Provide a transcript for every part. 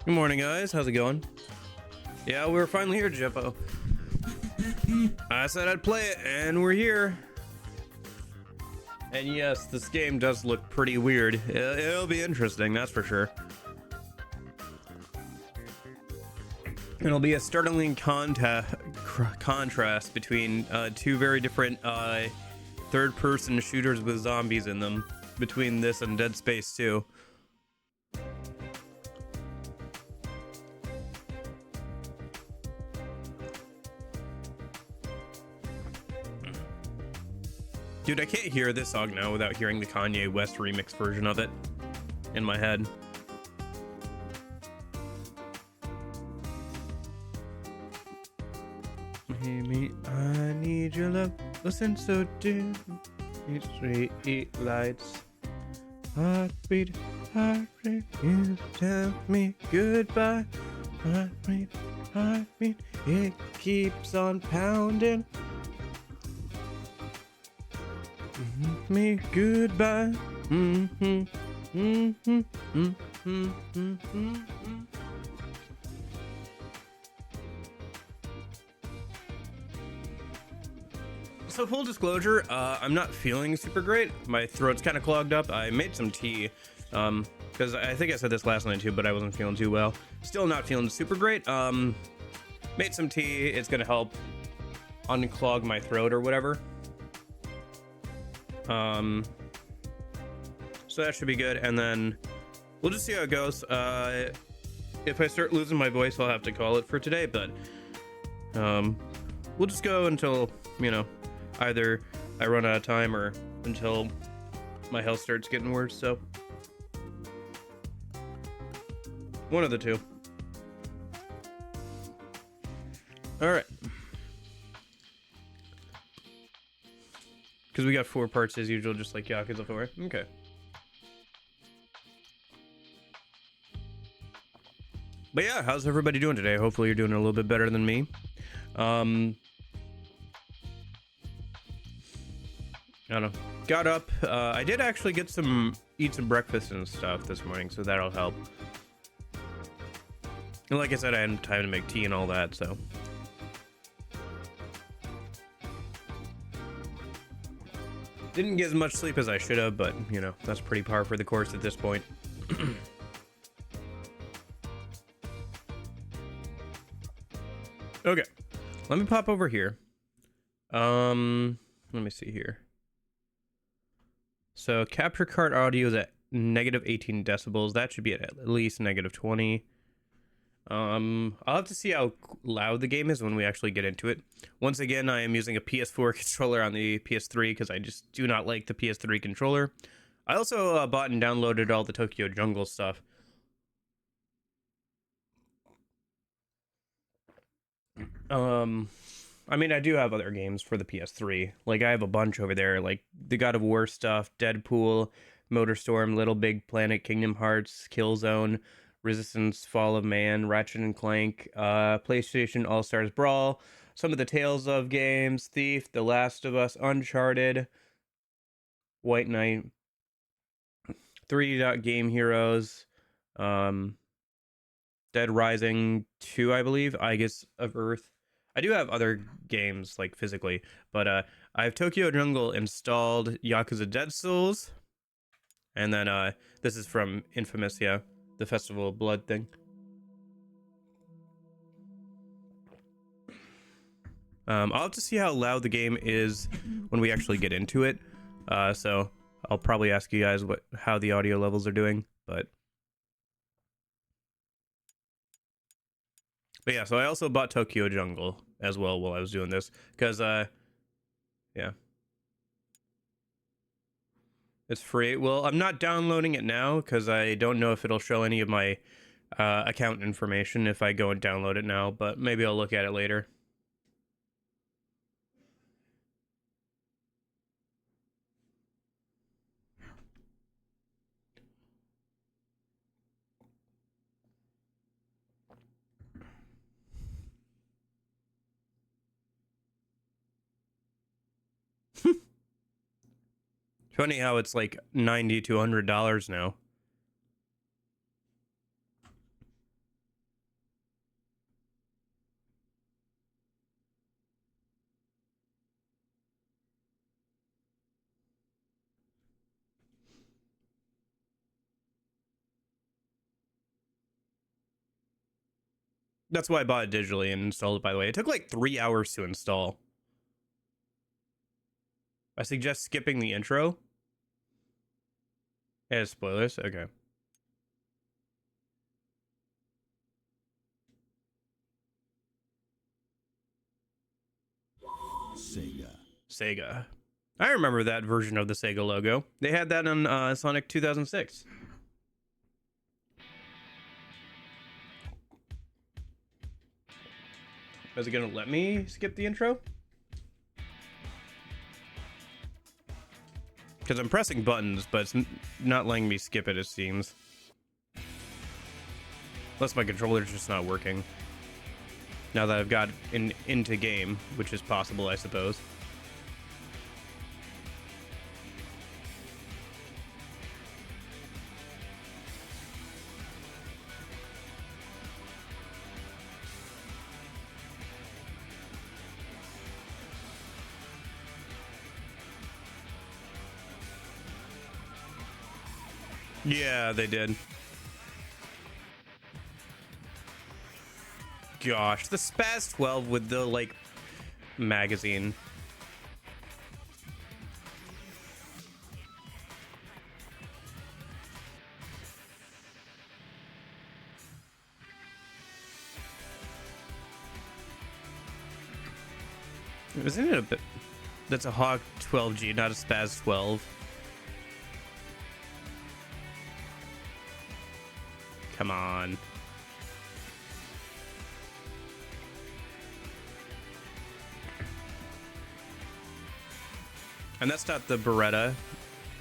Good morning, guys. How's it going? Yeah, we're finally here, Jeppo. I said I'd play it, and we're here. And yes, this game does look pretty weird. It'll be interesting, that's for sure. It'll be a startling contrast between two very different third-person shooters with zombies in them, between this and Dead Space 2. Dude, I can't hear this song now without hearing the Kanye West remix version of it in my head. Hey me, I need your love. Listen so dim. It's street lights. Heartbeat, heartbeat. You tell me goodbye. Heartbeat, heartbeat. It keeps on pounding. Me goodbye. So full disclosure, I'm not feeling super great. My throat's kind of clogged up. I made some tea, because I think I said this last night too, but I wasn't feeling too well. Still not feeling super great. Made some tea. It's gonna help unclog my throat or whatever. So that should be good, and then we'll just see how it goes. If I start losing my voice, I'll have to call it for today, but we'll just go until, you know, either I run out of time or until my health starts getting worse. So one of the two. All right, because we got 4 parts as usual, just like Yakuza 4. Okay. But yeah, how's everybody doing today? Hopefully you're doing a little bit better than me. I don't know. Got up. I did actually eat some breakfast and stuff this morning, so that'll help. And like I said, I had time to make tea and all that, so. Didn't get as much sleep as I should have, but, you know, that's pretty par for the course at this point. Okay, let me pop over here. Let me see here. So capture card audio is at negative 18 decibels. That should be at least negative 20. I'll have to see how loud the game is when we actually get into it. Once again, I am using a PS4 controller on the PS3 because I just do not like the PS3 controller. I also bought and downloaded all the Tokyo Jungle stuff. I mean, I do have other games for the PS3. Like, I have a bunch over there, like the God of War stuff, Deadpool, Motorstorm, Little Big Planet, Kingdom Hearts, Killzone, Resistance, Fall of Man, Ratchet and Clank, PlayStation All-Stars Brawl, some of the Tales of games, Thief, The Last of Us, Uncharted, White Knight, 3 Game Heroes, Dead Rising 2, I believe, I guess, of Earth. I do have other games, like, physically, but I have Tokyo Jungle installed, Yakuza Dead Souls, and then this is from Infamous, yeah, the Festival of Blood thing. I'll have to see how loud the game is when we actually get into it, so I'll probably ask you guys how the audio levels are doing, but yeah, so I also bought Tokyo Jungle as well while I was doing this, because, yeah. It's free. Well, I'm not downloading it now, because I don't know if it'll show any of my account information if I go and download it now, but maybe I'll look at it later. Funny how it's like $90 to $100 now. That's why I bought it digitally and installed it, by the way. It took like 3 hours to install. I suggest skipping the intro. Yeah, spoilers. Okay. Sega. I remember that version of the Sega logo. They had that on Sonic 2006. Is it gonna let me skip the intro? Because I'm pressing buttons, but it's not letting me skip it, it seems. Unless my controller's just not working. Now that I've got into game, which is possible, I suppose. Yeah, they did. Gosh, the Spaz 12 with the, like, magazine. Isn't it a bit... That's a Hawk 12G, not a Spaz 12. Come on. And that's not the Beretta.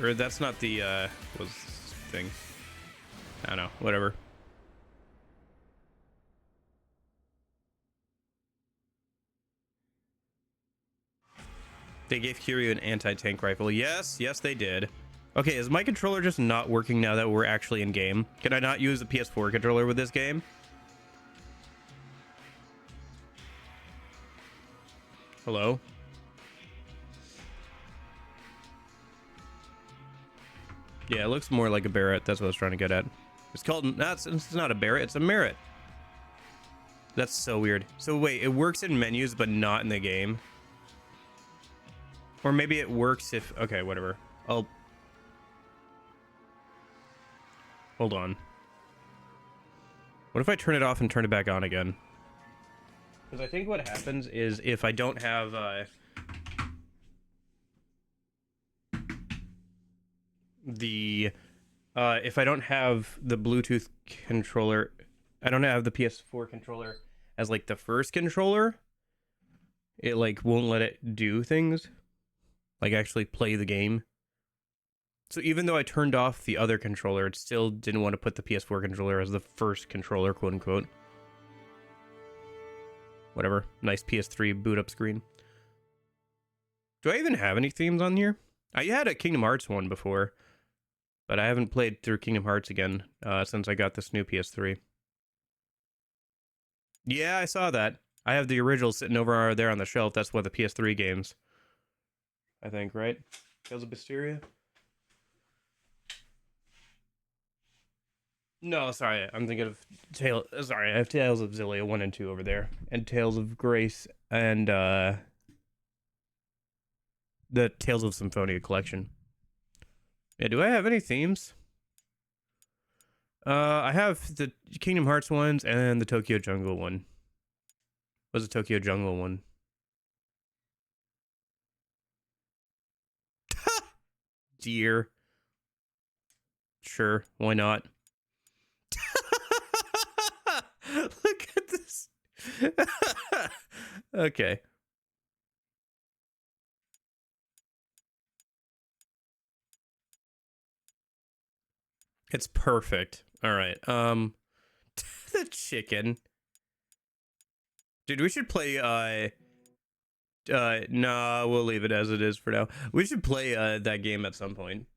Or that's not the, what's this thing? I don't know, whatever. They gave Kiryu an anti-tank rifle. Yes, yes they did. Okay, is my controller just not working now that we're actually in game? Can I not use the PS4 controller with this game? Hello? Yeah, it looks more like a Barrett. That's what I was trying to get at. It's called... It's not a Barrett, it's a Merit. That's so weird. So wait, it works in menus, but not in the game? Or maybe it works if... Okay, whatever. I'll... Hold on. What if I turn it off and turn it back on again? Because I think what happens is if I don't have... if I don't have the Bluetooth controller... I don't have the PS4 controller as, like, the first controller. It, like, won't let it do things. Like, actually play the game. So even though I turned off the other controller, it still didn't want to put the PS4 controller as the first controller, quote unquote. Whatever. Nice PS3 boot up screen. Do I even have any themes on here? I had a Kingdom Hearts one before, but I haven't played through Kingdom Hearts again since I got this new PS3. Yeah, I saw that. I have the original sitting over there on the shelf. That's one of the PS3 games. I think, right? Tales of Mysteria? No, sorry, I'm thinking of Sorry, I have Tales of Zillia 1 and 2 over there, and Tales of Grace, and the Tales of Symphonia collection. Yeah, do I have any themes? I have the Kingdom Hearts ones and the Tokyo Jungle one. What's the Tokyo Jungle one? Dear. Sure, why not? Look at this. Okay. It's perfect. All right. The chicken. Dude, we should play nah, we'll leave it as it is for now. We should play that game at some point.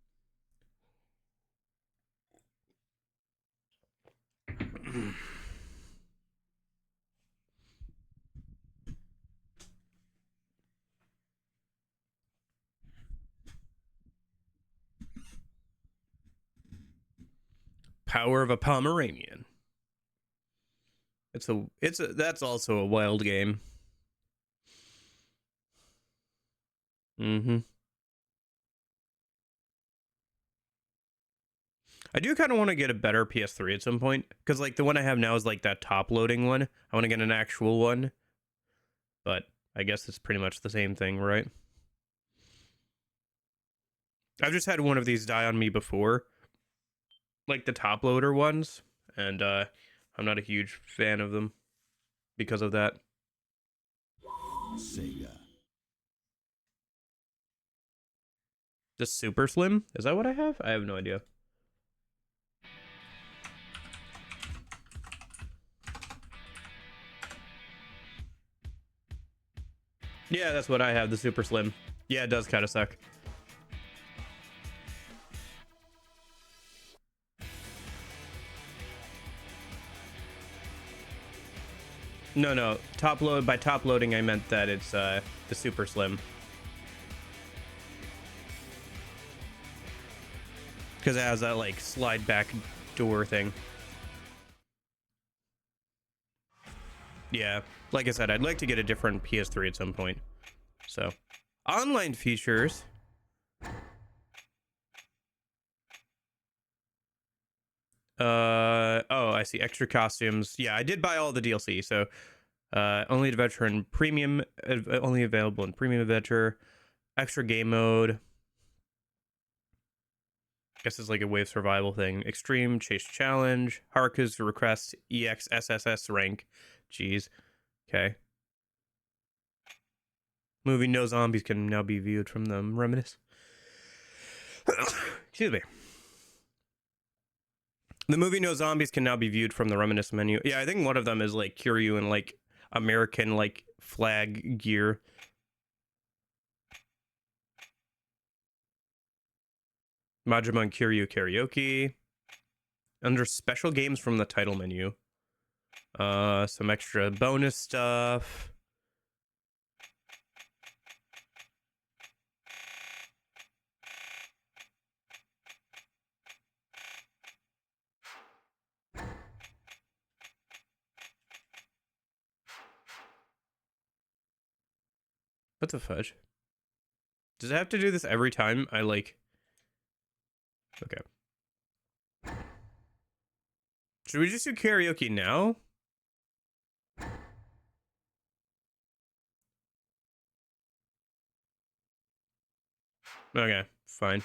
Power of a Pomeranian. that's also a wild game. I do kind of want to get a better PS3 at some point, because like the one I have now is like that top loading one. I want to get an actual one, but I guess it's pretty much the same thing, right? I've just had one of these die on me before, like the top loader ones, and I'm not a huge fan of them because of that. Sega. The Super Slim? Is that what I have? I have no idea. Yeah, that's what I have, the Super Slim. Yeah, it does kind of suck. No. By top loading, I meant that it's the Super Slim. Because it has that, like, slide back door thing. Yeah, like I said, I'd like to get a different PS3 at some point. So, online features. Oh, I see. Extra costumes. Yeah, I did buy all the DLC. So, only adventure and premium, only available in premium adventure. Extra game mode. I guess it's like a wave survival thing. Extreme chase challenge. Haruka's request EXSSS rank. Jeez. Okay. Movie No Zombies can now be viewed from the reminisce. Excuse me. The movie No Zombies can now be viewed from the reminisce menu. Yeah, I think one of them is like Kiryu and like American like flag gear. Majima and Kiryu karaoke. Under special games from the title menu. Some extra bonus stuff. What the fudge? Does it have to do this every time I like... Okay. Should we just do karaoke now? Okay, fine.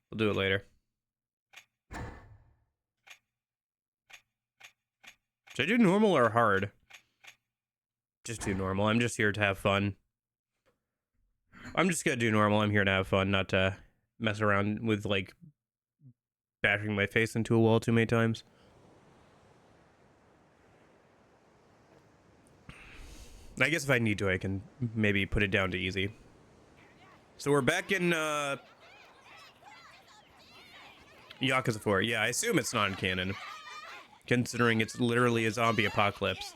We'll do it later. Should I do normal or hard? Just do normal. I'm just here to have fun. I'm just gonna do normal. I'm here to have fun, not to mess around with, like, bashing my face into a wall too many times. I guess if I need to, I can maybe put it down to easy. So we're back in, Yakuza 4. Yeah, I assume it's non-canon, considering it's literally a zombie apocalypse.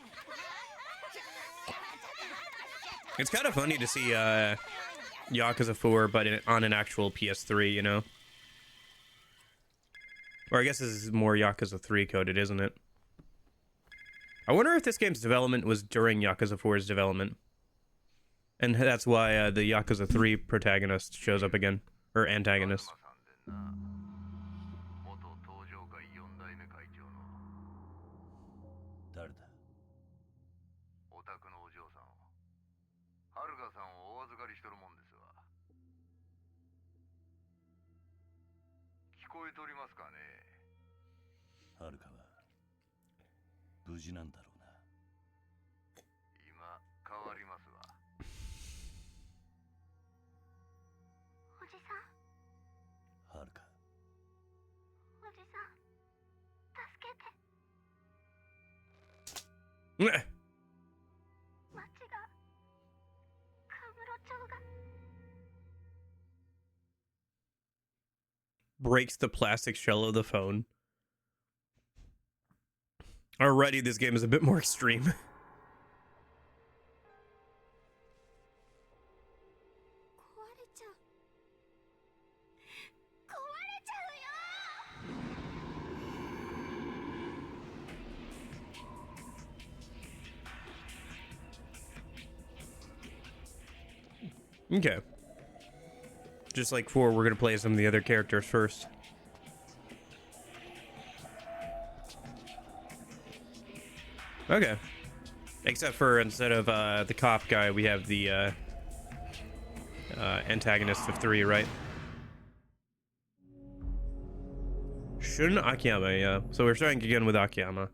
It's kind of funny to see, Yakuza 4, but on an actual PS3, you know? Or I guess this is more Yakuza 3 coded, isn't it? I wonder if this game's development was during Yakuza 4's development. And that's why the Yakuza 3 protagonist shows up again. Or antagonist. Breaks the plastic shell of the phone. Already, this game is a bit more extreme. Okay. Just like 4, we're gonna play some of the other characters first. Okay. Except for instead of the cop guy, we have the antagonist of 3, right? Shun Akiyama, yeah. So we're starting again with Akiyama.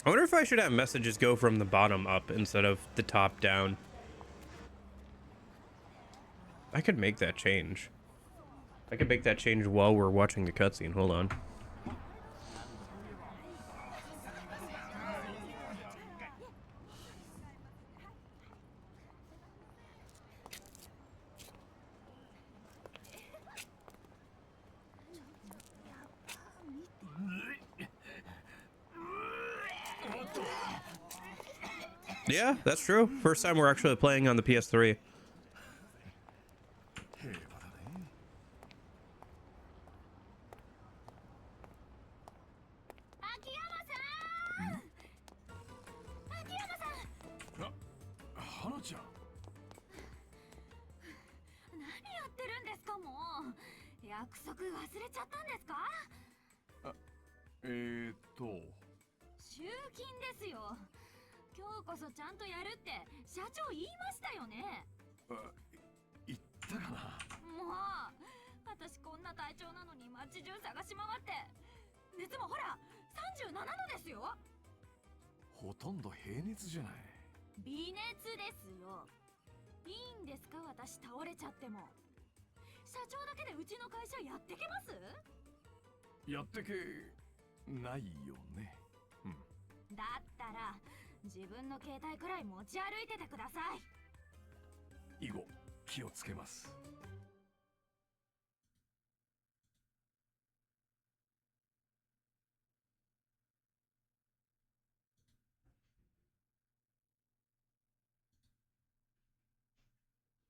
I wonder if I should have messages go from the bottom up instead of the top down. I could make that change. I could make that change while we're watching the cutscene. Hold on. Yeah, that's true. First time we're actually playing on the PS3.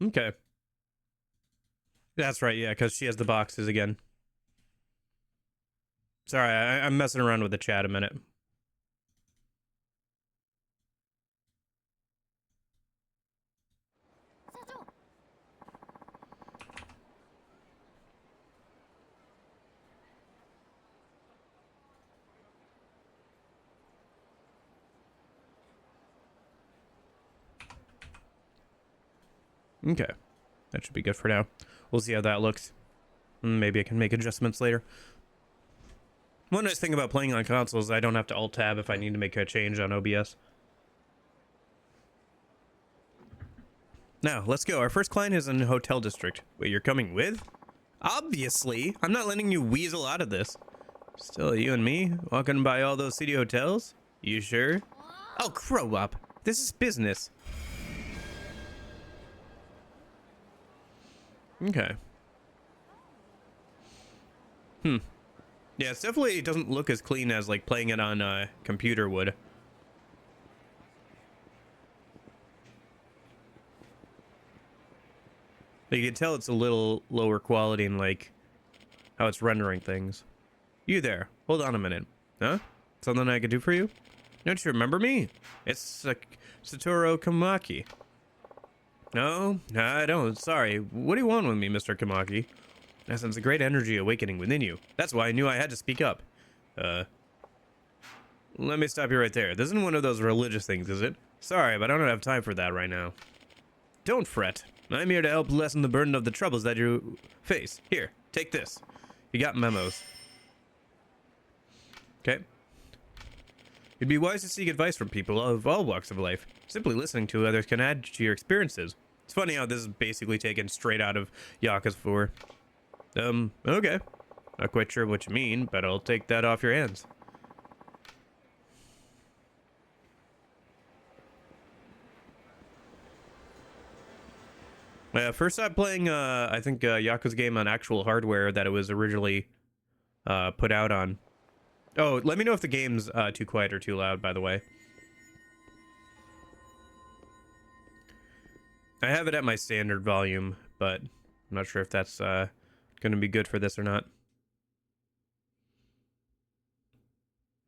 Okay. That's right, yeah, because she has the boxes again. Sorry, I'm messing around with the chat a minute. Okay. That should be good for now. We'll see how that looks. Maybe I can make adjustments later. One nice thing about playing on consoles is I don't have to alt-tab if I need to make a change on OBS. Now, let's go. Our first client is in Hotel District. Wait, you're coming with? Obviously. I'm not letting you weasel out of this. Still, you and me, walking by all those city hotels? You sure? Oh, grow up. This is business. Okay. Yeah, it definitely doesn't look as clean as, like, playing it on a computer would. You can tell it's a little lower quality in, like, how it's rendering things. You there. Hold on a minute. Huh? Something I could do for you? Don't you remember me? It's Satoru Kamaki. No, I don't. Sorry. What do you want with me, Mr. Kamaki? I sense a great energy awakening within you. That's why I knew I had to speak up. Let me stop you right there. This isn't one of those religious things, is it? Sorry, but I don't have time for that right now. Don't fret. I'm here to help lessen the burden of the troubles that you face. Here, take this. You got memos. Okay. It'd be wise to seek advice from people of all walks of life. Simply listening to others can add to your experiences. It's funny how this is basically taken straight out of Yakuza 4. Okay. Not quite sure what you mean, but I'll take that off your hands. First time playing, I think, Yakuza game on actual hardware that it was originally put out on. Oh, let me know if the game's too quiet or too loud, by the way. I have it at my standard volume, but I'm not sure if that's going to be good for this or not.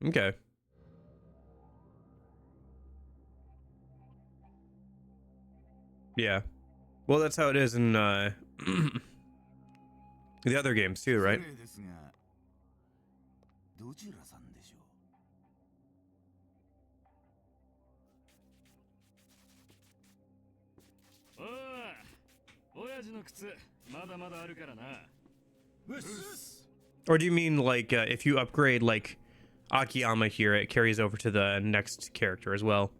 Okay. Yeah. Well, that's how it is in the other games too, right? Or do you mean like if you upgrade like Akiyama here, it carries over to the next character as well?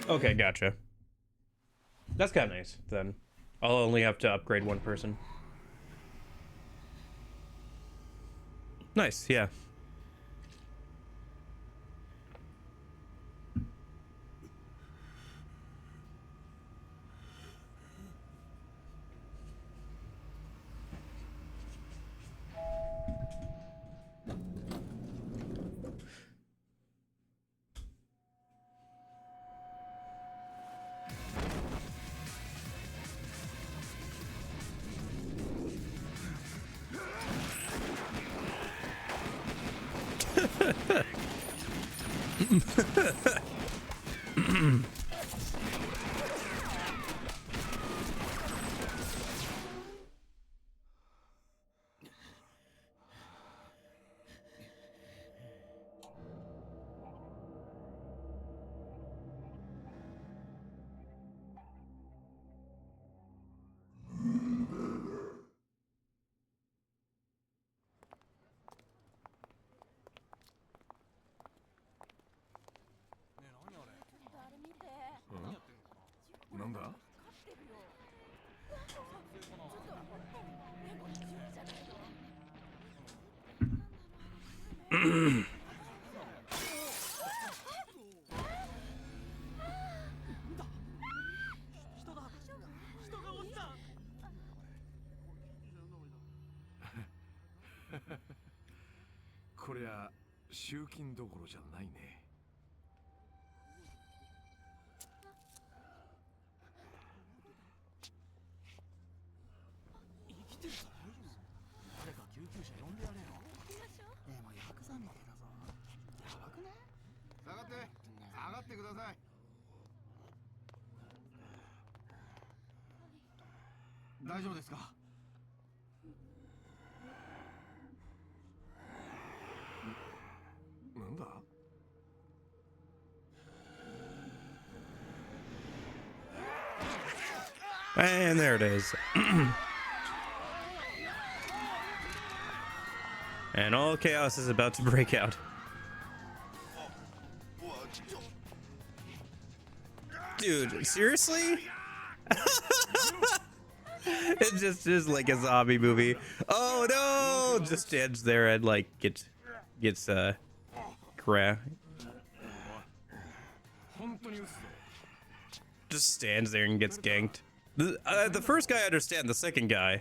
Okay, gotcha. That's kind of nice, then. I'll only have to upgrade one person. Nice, yeah. And there it is. And all chaos is about to break out. Dude, seriously? It just is like a zombie movie. Oh no! Just stands there and like gets just stands there and gets ganked. The first guy I understand, the second guy.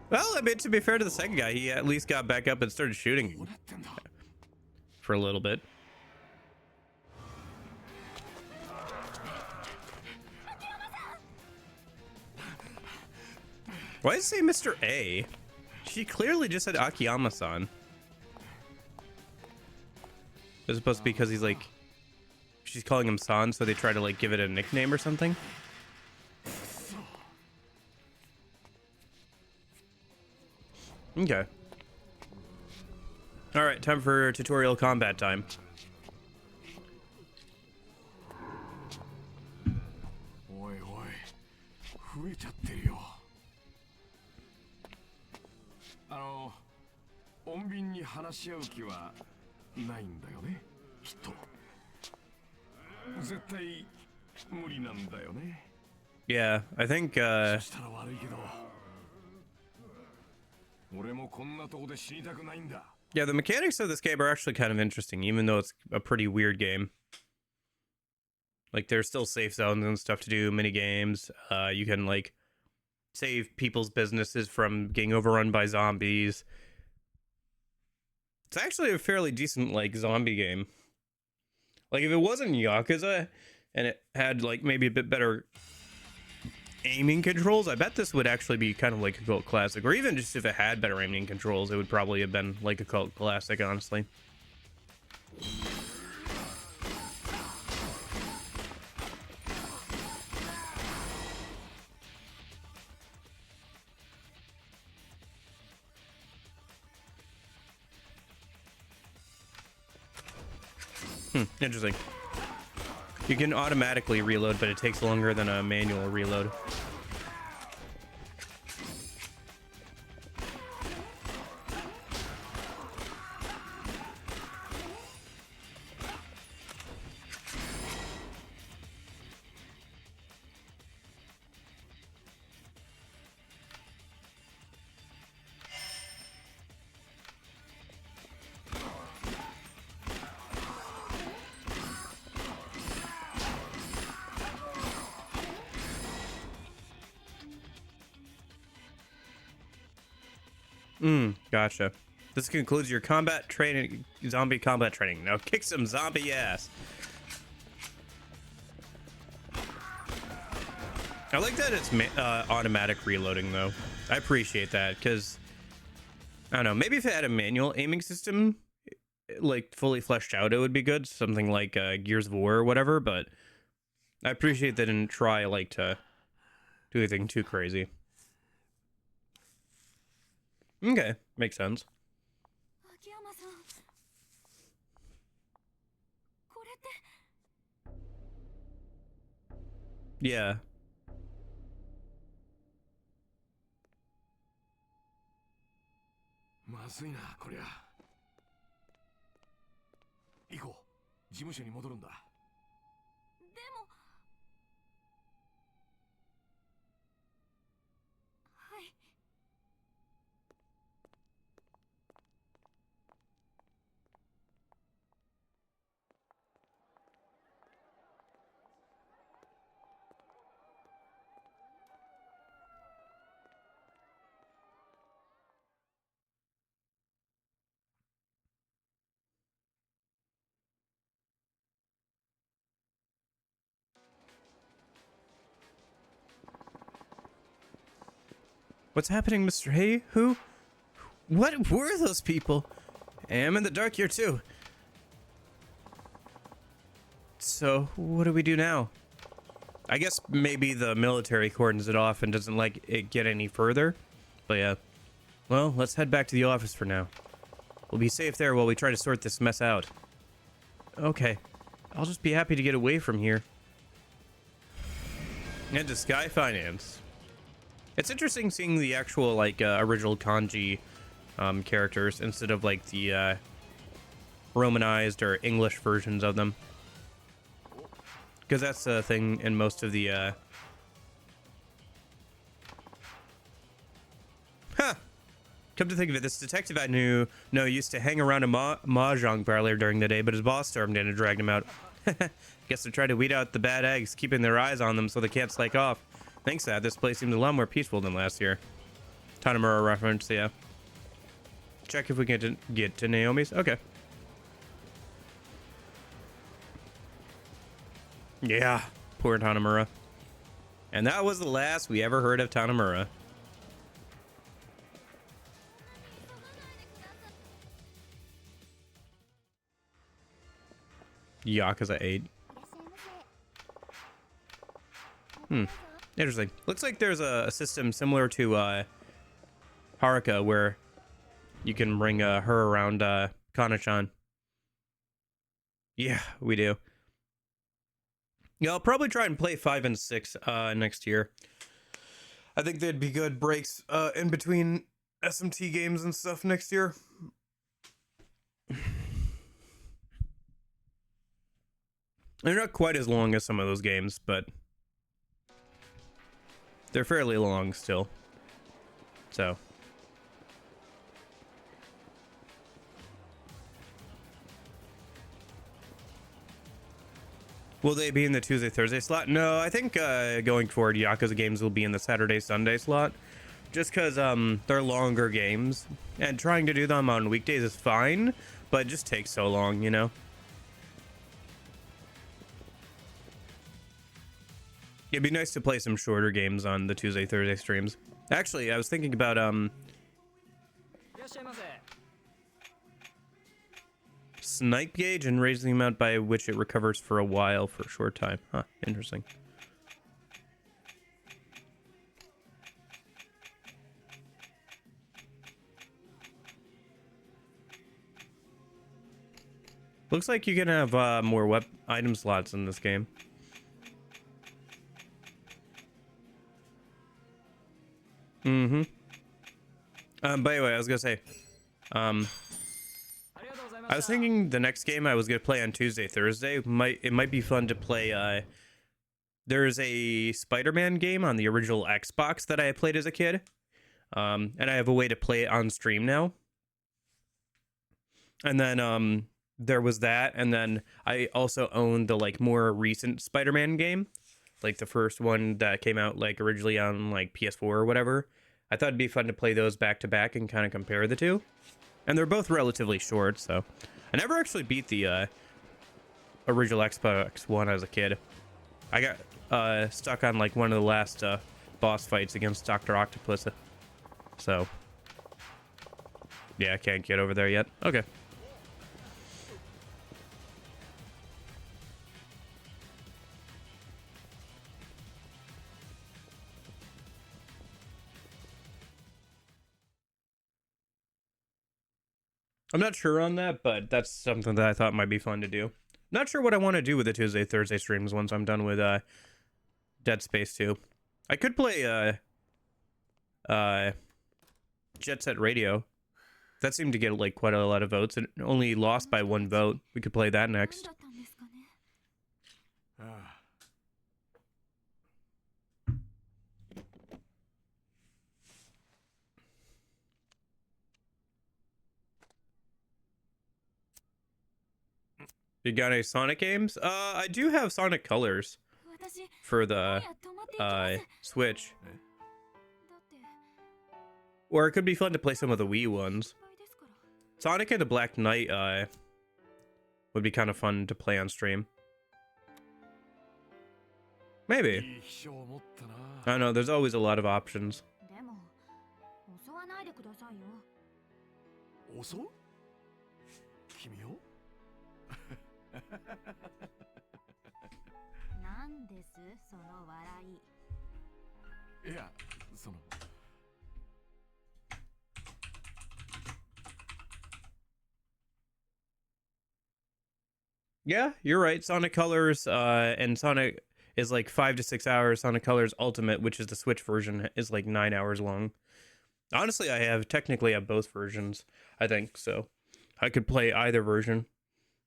Well, I mean, to be fair to the second guy, he at least got back up and started shooting for a little bit. Why does it say Mr. A? She clearly just said Akiyama-san. As opposed to because he's like, she's calling him San, so they try to like give it a nickname or something. Okay. All right, time for tutorial combat time. Yeah, I think Yeah, the mechanics of this game are actually kind of interesting, even though it's a pretty weird game. Like, there's still safe zones and stuff to do, mini games. You can, like, save people's businesses from getting overrun by zombies. It's actually a fairly decent, like, zombie game. Like, if it wasn't Yakuza and it had, like, maybe a bit better aiming controls, I bet this would actually be kind of like a cult classic. Or even just if it had better aiming controls, it would probably have been like a cult classic, honestly. Interesting. You can automatically reload, but it takes longer than a manual reload. Gotcha. This concludes your combat training, zombie combat training. Now kick some zombie ass. I like that it's automatic reloading, though. I appreciate that, because, I don't know, maybe if it had a manual aiming system, like, fully fleshed out, it would be good. Something like Gears of War or whatever, but I appreciate they didn't try, like, to do anything too crazy. Okay, makes sense. Yeah. What's happening, Mr. Hay? Who? What were those people? I'm in the dark here, too. So, what do we do now? I guess maybe the military cordons it off and doesn't let it get any further. But yeah. Well, let's head back to the office for now. We'll be safe there while we try to sort this mess out. Okay. I'll just be happy to get away from here. And to Sky Finance. It's interesting seeing the actual, like, original kanji characters instead of, like, the Romanized or English versions of them. Because that's the thing in most of the, Huh! Come to think of it, this detective I knew used to hang around a mahjong parlor during the day, but his boss stormed in and dragged him out. Guess they're trying to weed out the bad eggs, keeping their eyes on them so they can't slake off. Thanks to that, this place seems a lot more peaceful than last year. Tanamura reference, yeah. Check if we can get to Naomi's. Okay. Yeah, poor Tanamura. And that was the last we ever heard of Tanamura. Yakuza 8. Interesting. Looks like there's a system similar to Haruka where you can bring her around Kana-chan. Yeah, we do. Yeah, I'll probably try and play 5 and 6 next year. I think they'd be good breaks in between SMT games and stuff next year. They're not quite as long as some of those games, but they're fairly long still. So, Will they be in the Tuesday, Thursday slot? No, I think going forward, Yakuza games will be in the Saturday, Sunday slot. Just because they're longer games. And trying to do them on weekdays is fine, but it just takes so long, you know? It'd be nice to play some shorter games on the Tuesday, Thursday streams. Actually, I was thinking about snipe gauge and raising the amount by which it recovers for a while for a short time. Huh, interesting. Looks like you can have more item slots in this game. Mm-hmm. By the way, I was gonna say, I was thinking the next game I was gonna play on Tuesday, Thursday it might be fun to play. There's a Spider-Man game on the original Xbox that I played as a kid, and I have a way to play it on stream now. And then there was that, and then I also own the like more recent Spider-Man game, like the first one that came out like originally on like PS4 or whatever. I thought it'd be fun to play those back to back and kind of compare the two. And they're both relatively short, so I never actually beat the original Xbox One as a kid. I got stuck on like one of the last boss fights against Dr. Octopus. So yeah, I can't get over there yet. Okay. I'm not sure on that, but that's something that I thought might be fun to do. Not sure what I want to do with the Tuesday, Thursday streams once I'm done with Dead Space 2. I could play Jet Set Radio. That seemed to get like quite a lot of votes. It only lost by 1 vote. We could play that next. You got any Sonic games? I do have Sonic Colors for the Switch. Or it could be fun to play some of the Wii ones. Sonic and the Black Knight would be kind of fun to play on stream. Maybe. I don't know, there's always a lot of options. Yeah, you're right. Sonic Colors and Sonic is like 5 to 6 hours. Sonic Colors Ultimate, which is the Switch version, is like 9 hours long. Honestly, I technically have both versions, I think, so I could play either version.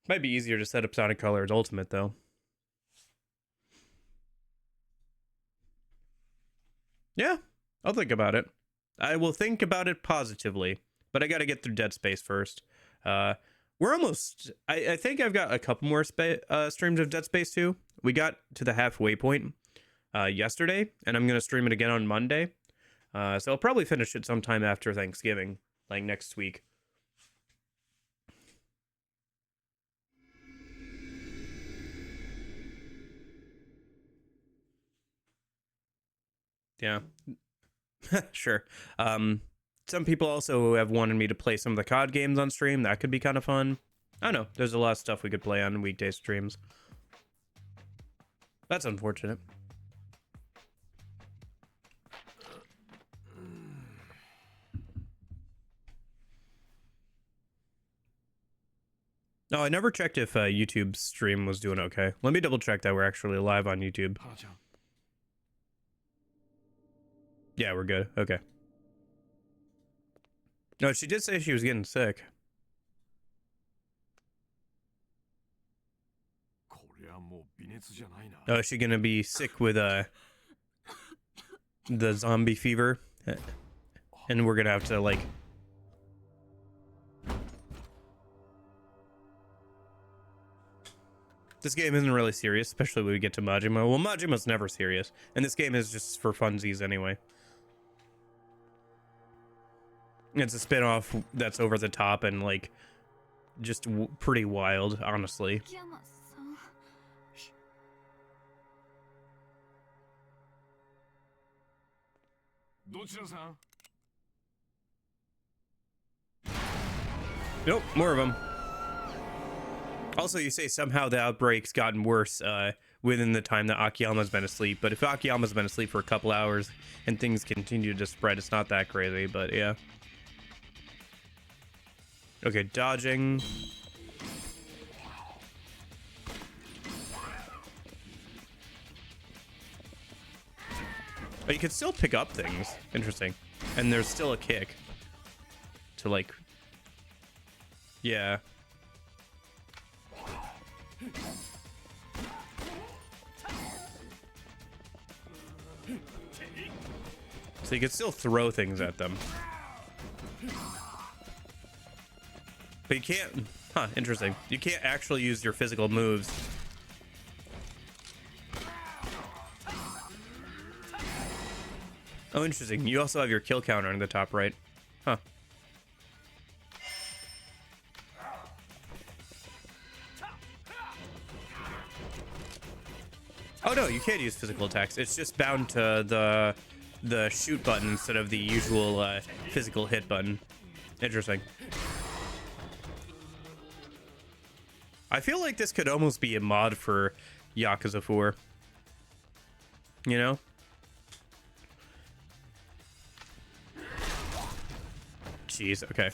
Might be easier to set up Sonic Colors Ultimate, though. Yeah, I'll think about it. I will think about it positively, but I gotta get through Dead Space first. We're almost... I think I've got a couple more streams of Dead Space 2. We got to the halfway point yesterday, and I'm gonna stream it again on Monday. So I'll probably finish it sometime after Thanksgiving, like next week. Yeah. Sure. Some people also have wanted me to play some of the COD games on stream. That could be kind of fun. I don't know. There's a lot of stuff we could play on weekday streams. That's unfortunate. No, I never checked if YouTube's stream was doing okay. Let me double check that we're actually live on YouTube. Yeah, we're good. Okay. No, she did say she was getting sick. Oh, is she gonna be sick with the zombie fever? And we're gonna have to like... This game isn't really serious, especially when we get to Majima. Well, Majima's never serious, and this game is just for funsies anyway. It's a spin-off that's over the top and, like, just pretty wild, honestly. Nope, more of them. Also, you say somehow the outbreak's gotten worse within the time that Akiyama's been asleep, but if Akiyama's been asleep for a couple hours and things continue to spread, it's not that crazy, but yeah. Okay, dodging. Oh, you can still pick up things. Interesting. And there's still a kick to, like, yeah. So you can still throw things at them. But you can't, huh, interesting. You can't actually use your physical moves. Oh, interesting. You also have your kill counter on the top right. Huh. Oh no, you can't use physical attacks. It's just bound to the shoot button instead of the usual physical hit button. Interesting. I feel like this could almost be a mod for Yakuza 4. You know? Jeez, okay.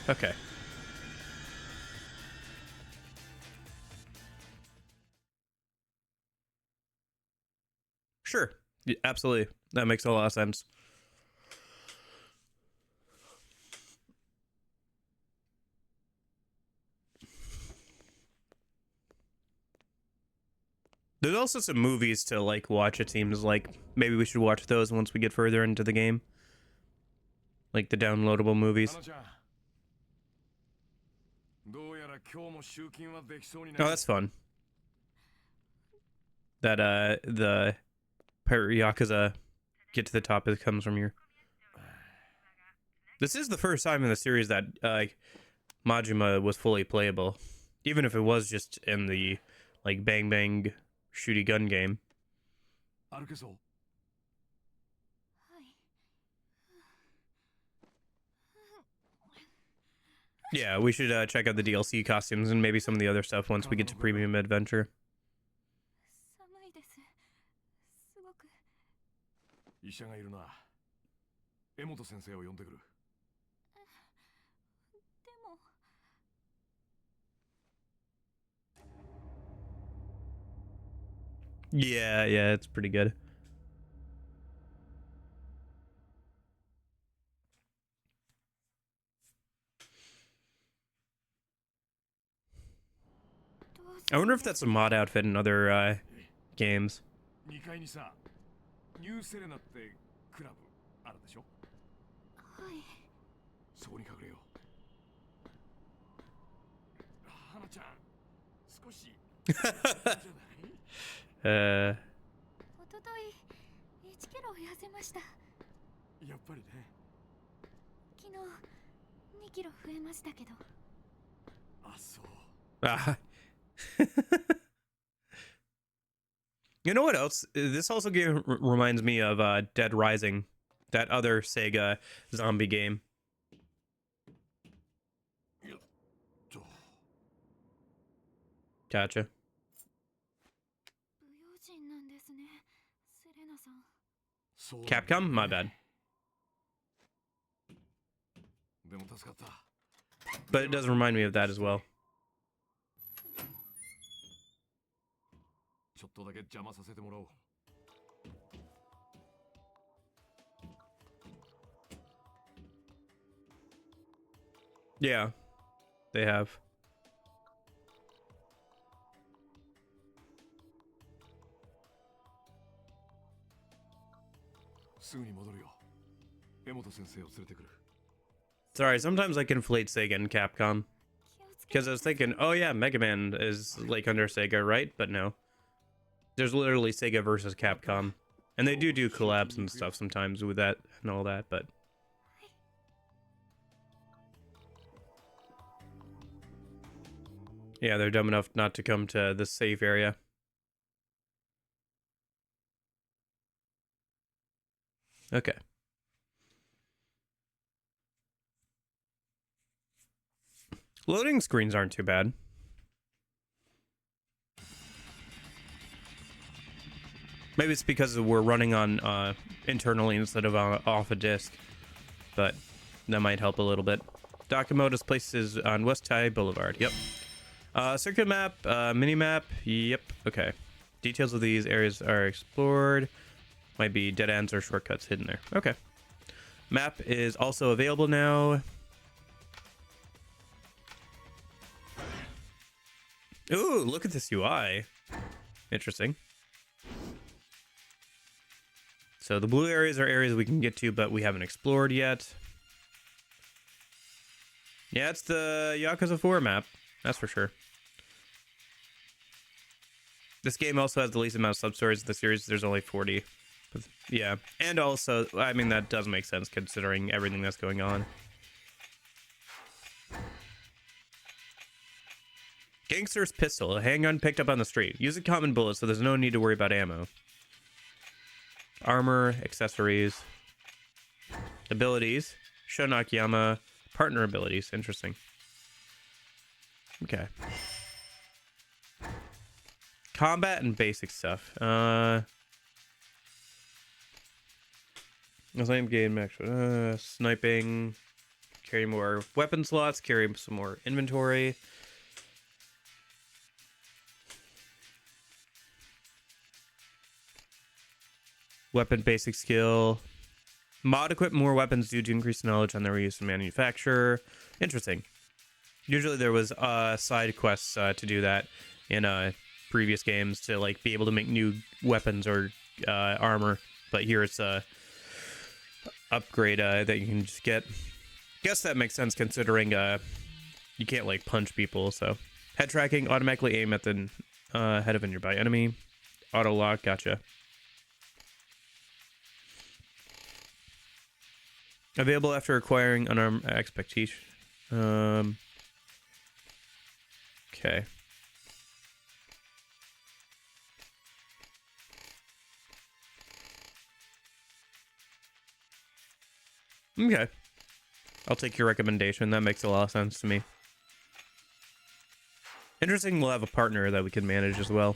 Okay. Sure. Yeah, absolutely. That makes a lot of sense. There's also some movies to, like, watch, it seems like. Maybe we should watch those once we get further into the game. Like the downloadable movies. Oh, that's fun. That, the Pirate Yakuza get to the top, it comes from here. This is the first time in the series that, Majima was fully playable. Even if it was just in the, like, bang bang shooty gun game. Yeah, we should check out the DLC costumes and maybe some of the other stuff once we get to Premium Adventure. Yeah, it's pretty good. I wonder if that's a mod outfit in other games. You know what else? This also reminds me of Dead Rising, that other Sega zombie game. Gotcha. Capcom? My bad. But it does remind me of that as well. Yeah, they have. Sorry, sometimes I conflate Sega and Capcom. Because I was thinking, oh yeah, Mega Man is like under Sega, right? But no. There's literally Sega versus Capcom. And they do collabs and stuff sometimes with that and all that, but... Yeah, they're dumb enough not to come to this safe area. Okay. Loading screens aren't too bad. Maybe it's because we're running on internally instead of off a disk, but that might help a little bit. Docomo's places on West Thai Boulevard. Yep. Circuit map, mini map. Yep. Okay. Details of these areas are explored. Might be dead ends or shortcuts hidden there. Okay. Map is also available now. Ooh, look at this UI. Interesting. So the blue areas are areas we can get to, but we haven't explored yet. Yeah, it's the Yakuza 4 map. That's for sure. This game also has the least amount of sub-stories in the series. There's only 40. But yeah, and also, I mean, that does make sense considering everything that's going on. Gangster's pistol, a handgun picked up on the street. Use a common bullet, so there's no need to worry about ammo. Armor, accessories, abilities, Shonakiyama, partner abilities. Interesting. Okay. Combat and basic stuff. Same game, actually. Sniping. Carry more weapon slots. Carry some more inventory. Weapon basic skill. Mod equip more weapons due to increased knowledge on their use and manufacture. Interesting. Usually there was side quests to do that in previous games to like be able to make new weapons or armor, but here it's a upgrade that you can just get. Guess that makes sense considering you can't like punch people. So head tracking, automatically aim at the head of a nearby enemy. Auto lock, gotcha. Available after acquiring unarmed expectation. Okay. Okay. I'll take your recommendation. That makes a lot of sense to me. Interesting, we'll have a partner that we can manage as well.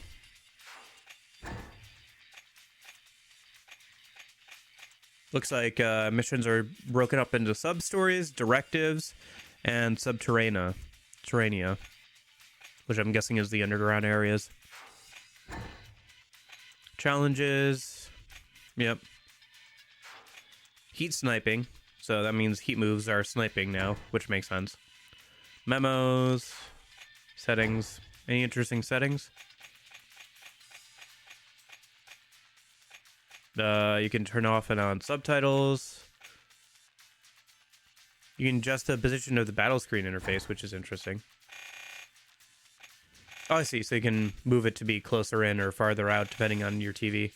Looks like missions are broken up into sub-stories, directives, and Terrania, which I'm guessing is the underground areas. Challenges. Yep. Heat sniping. So that means heat moves are sniping now, which makes sense. Memos. Settings. Any interesting settings? You can turn off and on subtitles. You can adjust the position of the battle screen interface, which is interesting. Oh, I see. So you can move it to be closer in or farther out, depending on your TV.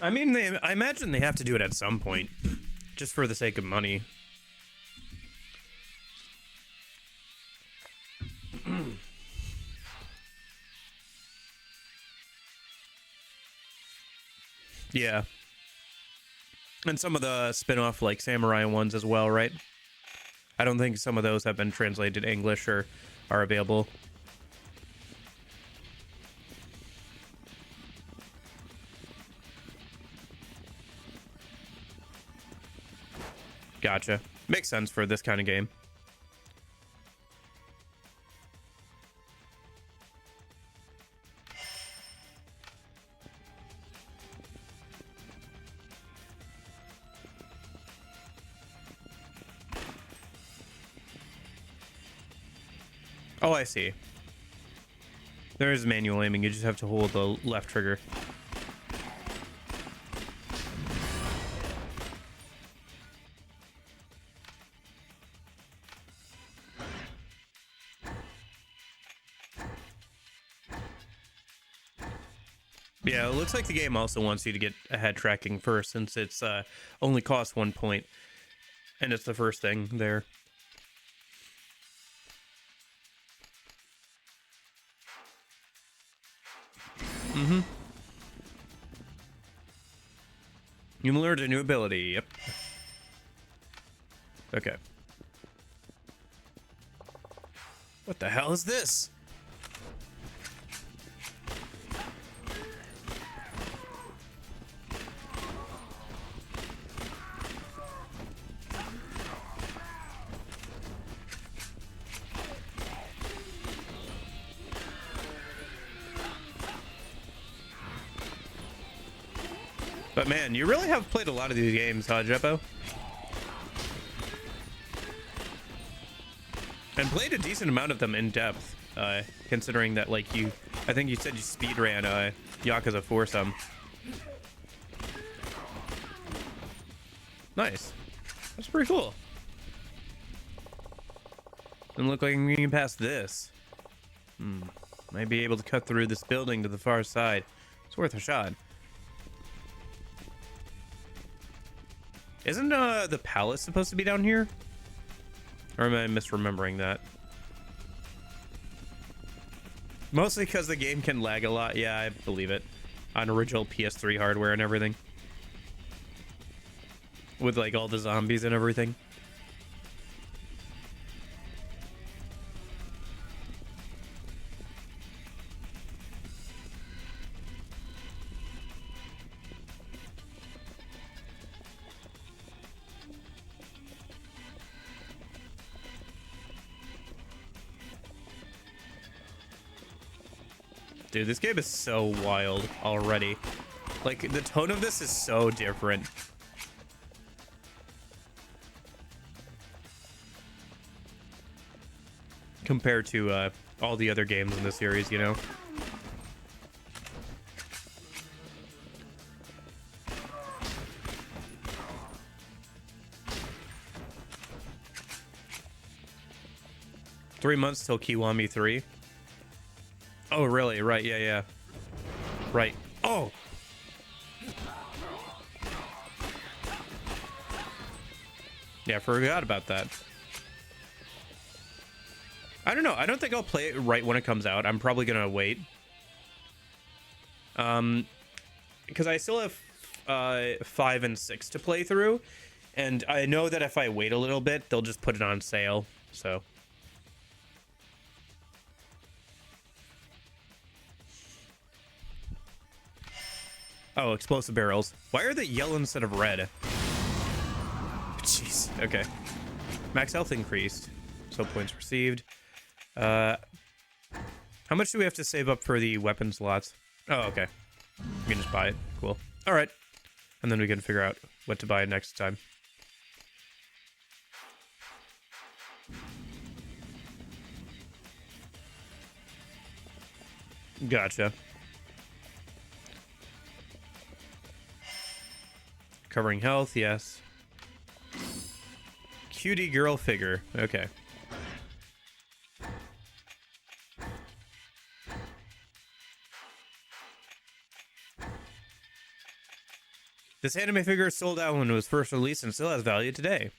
I mean, I imagine they have to do it at some point, just for the sake of money. Yeah. And some of the spin-off, like, samurai ones as well, right? I don't think some of those have been translated to English or are available. Gotcha. Makes sense for this kind of game. Oh, I see. There is manual aiming. You just have to hold the left trigger. Yeah, it looks like the game also wants you to get ahead tracking first, since it's only costs 1 point, and it's the first thing there. Mm-hmm. You learned a new ability. Yep. Okay. What the hell is this? But man, you really have played a lot of these games, huh, Jeppo? And played a decent amount of them in depth, considering that, like, I think you said you speedran Yakuza 4 some. Nice. That's pretty cool. Doesn't look like we can pass this. Might be able to cut through this building to the far side. It's worth a shot. Isn't the palace supposed to be down here? Or am I misremembering that? Mostly because the game can lag a lot. Yeah, I believe it. On original PS3 hardware and everything. With like all the zombies and everything. Dude, this game is so wild already. Like, the tone of this is so different. Compared to all the other games in the series, you know? Three months till Kiwami 3. Oh, really? Right, yeah. Right. Oh! Yeah, forgot about that. I don't know. I don't think I'll play it right when it comes out. I'm probably gonna wait. Because I still have 5 and 6 to play through. And I know that if I wait a little bit, they'll just put it on sale. So... Oh, explosive barrels. Why are they yellow instead of red? Jeez. Okay. Max health increased. So points received. How much do we have to save up for the weapon slots? Oh, okay. We can just buy it. Cool. All right. And then we can figure out what to buy next time. Gotcha. Covering health, yes. Cutie girl figure. Okay. This anime figure sold out when it was first released and still has value today.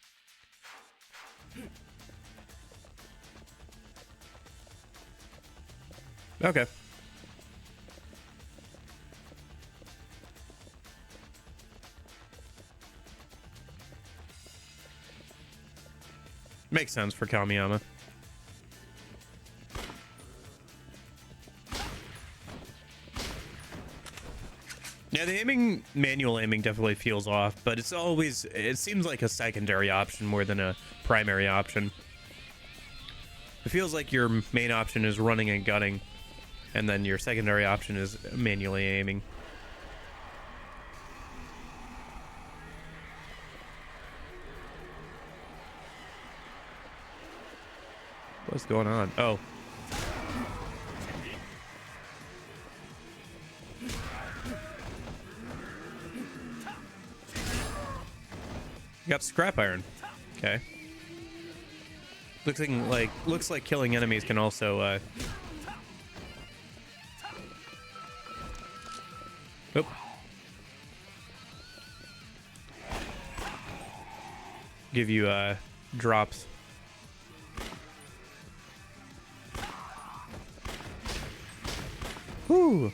Okay. Makes sense for Kamiyama. Yeah, the aiming, manual aiming definitely feels off, but it's always, it seems like a secondary option more than a primary option. It feels like your main option is running and gunning, and then your secondary option is manually aiming. What's going on? Oh. Got scrap iron. Okay. Looks like killing enemies can also Oop. Give you drops. Whoo.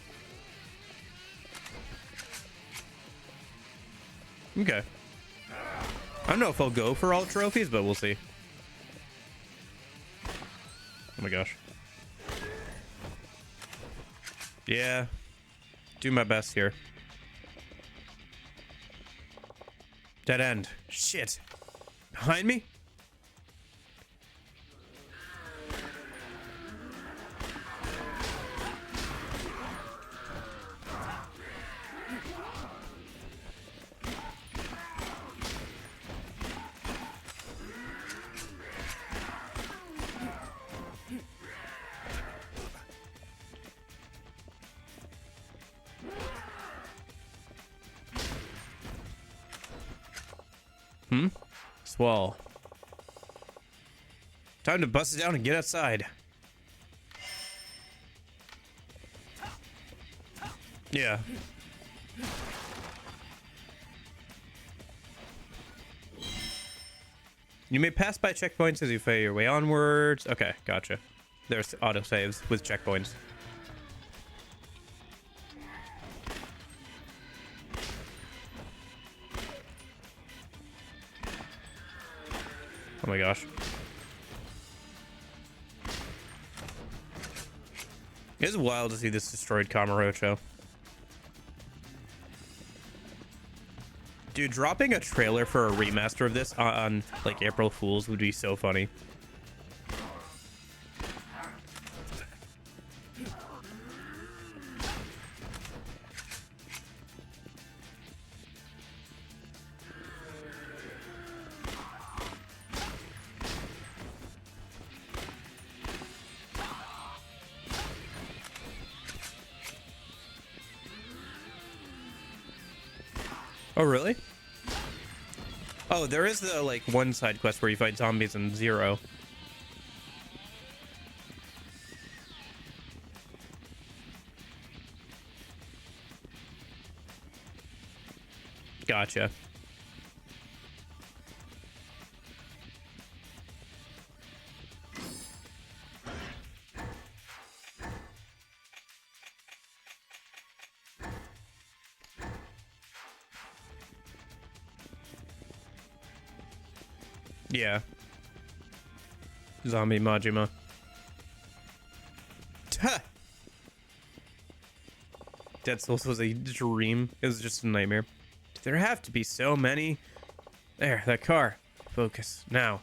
Okay. I don't know if I'll go for all trophies, but we'll see. Oh my gosh. Yeah. Do my best here. Dead end. Shit. Behind me? Swell. Time to bust it down and get outside. Yeah. You may pass by checkpoints as you fare your way onwards. Okay, gotcha. There's autosaves with checkpoints. Oh my gosh. It is wild to see this destroyed Kamurocho. Dude, dropping a trailer for a remaster of this on like April Fools would be so funny. Oh, really? Oh, there is the, like, one side quest where you fight zombies in Zero. Gotcha. Yeah. Zombie Majima. Tuh! Dead Souls was a dream. It was just a nightmare. There have to be so many. There, that car. Focus. Now.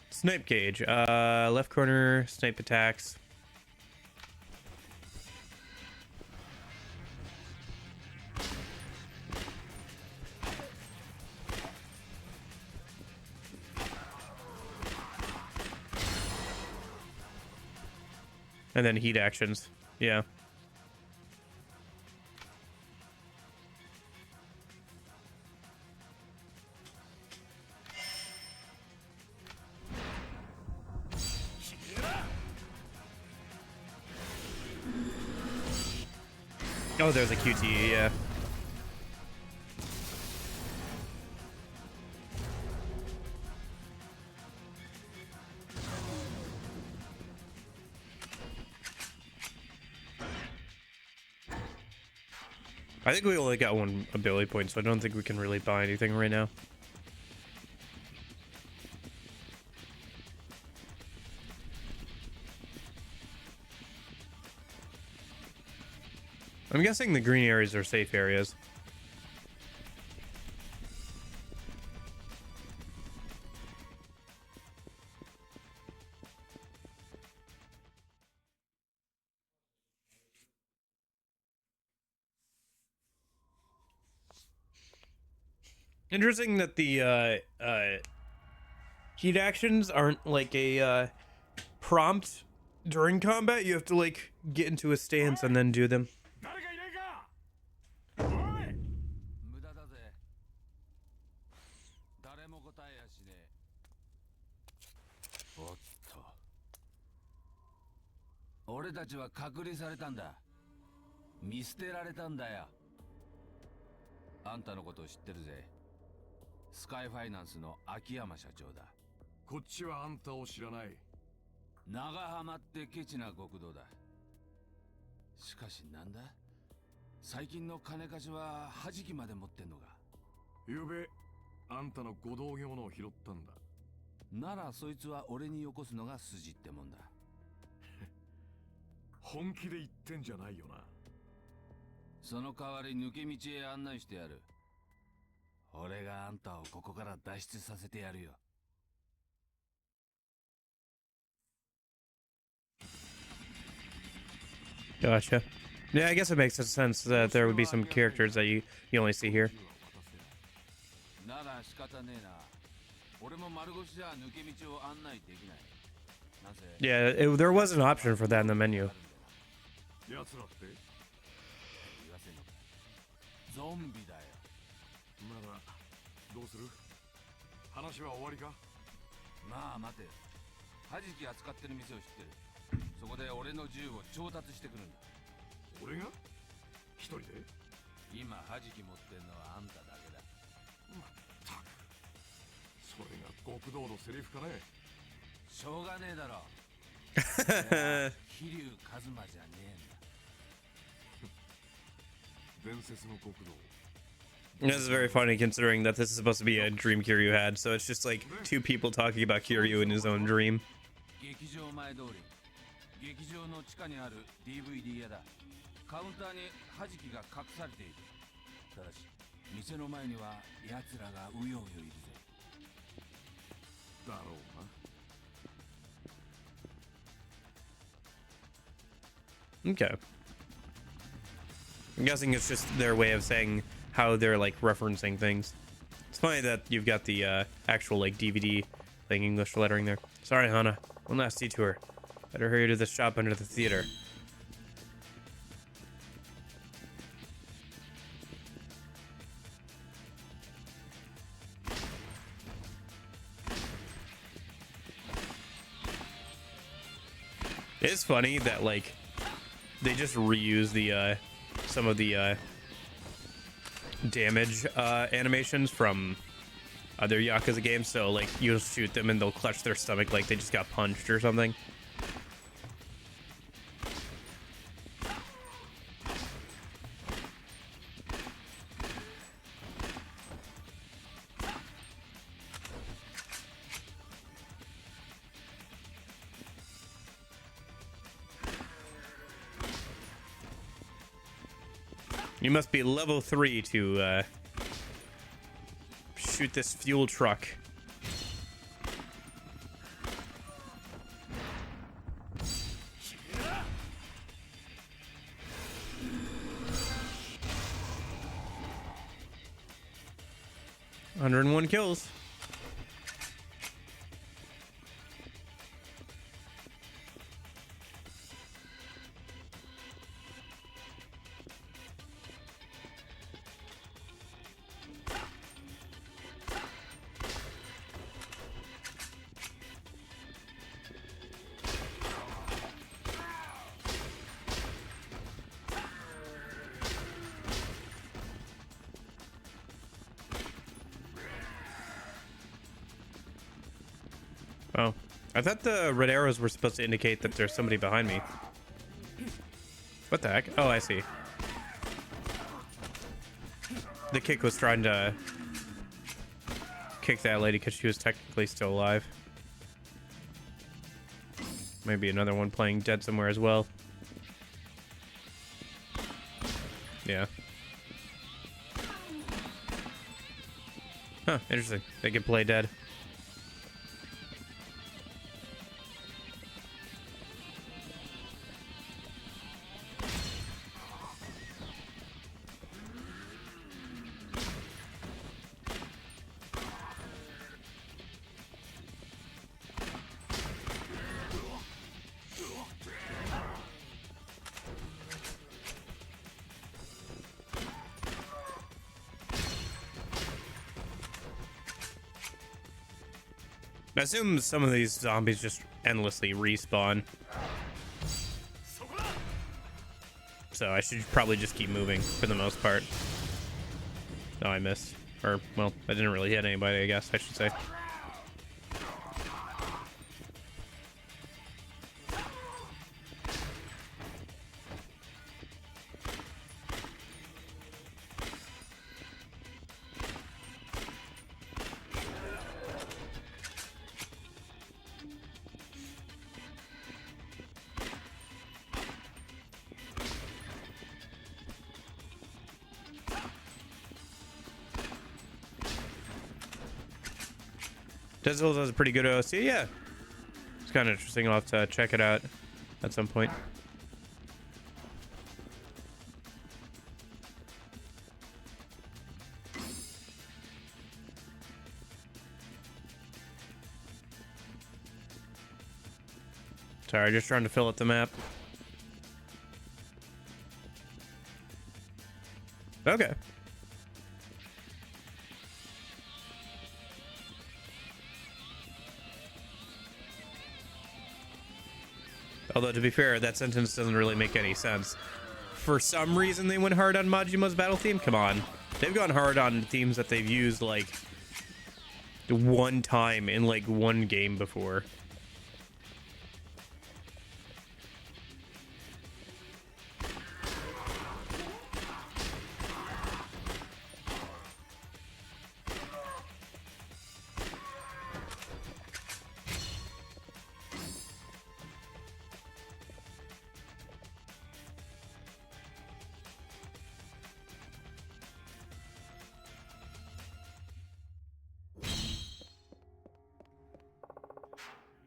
Snipe gauge. Left corner, snipe attacks. And then heat actions. Yeah. Oh, there's a QTE, yeah. I think we only got one ability point, so I don't think we can really buy anything right now. I'm guessing the green areas are safe areas. Interesting that the heat actions aren't like a prompt during combat. You have to like get into a stance and then do them. 俺たちは隔離されたんだ。見捨てられたんだよ。あんたのことを知ってるぜ。スカイファイナンスの秋山社長だ。こっちはあんたを知らない。長浜ってケチな極道だ。しかしなんだ、最近の金貸しは弾きまで持ってんのか。ゆうべあんたのご同業のを拾ったんだ。ならそいつは俺によこすのが筋ってもんだ。本気で言ってんじゃないよな。その代わり抜け道へ案内してやる。俺があんたをここから脱出させてやるよ。Gotcha. Yeah, I guess it makes sense that there would be some characters that you only see here. なら仕方ねえな。俺も丸腰じゃ抜け道を案内できない。なぜ Yeah, there was an option for that in the menu. 奴らって言わせんのか。ゾンビだよ。ならどうする？話は終わりか？まあ待て。弾き扱ってる店を知ってる。そこで俺の銃を調達してくるんだ。俺が一人で？今弾き持ってんのはあんただけだ。まったく、それが極道のセリフかね。しょうがねえだろ。飛龍一馬じゃねえんだ。伝説の極道。 This is very funny considering that this is supposed to be a dream Kiryu had, so it's just like two people talking about Kiryu in his own dream. 劇場前通り。劇場の地下にある DVD 屋だ。カウンターに弾きが隠されている。ただし店の前には奴らがうようよいるぜ。だろうな。 Okay. I'm guessing it's just their way of saying how they're like referencing things. It's funny that you've got the actual like DVD like English lettering there. Sorry, Hana. One last detour. Better hurry to the shop under the theater. It's funny that like they just reuse the some of the damage animations from other Yakuza games. So like you'll shoot them and they'll clutch their stomach like they just got punched or something. You must be level 3 to shoot this fuel truck. $101 kills. Oh, I thought the red arrows were supposed to indicate that there's somebody behind me. What the heck? Oh, I see. The kick was trying to kick that lady because she was technically still alive. Maybe another one playing dead somewhere as well. Yeah. Huh, interesting. They can play dead. I assume some of these zombies just endlessly respawn. So I should probably just keep moving for the most part. Oh, I missed. Or, well, I didn't really hit anybody, I guess I should say. Dead Cells has a pretty good OC, yeah. It's kind of interesting. I'll have to check it out at some point. Sorry, just trying to fill up the map. Okay. Although, to be fair, that sentence doesn't really make any sense. For some reason, they went hard on Majima's battle theme? Come on. They've gone hard on themes that they've used, like, one time in, like, one game before.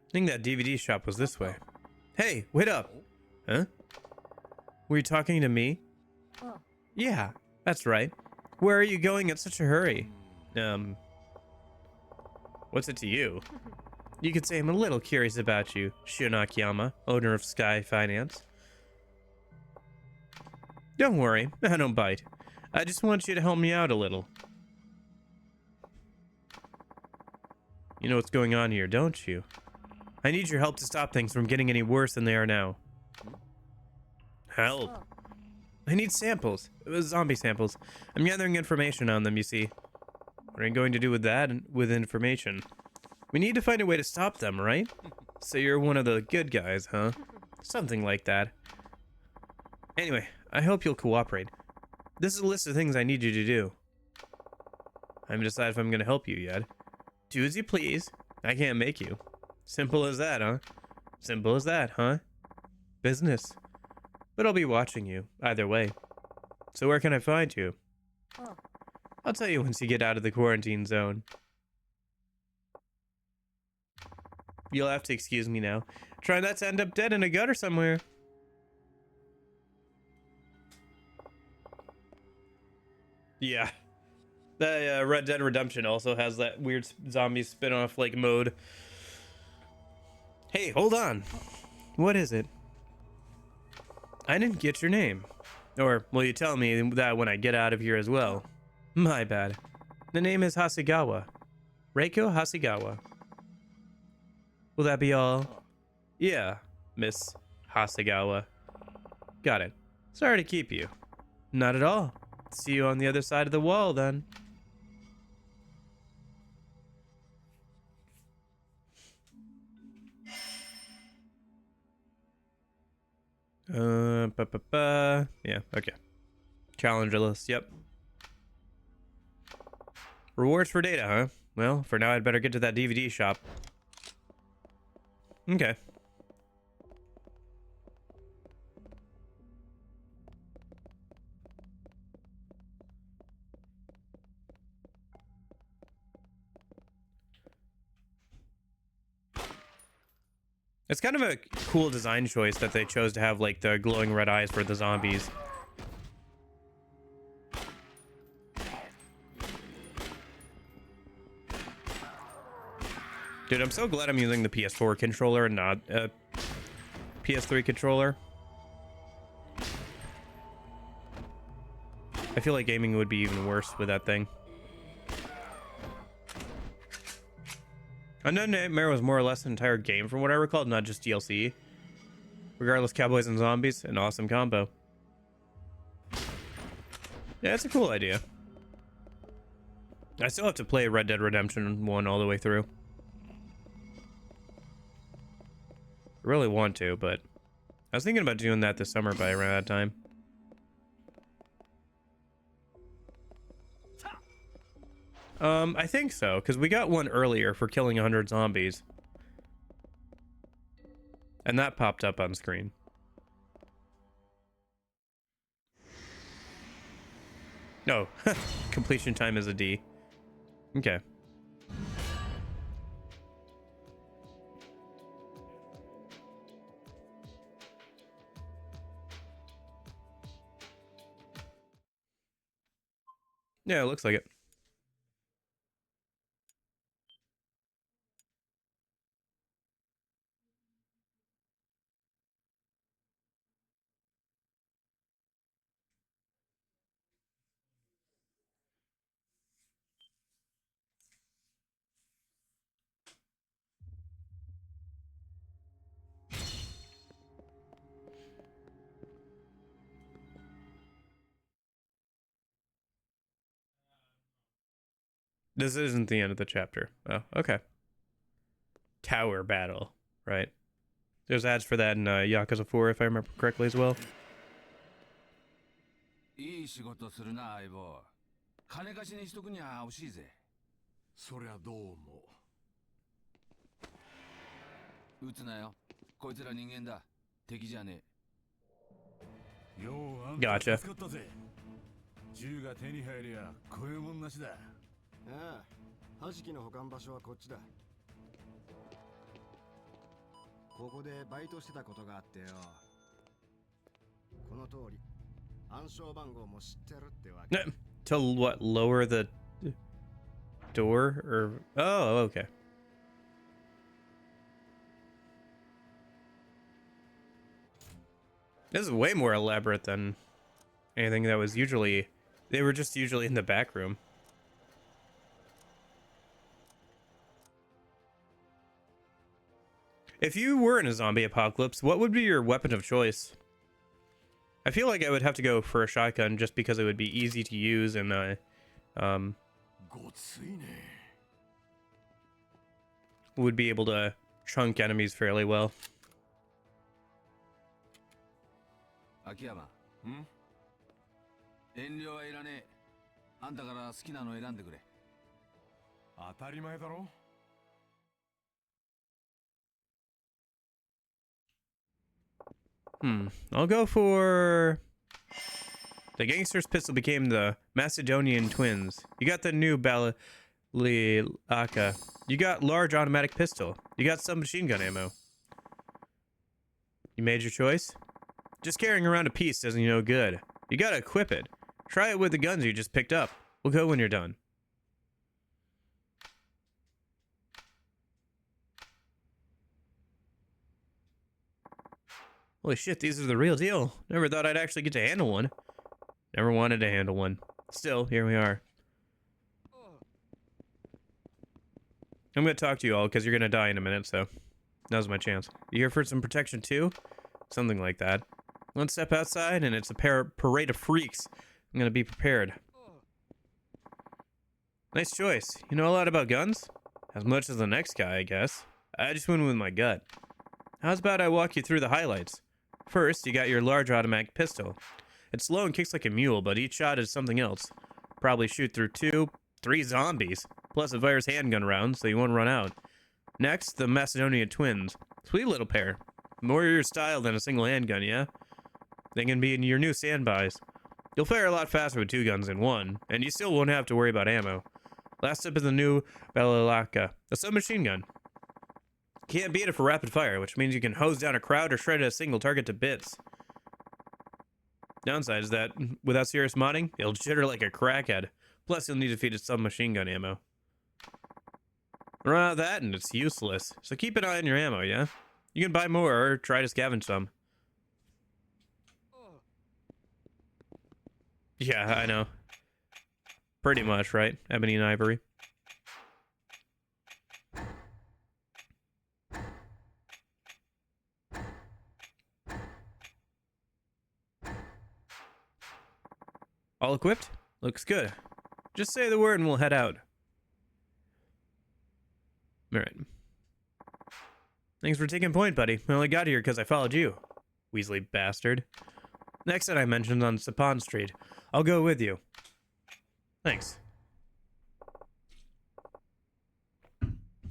I think that DVD shop was this way. Hey, wait up. Huh? Were you talking to me? Yeah, that's right. Where are you going in such a hurry? What's it to you? You could say I'm a little curious about you, Shun Akiyama, owner of Sky Finance. Don't worry, I don't bite. I just want you to help me out a little. You know what's going on here, don't you? I need your help to stop things from getting any worse than they are now. Help. I need samples. Zombie samples. I'm gathering information on them, you see. What are you going to do with that with information? We need to find a way to stop them, right? So you're one of the good guys, huh? Something like that. Anyway, I hope you'll cooperate. This is a list of things I need you to do. I haven't decided if I'm going to help you yet. Do as you please. I can't make you. Simple as that, huh? Simple as that, huh? Business. But I'll be watching you, either way. So where can I find you? I'll tell you once you get out of the quarantine zone. You'll have to excuse me now. Try not to end up dead in a gutter somewhere. Yeah. The Red Dead Redemption also has that weird zombie spin-off like mode. Hey, hold on. What is it? I didn't get your name. Or will you tell me that when I get out of here as well? My bad. The name is Hasegawa. Reiko Hasegawa. Will that be all? Yeah, Miss Hasegawa. Got it. Sorry to keep you. Not at all. See you on the other side of the wall then. Yeah, okay. Challenger list, yep. Rewards for data, huh? Well, for now I'd better get to that DVD shop. Okay. It's kind of a cool design choice that they chose to have like the glowing red eyes for the zombies. Dude, I'm so glad I'm using the PS4 controller and not a PS3 controller. I feel like gaming would be even worse with that thing. Undead Nightmare was more or less an entire game from what I recall, not just DLC. Regardless, Cowboys and Zombies, an awesome combo. Yeah, it's a cool idea. I still have to play Red Dead Redemption 1 all the way through. I really want to, but I was thinking about doing that this summer by around that time. I think so, because we got one earlier for killing 100 zombies. And that popped up on screen. No, completion time is a D. Okay. Yeah, it looks like it. This isn't the end of the chapter. Oh, okay. Tower battle, right? There's ads for that in Yakuza 4, if I remember correctly as well. いい仕事するな相棒。金貸しにしとくには惜しいぜ。そりゃどうも。撃つなよ。こいつら人間だ。敵じゃねえ。ようあんた Gotcha. 助かったぜ。銃が手に入りゃこういうもんなしだ。ああ、弾きの保管場所はこっちだ。ここでバイトしてたことがあってよ。この通り、暗証番号も知ってるってわけ。To what? Lower the door? Or... Oh, okay. This is way more elaborate than anything that was usually... They were just usually in the back room. If you were in a zombie apocalypse, what would be your weapon of choice? I feel like I would have to go for a shotgun just because it would be easy to use and would be able to chunk enemies fairly well. 秋山。遠慮はいらねえ。あんたから好きなの選んでくれ。当たり前だろ。I'll go for... The gangster's pistol became the Macedonian twins. You got the new Balilaka. You got large automatic pistol. You got submachine gun ammo. You made your choice? Just carrying around a piece doesn't you no good. You gotta equip it. Try it with the guns you just picked up. We'll go when you're done. Holy shit, these are the real deal. Never thought I'd actually get to handle one. Never wanted to handle one. Still, here we are. I'm gonna talk to you all because you're gonna die in a minute, so now's my chance. You here for some protection too? Something like that. One step outside and it's a parade of freaks. I'm gonna be prepared. Nice choice. You know a lot about guns? As much as the next guy, I guess. I just went with my gut. How's about I walk you through the highlights? First, you got your large automatic pistol. It's slow and kicks like a mule, but each shot is something else. Probably shoot through 2, 3 zombies. Plus it fires handgun rounds, so you won't run out. Next, the Macedonian twins. Sweet little pair. More your style than a single handgun, yeah? They can be in your new standbys. You'll fire a lot faster with 2 guns than 1, and you still won't have to worry about ammo. Last up is the new Balilaka, a submachine gun. Can't beat it for rapid fire, which means you can hose down a crowd or shred a single target to bits. Downside is that, without serious modding, it'll jitter like a crackhead. Plus, you'll need to feed it submachine gun ammo. Run out of that, and it's useless. So keep an eye on your ammo, yeah? You can buy more or try to scavenge some. Yeah, I know. Pretty much, right? Ebony and Ivory. All equipped? Looks good. Just say the word and we'll head out. Alright. Thanks for taking point, buddy. I only got here because I followed you. Weasley bastard. Next that I mentioned on Sapon Street. I'll go with you. Thanks.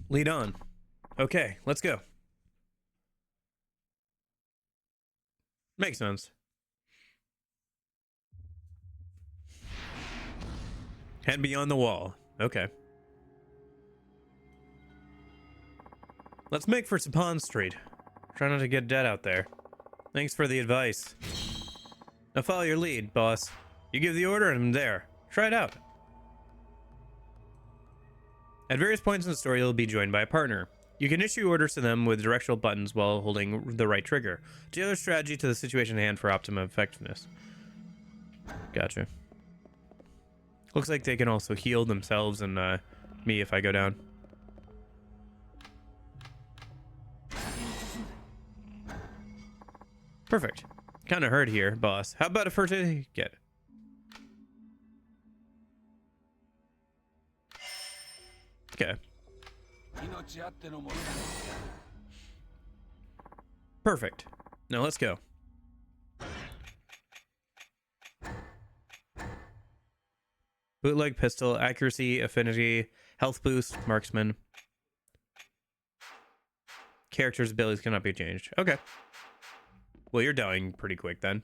Lead on. Okay, let's go. Makes sense. Head beyond the wall. Okay. Let's make for Sapon Street. Try not to get dead out there. Thanks for the advice. Now follow your lead, boss. You give the order and I'm there. Try it out. At various points in the story, you'll be joined by a partner. You can issue orders to them with directional buttons while holding the right trigger. Tailor strategy to the situation at hand for optimum effectiveness. Gotcha. Looks like they can also heal themselves and me if I go down. Perfect. Kind of hurt here, boss. How about a first aid kit? Okay. Perfect. Now let's go. Bootleg pistol, accuracy, affinity, health boost, marksman. Character's abilities cannot be changed. Okay. Well, you're dying pretty quick then.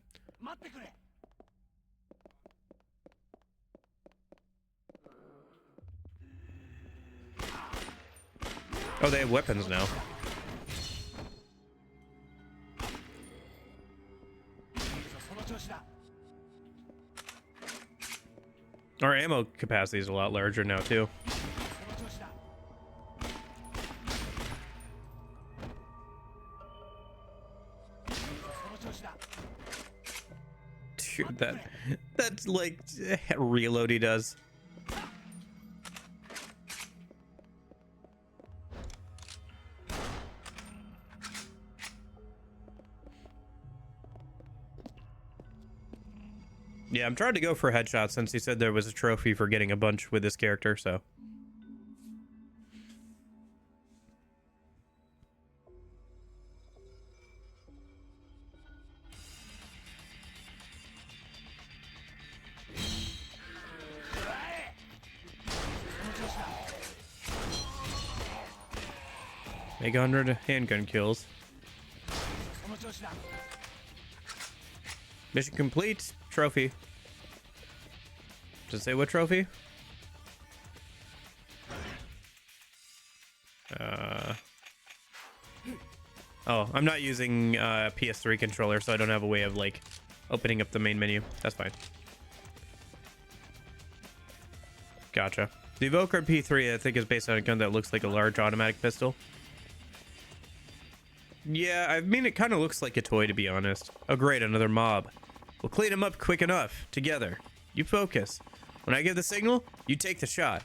Oh, they have weapons now. Our ammo capacity is a lot larger now, too. Dude, that's like reload he does. Yeah, I'm trying to go for headshots since he said there was a trophy for getting a bunch with this character, so. Make 100 handgun kills. Mission complete. Trophy. Does it say what trophy? Oh, I'm not using PS3 controller, so I don't have a way of like opening up the main menu. That's fine. Gotcha. The Evoker P3, I think, is based on a gun that looks like a large automatic pistol. Yeah, I mean, it kind of looks like a toy, to be honest. Oh, great, another mob. We'll clean them up quick enough, together. You focus. When I give the signal, you take the shot.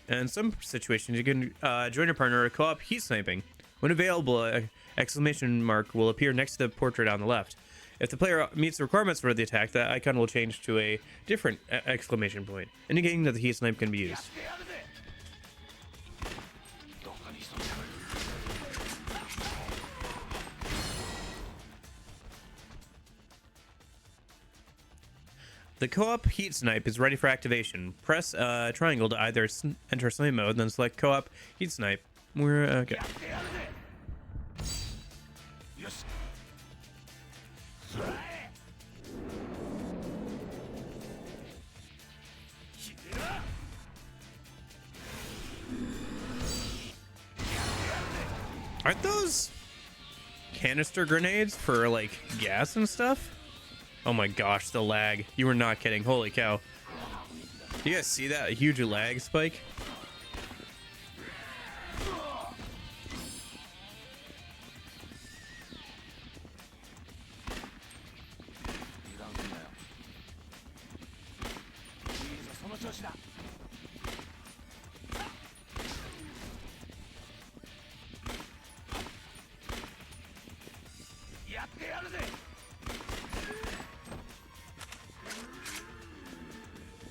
And in some situations, you can join your partner or co-op heat sniping. When available, an exclamation mark will appear next to the portrait on the left. If the player meets the requirements for the attack, that icon will change to a different exclamation point, indicating that the heat snipe can be used. The co-op heat snipe is ready for activation. Press triangle to either enter snipe mode, then select co-op heat snipe. We're okay. Aren't those canister grenades for like gas and stuff? Oh my gosh, the lag. You were not kidding. Holy cow. Do you guys see that? A huge lag spike?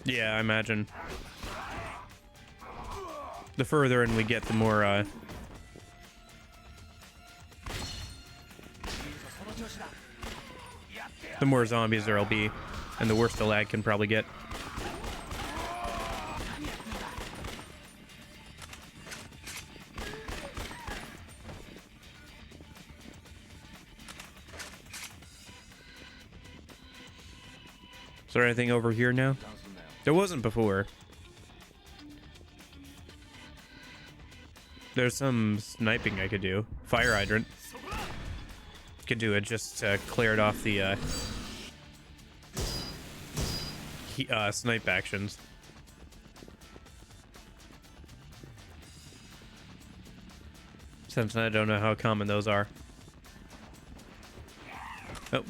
Yeah, I imagine. The further in we get, the more zombies there'll be, and the worse the lag can probably get. Is there anything over here now? There wasn't before. There's some sniping I could do. Fire hydrant. Could do it just to clear it off the snipe actions. Since I don't know how common those are. Oh.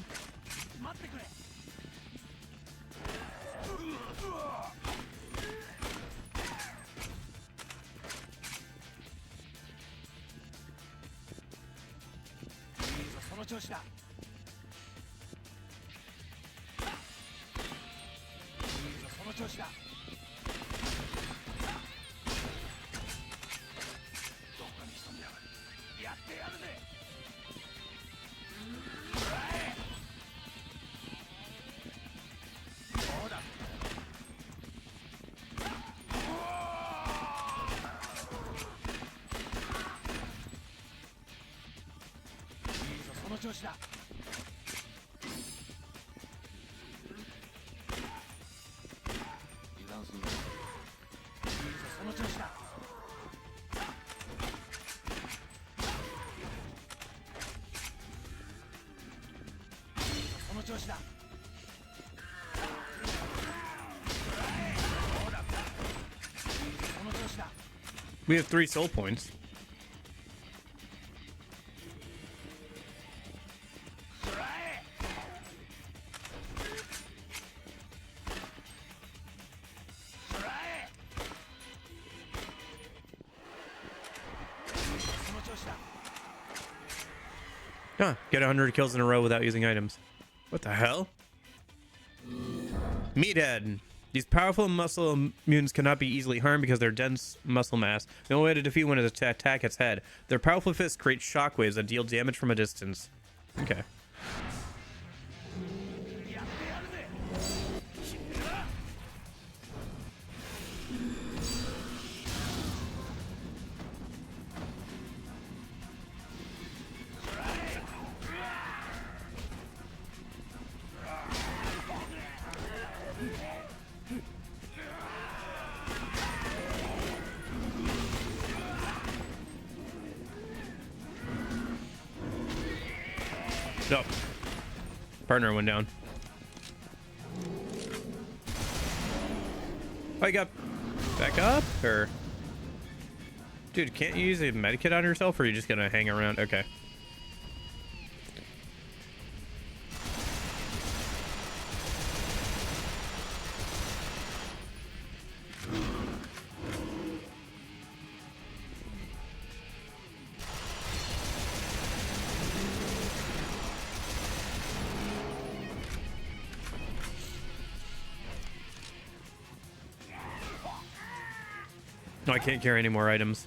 We have 3 soul points. Huh, get 100 kills in a row without using items. What the hell? Meathead. These powerful muscle mutants cannot be easily harmed because of their dense muscle mass. The only way to defeat one is to attack its head. Their powerful fists create shockwaves that deal damage from a distance. Okay. Oh. Partner went down. Oh, you got back up? Or... Dude, can't you use a medikit on yourself, or are you just gonna hang around? Okay. No, I can't carry any more items.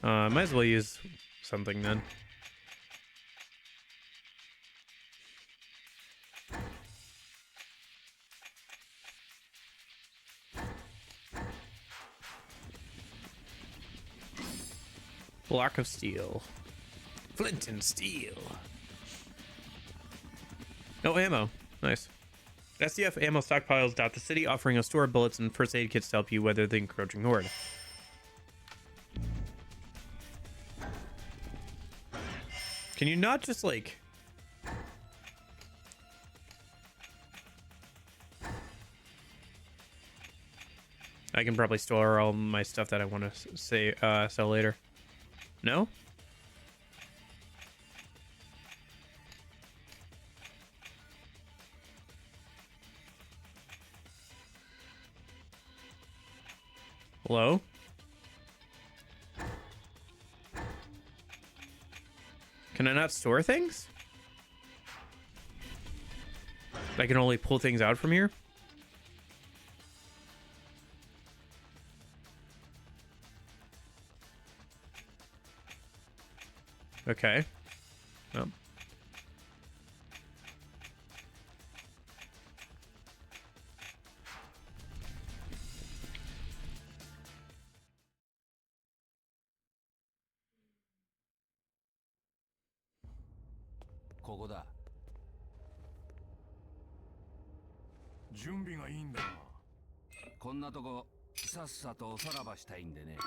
Might as well use something then. Block of steel. Flint and steel. No ammo. Nice. SDF ammo stockpiles dot the city, offering a store of bullets and first aid kits to help you weather the encroaching horde. Can you not just like... I can probably store all my stuff that I want to say sell later. No? Hello? Can I not store things? I can only pull things out from here? Okay. Oh. Kokoda. 準備がいいんだな。こんなとこさっさとおさらばしたいんでね。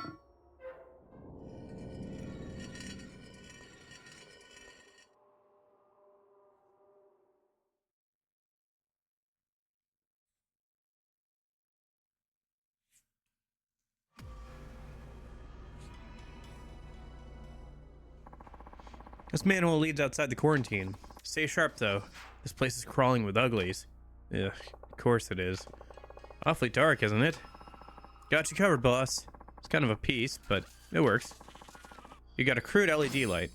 This manhole leads outside the quarantine. Stay sharp, though. This place is crawling with uglies. Ugh, of course it is. Awfully dark, isn't it? Got you covered, boss. It's kind of a piece, but it works. You got a crude LED light.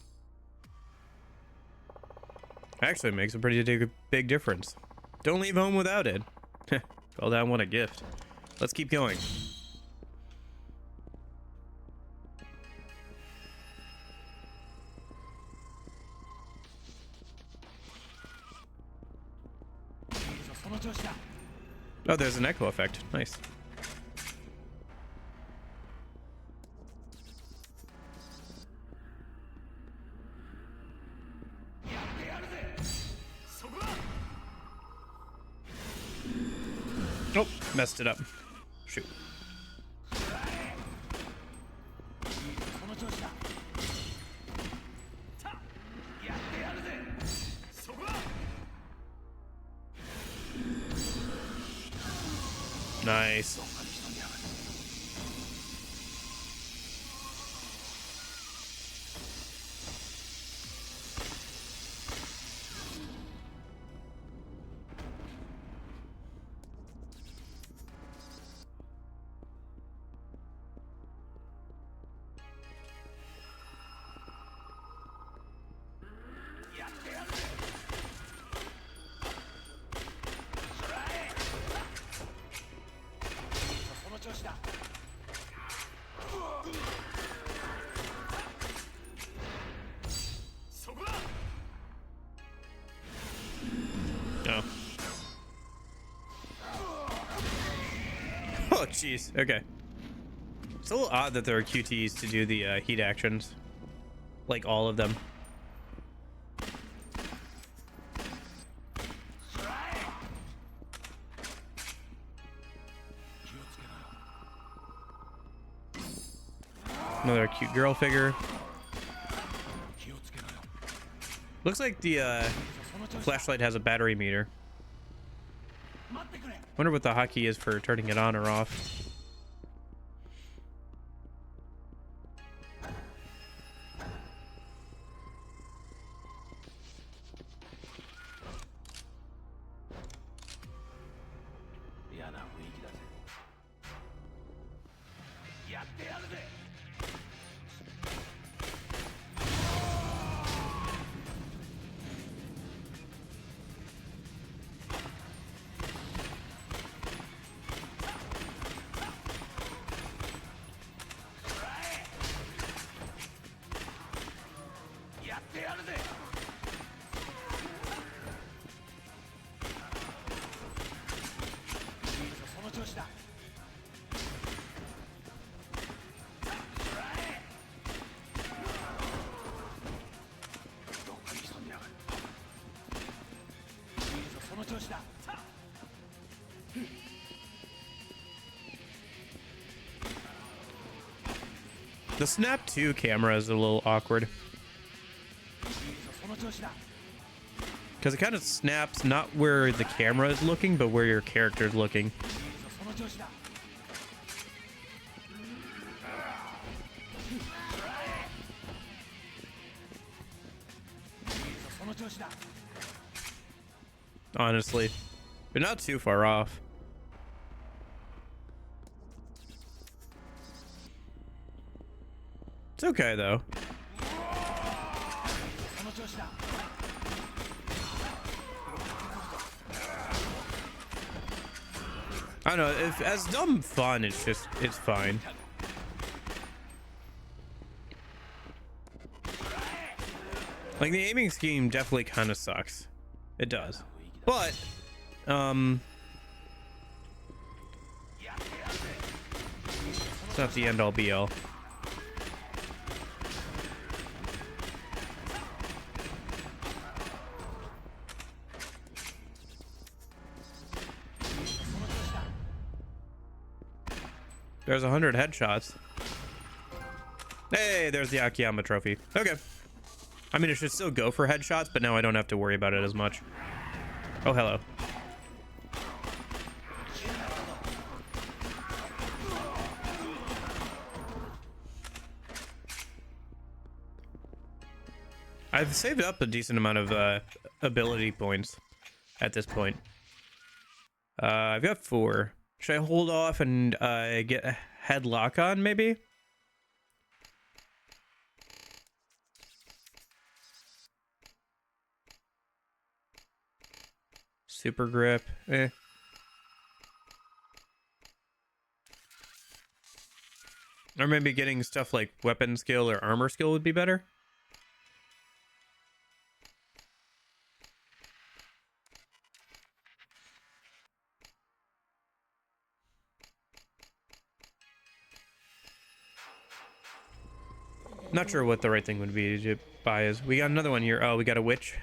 Actually, it makes a pretty big difference. Don't leave home without it. Call that one a gift. Let's keep going. Oh, there's an echo effect. Nice. Oh, messed it up. Shoot. Nice. Oh. Oh, jeez. Okay. It's a little odd that there are QTs to do the heat actions. Like all of them. Another cute girl figure. Looks like the flashlight has a battery meter. Wonder what the hotkey is for turning it on or off. The Snap 2 camera is a little awkward. Because it kind of snaps not where the camera is looking, but where your character is looking. Honestly, you're not too far off. It's okay though. I don't know, if as dumb fun, it's fine. Like the aiming scheme definitely kind of sucks. It does. But it's not the end all be all. There's 100 headshots. Hey, there's the Akiyama trophy. Okay. I mean, it should still go for headshots, but now I don't have to worry about it as much. Oh, hello. I've saved up a decent amount of ability points at this point. I've got 4. Should I hold off and get a headlock on, maybe? Super grip, eh. Or maybe getting stuff like weapon skill or armor skill would be better. Not sure what the right thing would be to buy is. We got another one here. Oh, we got a witch.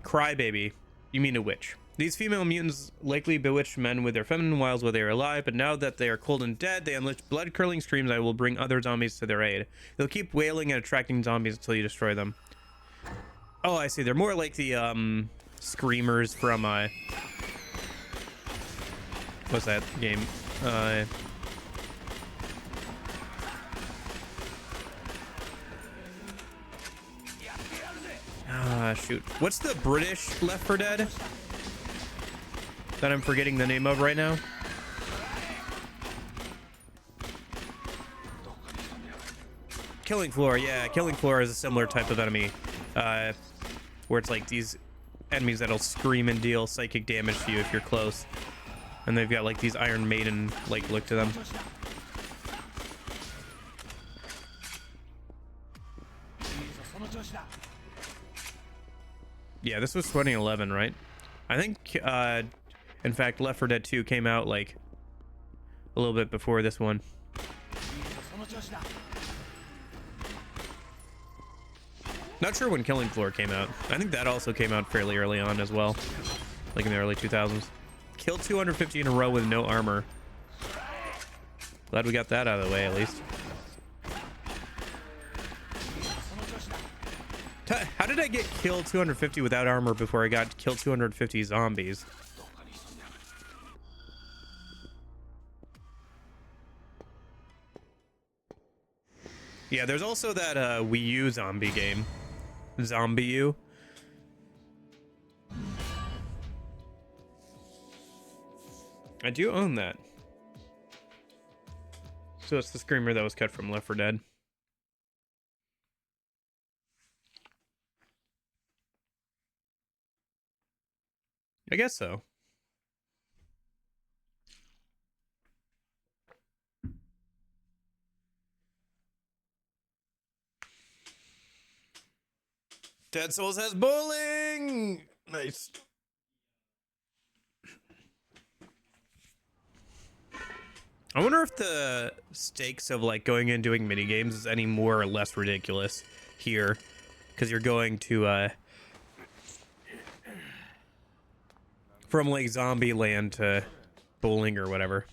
Crybaby. You mean a witch. These female mutants likely bewitched men with their feminine wiles while they are alive, but now that they are cold and dead, they unleash blood-curdling screams that will bring other zombies to their aid. They'll keep wailing and attracting zombies until you destroy them. Oh, I see. They're more like the screamers from what's that game? Shoot. What's the British Left 4 Dead that I'm forgetting the name of right now? Killing Floor. Yeah, Killing Floor is a similar type of enemy, where it's like these enemies that'll scream and deal psychic damage to you if you're close, and they've got like these Iron Maiden like look to them. Yeah, this was 2011, right? I think, in fact, Left 4 Dead 2 came out, like, a little bit before this one. Not sure when Killing Floor came out. I think that also came out fairly early on as well. Like in the early 2000s. Killed 250 in a row with no armor. Glad we got that out of the way, at least. How did I get killed 250 without armor before I got killed 250 zombies? Yeah, there's also that Wii U zombie game. Zombie U. I do own that. So it's the screamer that was cut from Left 4 Dead. I guess so. Dead Souls has bowling! Nice. I wonder if the stakes of like going and doing mini games is any more or less ridiculous here, because you're going to from like zombie land to bowling or whatever.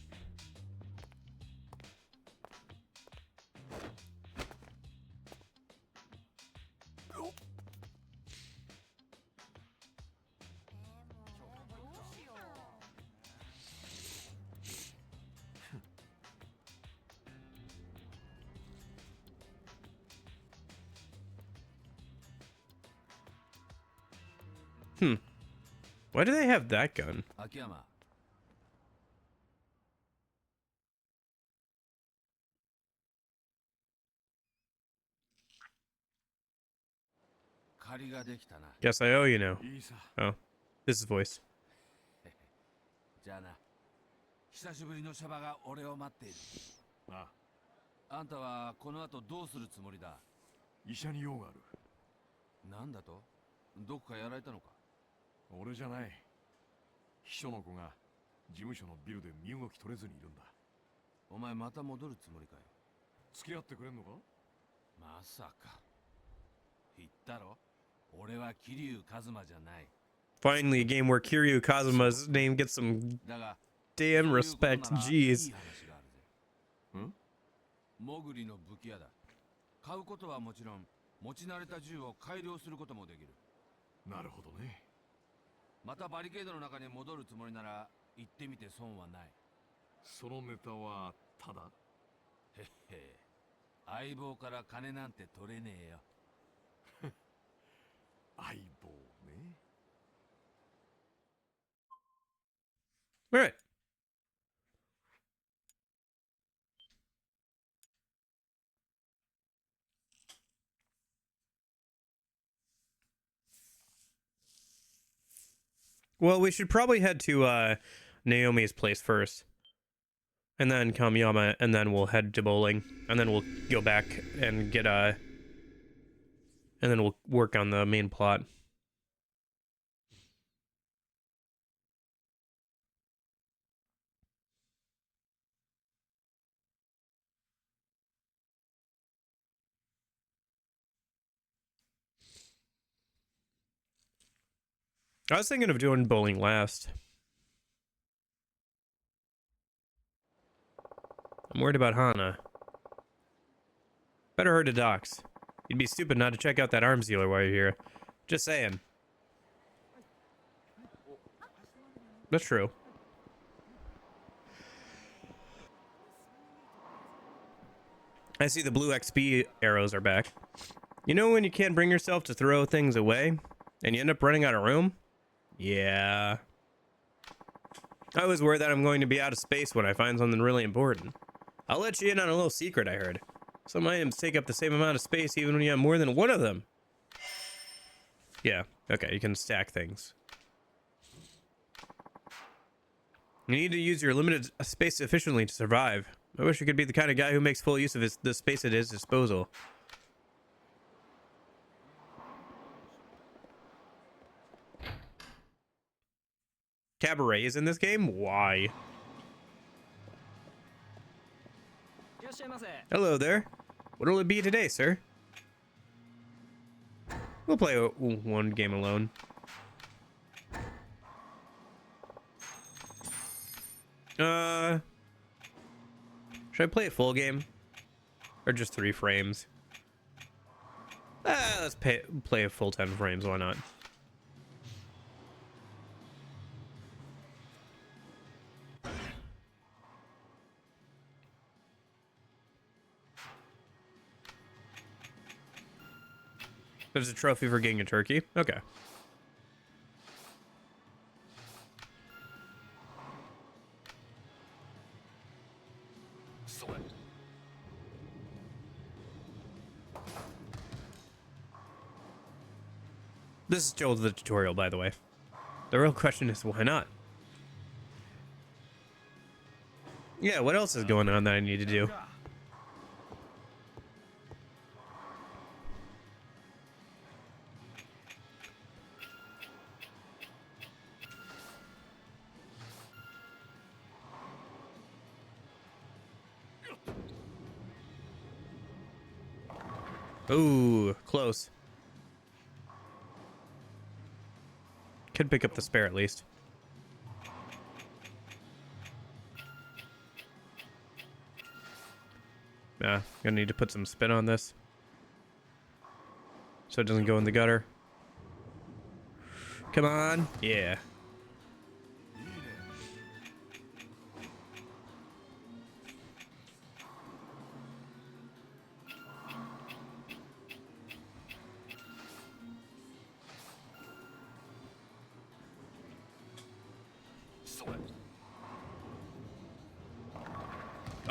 Why do they have that gun? Akiyama. 借りができたな。 Guess I owe you now. いいさ Oh, this is voice. じゃあな。久しぶりのシャバが俺を待っている。ああんたはこの後どうするつもりだ？医者に用がある。なんだと？どこかやられたのか？俺じゃない。秘書の子が事務所のビルで身動き取れずにいるんだ。お前また戻るつもりかよ。付き合ってくれんのか？まさか。言ったろ？俺は桐生一馬じゃない。 Finally, a game where Kiryu Kazuma's name gets some だが damn respect. そういうことならいい Jeez. 話があるぜ。ん？モグリの武器屋だ。買うことはもちろん、持ち慣れた銃を改良することもできる。なるほどね。またバリケードの中に戻るつもりなら行ってみて損はない。そのネタはただ。へっへ。相棒から金なんて取れねえよ。相棒ね。All right. Well, we should probably head to Naomi's place first. And then Kamiyama, and then we'll head to bowling. And then we'll go back and get and then we'll work on the main plot. I was thinking of doing bowling last. I'm worried about Hana. Better herd to docks. You'd be stupid not to check out that arms dealer while you're here. Just saying. That's true. I see the blue XP arrows are back. You know when you can't bring yourself to throw things away, and you end up running out of room? Yeah. I always worry that I'm going to be out of space when I find something really important. I'll let you in on a little secret I heard. Some items take up the same amount of space even when you have more than one of them. Yeah, okay, you can stack things. You need to use your limited space efficiently to survive. I wish I could be the kind of guy who makes full use of the space at his disposal. Cabaret is in this game? Why? Hello there. What'll it be today, sir? We'll play one game alone. Should I play a full game? Or just 3 frames? Let's play a full 10 frames, why not? There's a trophy for getting a turkey? Okay. This is still the tutorial, by the way. The real question is, why not? Yeah, what else is going on that I need to do? Ooh, close. Could pick up the spare at least. Nah, gonna need to put some spin on this so it doesn't go in the gutter. Come on. Yeah.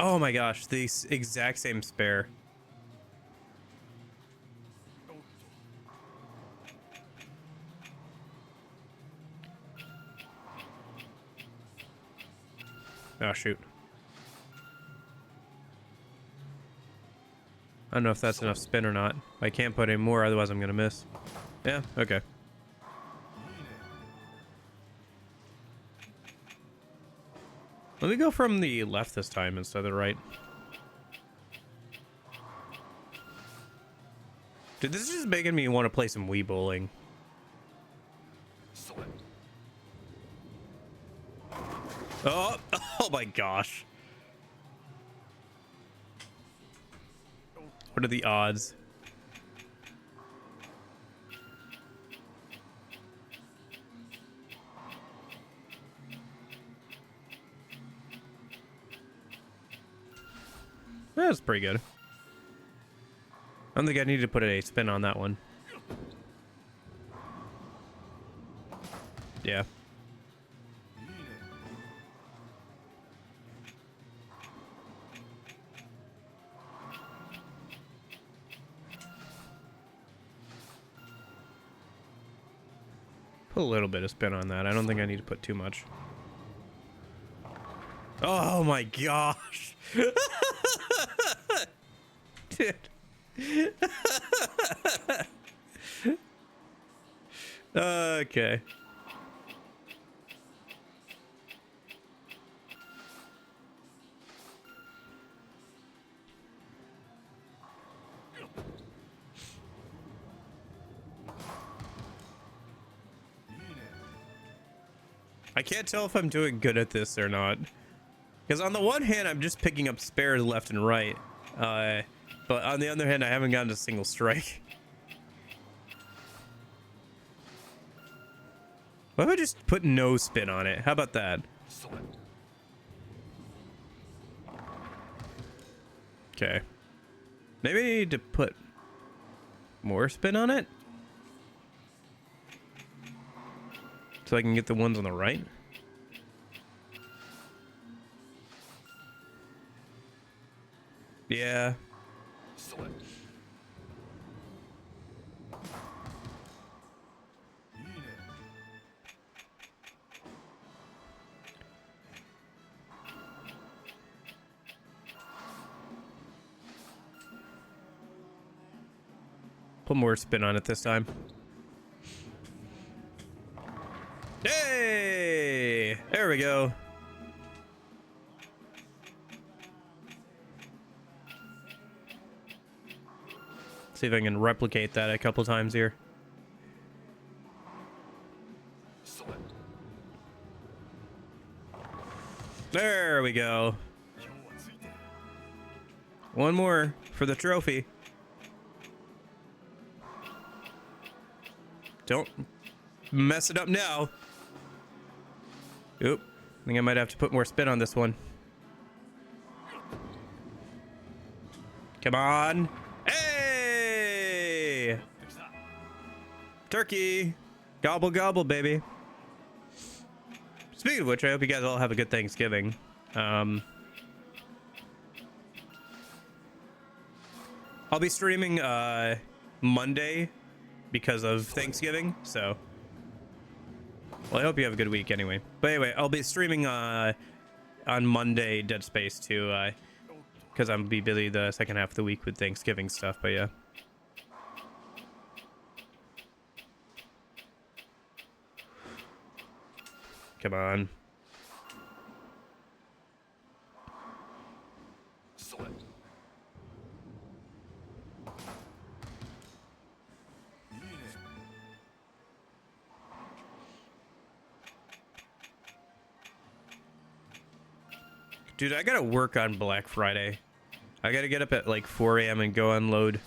Oh my gosh, the exact same spare. Oh, shoot. I don't know if that's enough spin or not. I can't put any more, otherwise I'm gonna miss. Yeah, okay. Let me go from the left this time instead of the right. Dude, this is just making me want to play some Wii bowling. Oh, oh my gosh. What are the odds? That's pretty good. I don't think I need to put a spin on that one. Yeah. Put a little bit of spin on that. I don't think I need to put too much. Oh my gosh. Dude. Okay. I can't tell if I'm doing good at this or not. Because on the one hand, I'm just picking up spares left and right. But on the other hand, I haven't gotten a single strike. What if I just put no spin on it? How about that? Okay. Maybe I need to put more spin on it? So I can get the ones on the right? Yeah. Put more spin on it this time. Hey! There we go. See if I can replicate that a couple times here. There we go. One more for the trophy. Don't mess it up now. Oop. I think I might have to put more spin on this one. Come on. Hey! Turkey. Gobble, gobble, baby. Speaking of which, I hope you guys all have a good Thanksgiving. I'll be streaming Monday because of Thanksgiving, so... Well, I hope you have a good week anyway. But anyway, I'll be streaming on Monday Dead Space 2, because I'm be busy the second half of the week with Thanksgiving stuff, but yeah. Come on. Dude, I gotta work on Black Friday. I gotta get up at like 4 a.m. and go unload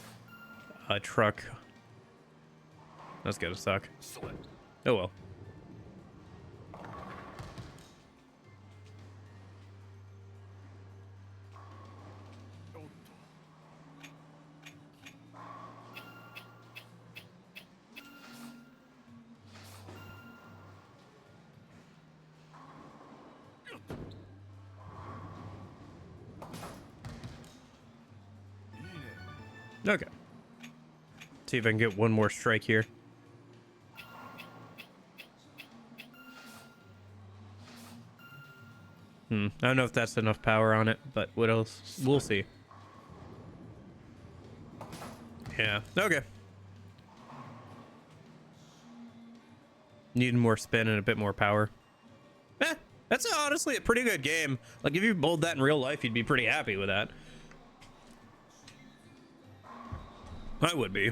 a truck. That's gonna suck. Oh well. Okay. See if I can get one more strike here. I don't know if that's enough power on it, but what else? We'll see. Yeah, okay. Need more spin and a bit more power. That's honestly a pretty good game. Like, if you bowled that in real life, you'd be pretty happy with that. I would be.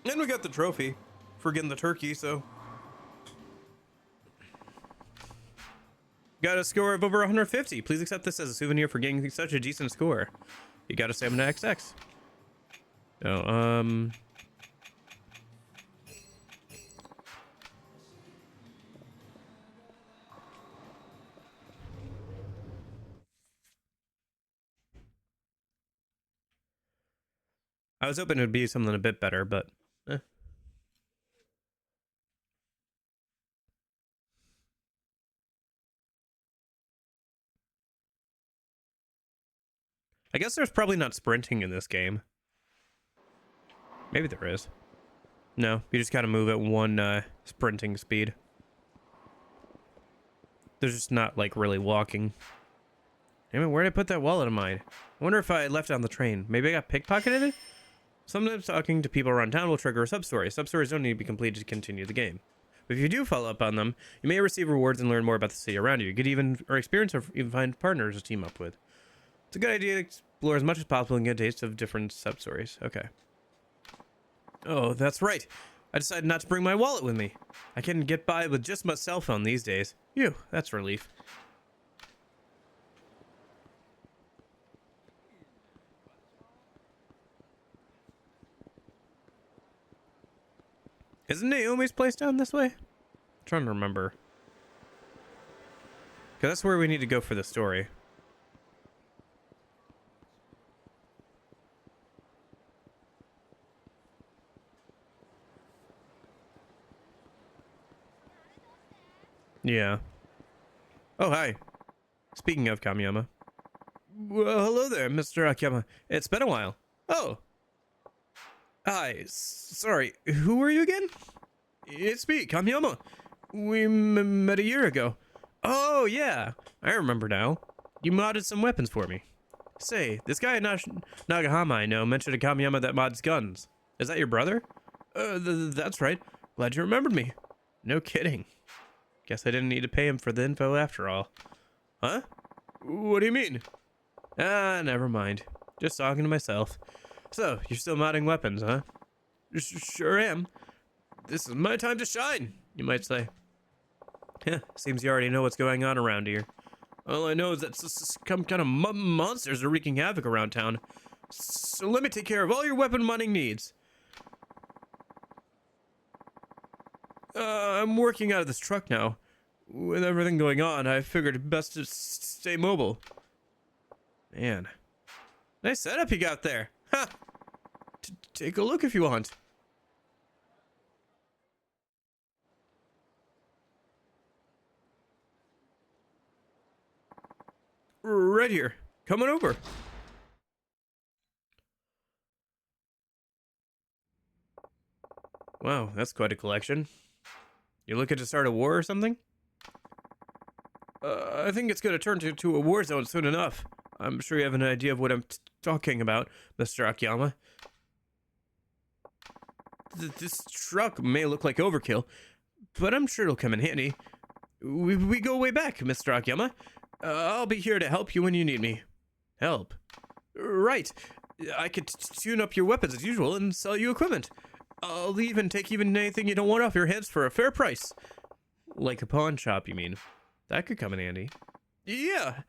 And we got the trophy for getting the turkey, so. Got a score of over 150. Please accept this as a souvenir for getting such a decent score. You got a stamina XX. Oh, I was hoping it would be something a bit better, but I guess there's probably not sprinting in this game. Maybe there is. No, you just gotta move at one sprinting speed. There's just not like really walking. Damn it, where did I put that wallet of mine? I wonder if I left it on the train. Maybe I got pickpocketed? Sometimes talking to people around town will trigger a sub-story. Sub-stories don't need to be completed to continue the game. But if you do follow up on them, you may receive rewards and learn more about the city around you. You could even experience or even find partners to team up with. It's a good idea to explore as much as possible and get a taste of different sub-stories. Okay. Oh, that's right. I decided not to bring my wallet with me. I can get by with just my cell phone these days. Phew, that's relief. Isn't Naomi's place down this way? I'm trying to remember. Because that's where we need to go for the story. Yeah. Oh, hi. Speaking of Kamiyama. Well, hello there, Mr. Akiyama. It's been a while. Oh. Hi. Sorry. Who are you again? It's me, Kamiyama. We met a year ago. Oh, yeah. I remember now. You modded some weapons for me. Say, this guy at Nagahama I know mentioned a Kamiyama that mods guns. Is that your brother? That's right. Glad you remembered me. No kidding. Guess I didn't need to pay him for the info after all. Huh? What do you mean? Ah, never mind. Just talking to myself. So, you're still modding weapons, huh? Sure am. This is my time to shine, you might say. Seems you already know what's going on around here. All I know is that some kind of monsters are wreaking havoc around town. So let me take care of all your weapon modding needs. I'm working out of this truck now. With everything going on, I figured it best to stay mobile. Man. Nice setup you got there. Ha! Take a look if you want. Right here. Coming over. Wow, that's quite a collection. You looking to start a war or something? I think it's going to turn to a war zone soon enough. I'm sure you have an idea of what I'm talking about, Mr. Akiyama. This truck may look like overkill, but I'm sure it'll come in handy. We go way back, Mr. Akiyama. I'll be here to help you when you need me. Help? Right. I could tune up your weapons as usual and sell you equipment. I'll even take anything you don't want off your hands for a fair price. Like a pawn shop, you mean? That could come in handy. Yeah.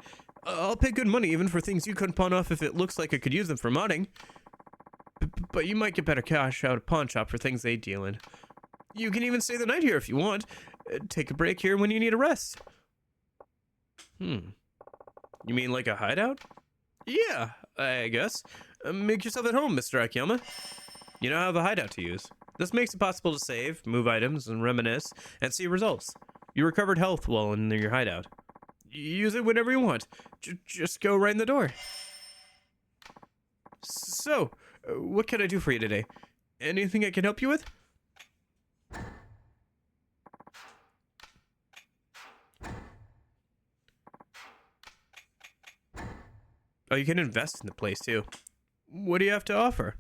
I'll pay good money even for things you couldn't pawn off if it looks like I could use them for modding. But you might get better cash out of pawn shop for things they deal in. You can even stay the night here if you want. Take a break here when you need a rest. You mean like a hideout? Yeah, I guess. Make yourself at home, Mr. Akiyama. You now have a hideout to use. This makes it possible to save, move items, and reminisce, and see results. You recovered health while in your hideout. Use it whenever you want. Just go right in the door. So, what can I do for you today? Anything I can help you with? Oh, you can invest in the place too. What do you have to offer?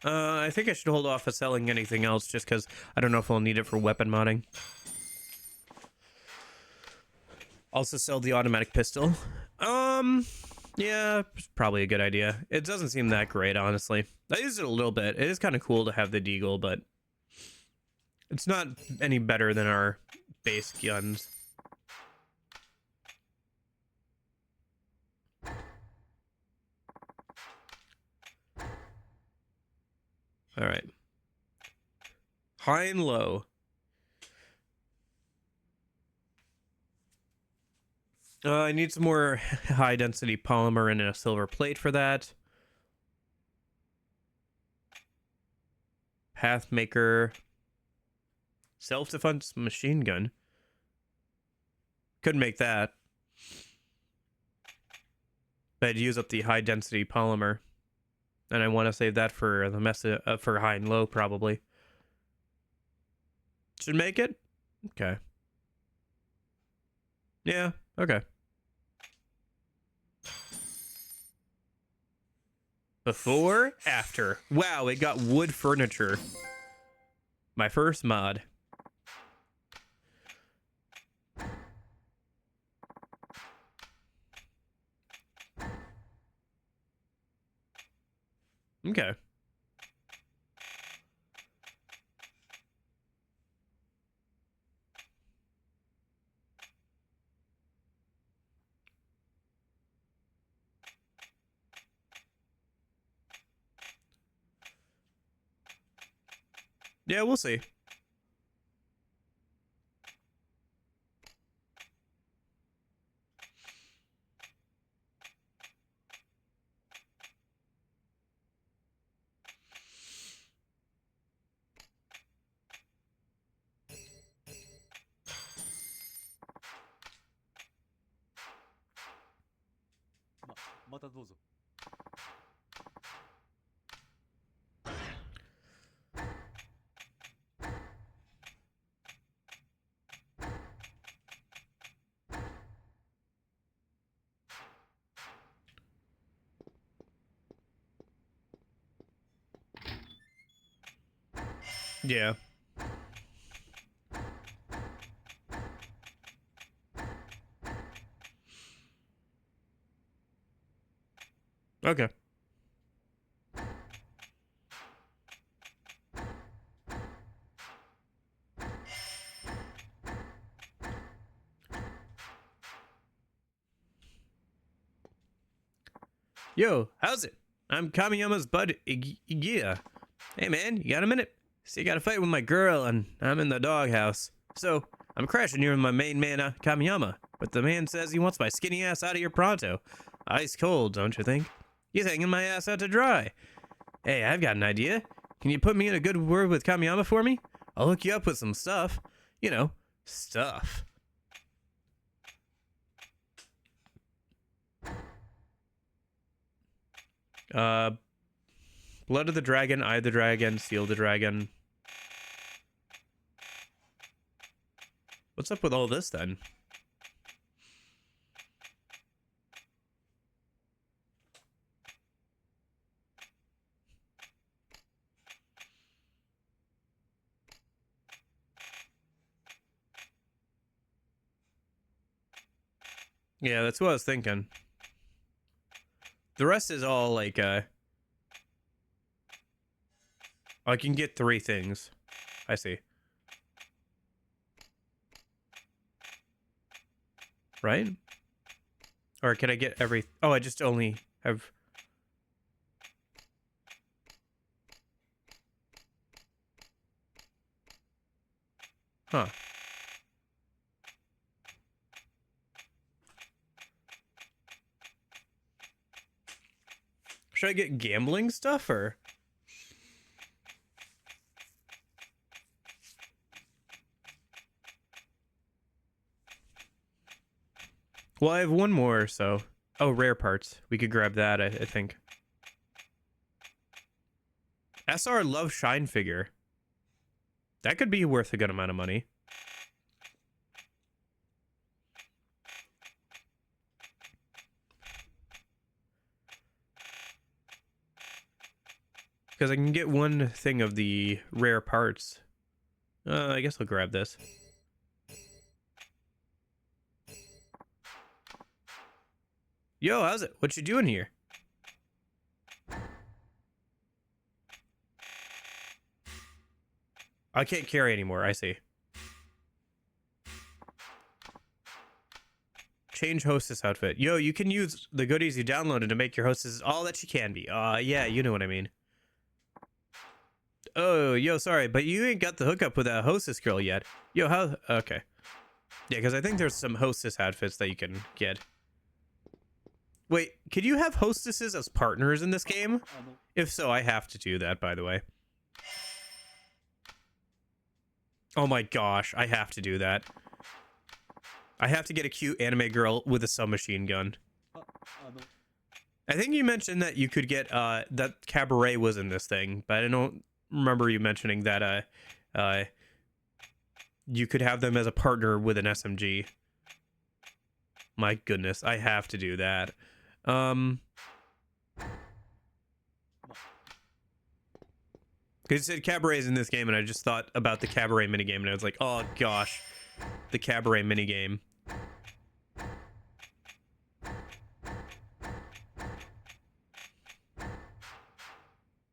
I think I should hold off of selling anything else just because I don't know if I'll need it for weapon modding. Also sell the automatic pistol. Yeah, it's probably a good idea. It doesn't seem that great, honestly. I used it a little bit. It is kind of cool to have the deagle, but it's not any better than our base guns. All right. High and low. I need some more high density polymer and a silver plate for that. Pathmaker. Self-defense machine gun. Could make that. But I'd use up the high density polymer. And I want to save that for the for high and low, probably. Should make it? Okay. Yeah, okay. Before, after. Wow, it got wood furniture. My first mod. Okay. Yeah, we'll see. Yeah. Okay. Yo, how's it? I'm Kamiyama's bud, Igia. Hey man, you got a minute? See, I got a fight with my girl and I'm in the doghouse. So, I'm crashing here with my main man, Kamiyama. But the man says he wants my skinny ass out of here pronto. Ice cold, don't you think? He's hanging my ass out to dry. Hey, I've got an idea. Can you put me in a good word with Kamiyama for me? I'll hook you up with some stuff. You know, stuff. Blood of the Dragon, Eye of the Dragon, Seal of the Dragon. What's up with all this then? Yeah, that's what I was thinking. The rest is all like, I can get 3 things. I see. Right? Or can I get every... Oh, I just only have... Huh. Should I get gambling stuff, or... Well, I have one more, so... Oh, rare parts. We could grab that, I think. SR Love Shine figure. That could be worth a good amount of money. Because I can get one thing of the rare parts. I guess I'll grab this. Yo, how's it? What you doing here? I can't carry anymore, I see. Change hostess outfit. Yo, you can use the goodies you downloaded to make your hostess all that she can be. Yeah, you know what I mean. Oh, yo, sorry, but you ain't got the hookup with that hostess girl yet. Yo, how? Okay. Yeah, because I think there's some hostess outfits that you can get. Wait, could you have hostesses as partners in this game? If so, I have to do that, by the way. Oh my gosh, I have to do that. I have to get a cute anime girl with a submachine gun. I think you mentioned that you could get, that Cabaret was in this thing, but I don't remember you mentioning that, you could have them as a partner with an SMG. My goodness, I have to do that. Because you said Cabaret's in this game, and I just thought about the Cabaret minigame, and I was like, oh gosh, the Cabaret minigame.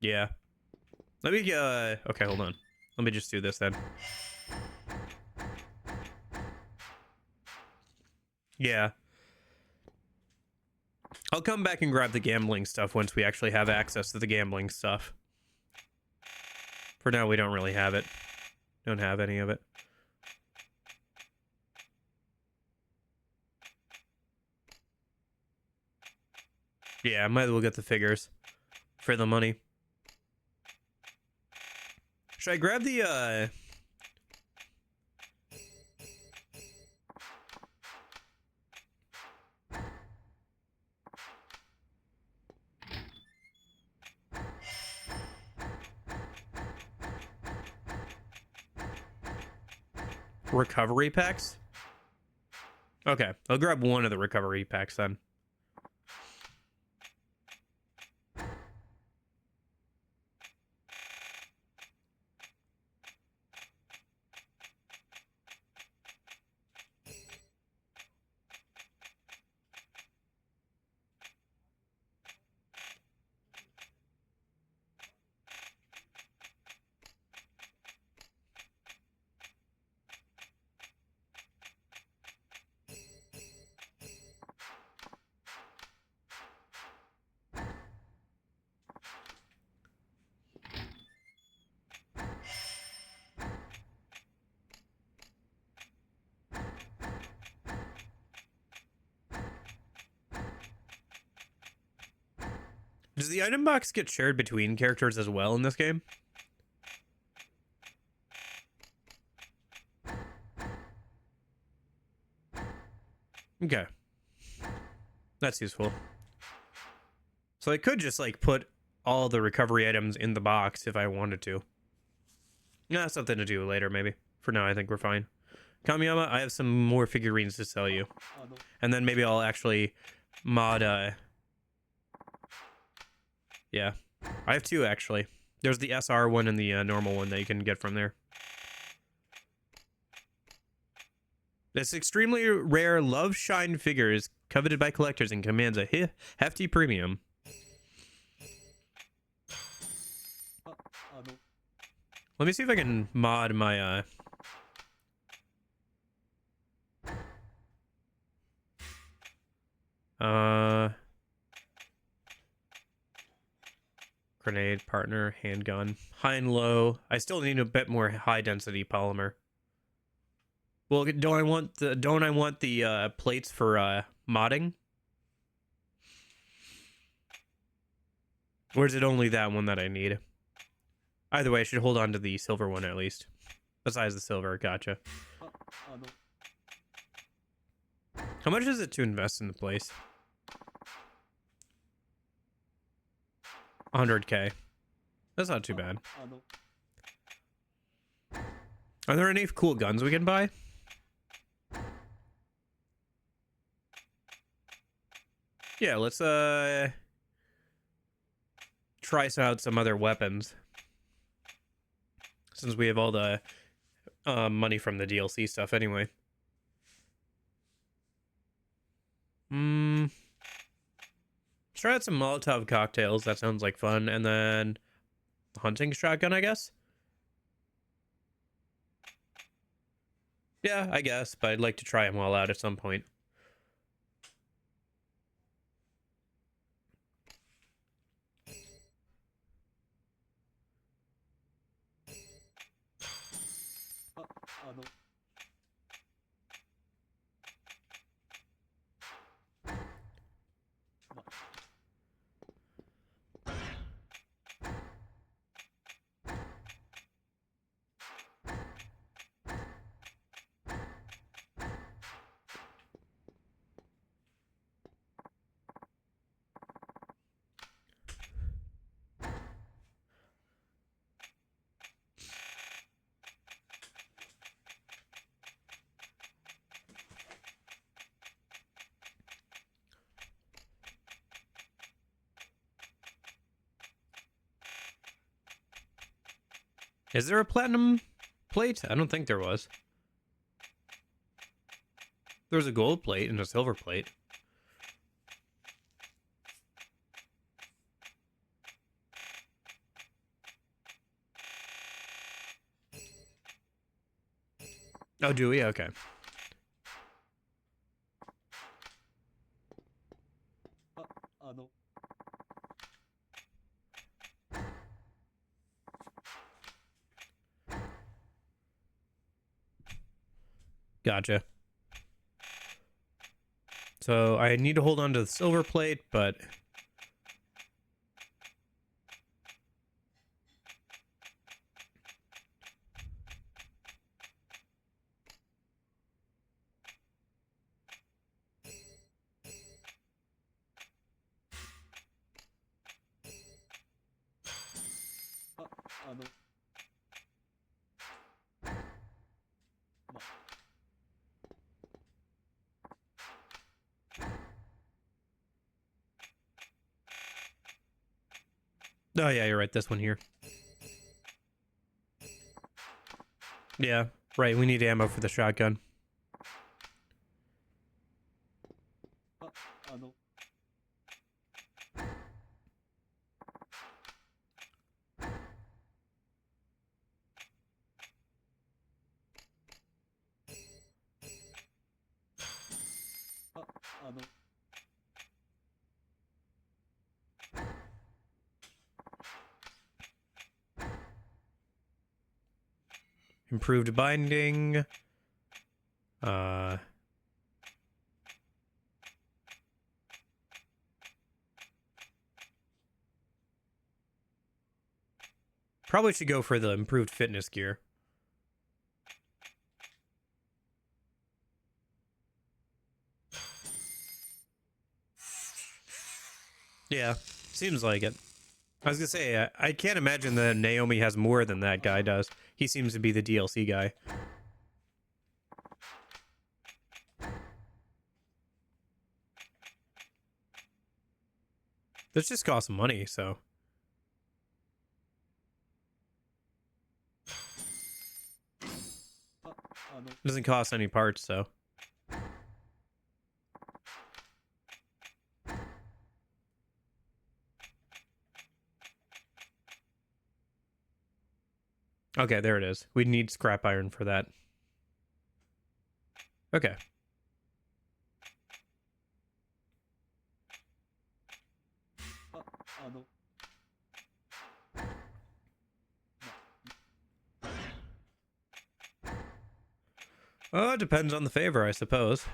Yeah. Let me, okay, hold on. Let me just do this then. Yeah. I'll come back and grab the gambling stuff once we actually have access to the gambling stuff. For now, we don't really have it. Don't have any of it. Yeah, I might as well get the figures for the money. Should I grab the, recovery packs? Okay, I'll grab one of the recovery packs then. Does the item box get shared between characters as well in this game? Okay. That's useful. So I could just, like, put all the recovery items in the box if I wanted to. Yeah, something to do later, maybe. For now, I think we're fine. Kamiyama, I have some more figurines to sell you. And then maybe I'll actually mod, yeah. I have two, actually. There's the SR one and the normal one that you can get from there. This extremely rare Love Shine figure is coveted by collectors and commands a hefty premium. Let me see if I can mod my, grenade, partner, handgun, high and low. I still need a bit more high density polymer. Well, don't I want the plates for modding? Or is it only that one that I need? Either way, I should hold on to the silver one at least. Besides the silver, gotcha. How much is it to invest in the place? 100K. That's not too bad. Are there any cool guns we can buy? Yeah, let's try out some other weapons. Since we have all the money from the DLC stuff anyway. Let's try out some Molotov cocktails. That sounds like fun. And then hunting shotgun, I guess. Yeah, I guess, but I'd like to try them all out at some point. Is there a platinum plate? I don't think there was. There's a gold plate and a silver plate. Oh, do we? Okay. Gotcha. So I need to hold on to the silver plate, but... Oh, yeah, you're right. This one here. Yeah, right. We need ammo for the shotgun. Improved binding. Probably should go for the improved fitness gear. Yeah, seems like it. I was gonna say, I can't imagine that Naomi has more than that guy does. He seems to be the DLC guy. This just costs money, so. It doesn't cost any parts, so. Okay, there it is. We need scrap iron for that. Okay. Oh, it depends on the favor, I suppose.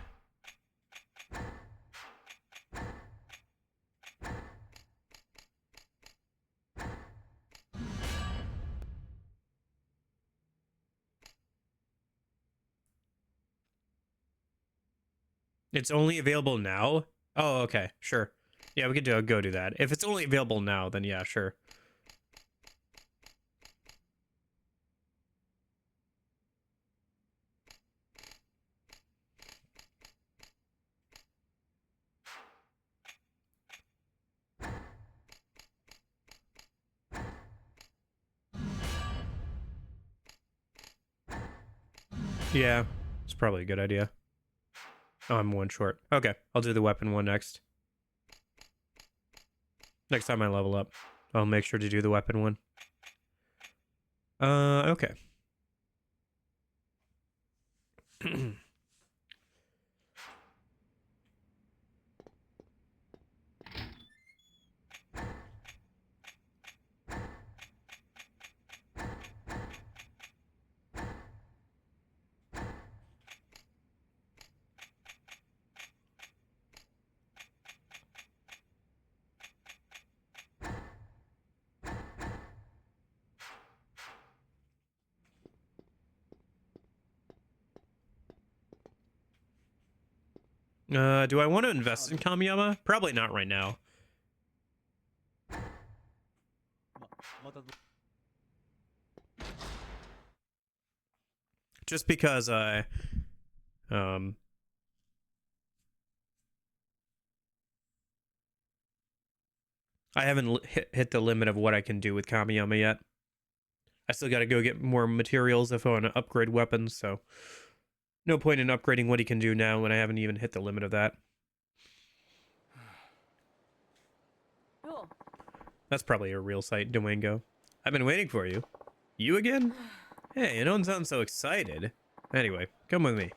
It's only available now? Oh, okay, sure. Yeah, we could go do that. If it's only available now, then yeah, sure. Yeah, it's probably a good idea. Oh, I'm one short. Okay, I'll do the weapon one next. Next time I level up, I'll make sure to do the weapon one. Okay. Do I want to invest in Kamiyama? Probably not right now. Just because um I haven't hit the limit of what I can do with Kamiyama yet. I still got to go get more materials if I want to upgrade weapons, so no point in upgrading what he can do now when I haven't even hit the limit of that. That's probably a real sight, Duango. I've been waiting for you. You again? Hey, you don't sound so excited. Anyway, come with me.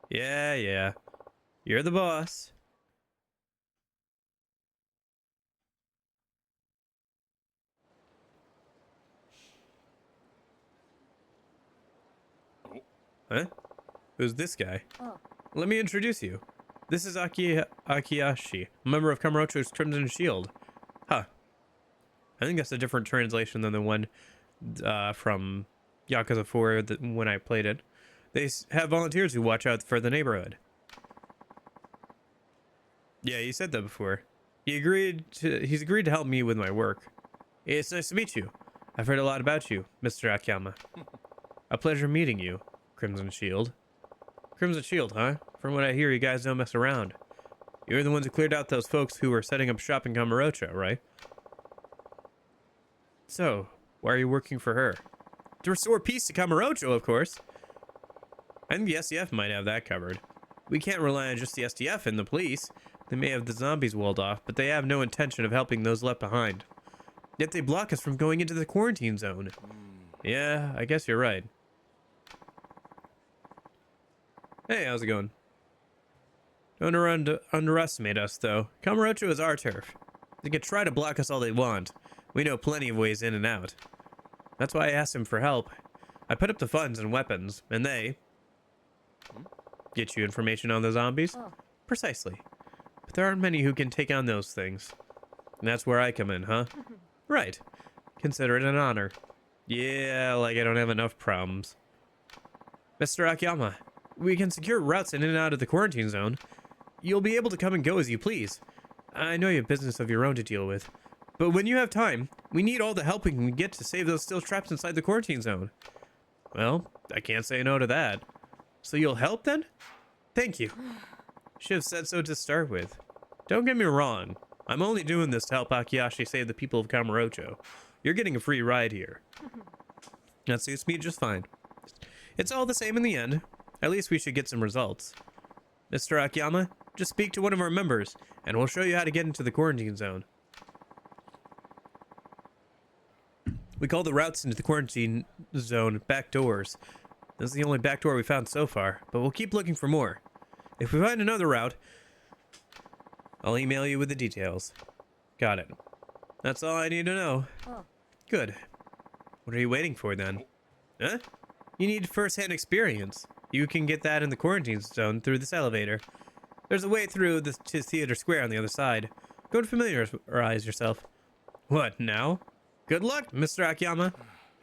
Yeah. You're the boss. Huh? Who's this guy? Let me introduce you. This is Akiashi, a member of Kamurocho's Crimson Shield. Huh. I think that's a different translation than the one from Yakuza 4 when I played it. They have volunteers who watch out for the neighborhood. Yeah, you said that before. He's agreed to help me with my work. It's nice to meet you. I've heard a lot about you, Mr. Akiyama. A pleasure meeting you, Crimson Shield. Crimson Shield, huh? From what I hear, you guys don't mess around. You're the ones who cleared out those folks who were setting up shop in Kamurocho, right? So, why are you working for her? To restore peace to Kamurocho, of course. I think the SDF might have that covered. We can't rely on just the SDF and the police. They may have the zombies walled off, but they have no intention of helping those left behind. Yet they block us from going into the quarantine zone. Yeah, I guess you're right. Hey, how's it going? Don't underestimate us, though. Kamurocho is our turf. They can try to block us all they want. We know plenty of ways in and out. That's why I asked him for help. I put up the funds and weapons, and they... Get you information on the zombies? Precisely. But there aren't many who can take on those things. And that's where I come in, huh? Right. Consider it an honor. Yeah, like I don't have enough problems. Mr. Akiyama, we can secure routes in and out of the quarantine zone. You'll be able to come and go as you please. I know you have business of your own to deal with. But when you have time, we need all the help we can get to save those still trapped inside the quarantine zone. Well, I can't say no to that. So you'll help then? Thank you. Should have said so to start with. Don't get me wrong. I'm only doing this to help Akiashi save the people of Kamurocho. You're getting a free ride here. That suits me just fine. It's all the same in the end. At least we should get some results. Mr. Akiyama, just speak to one of our members, and we'll show you how to get into the quarantine zone. We call the routes into the quarantine zone back doors. This is the only back door we found so far, but we'll keep looking for more. If we find another route, I'll email you with the details. Got it. That's all I need to know. Good. What are you waiting for then? Huh? You need first-hand experience. You can get that in the quarantine zone through this elevator. There's a way through to Theater Square on the other side. Go and familiarize yourself. What, now? Good luck, Mr. Akiyama.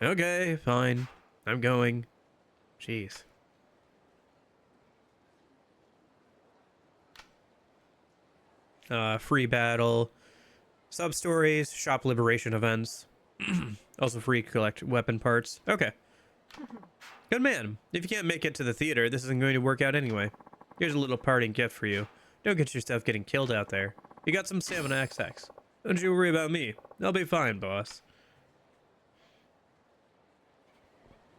Okay, fine. I'm going. Jeez. Free battle. Sub-stories, shop liberation events. Also free collect weapon parts. Okay. Good man. If you can't make it to the theater, this isn't going to work out anyway. Here's a little parting gift for you. Don't get yourself getting killed out there. You got some stamina XX. Don't you worry about me. I'll be fine, boss.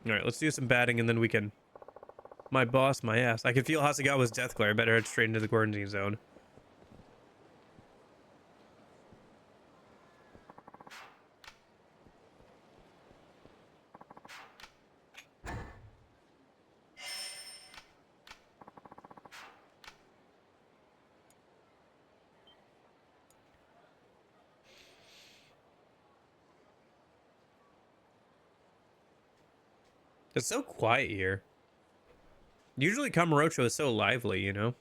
Alright, let's do some batting and then we can My boss, my ass. I can feel Hasegawa's death glare. I better head straight into the quarantine zone. It's so quiet here. Usually Kamurocho is so lively, you know?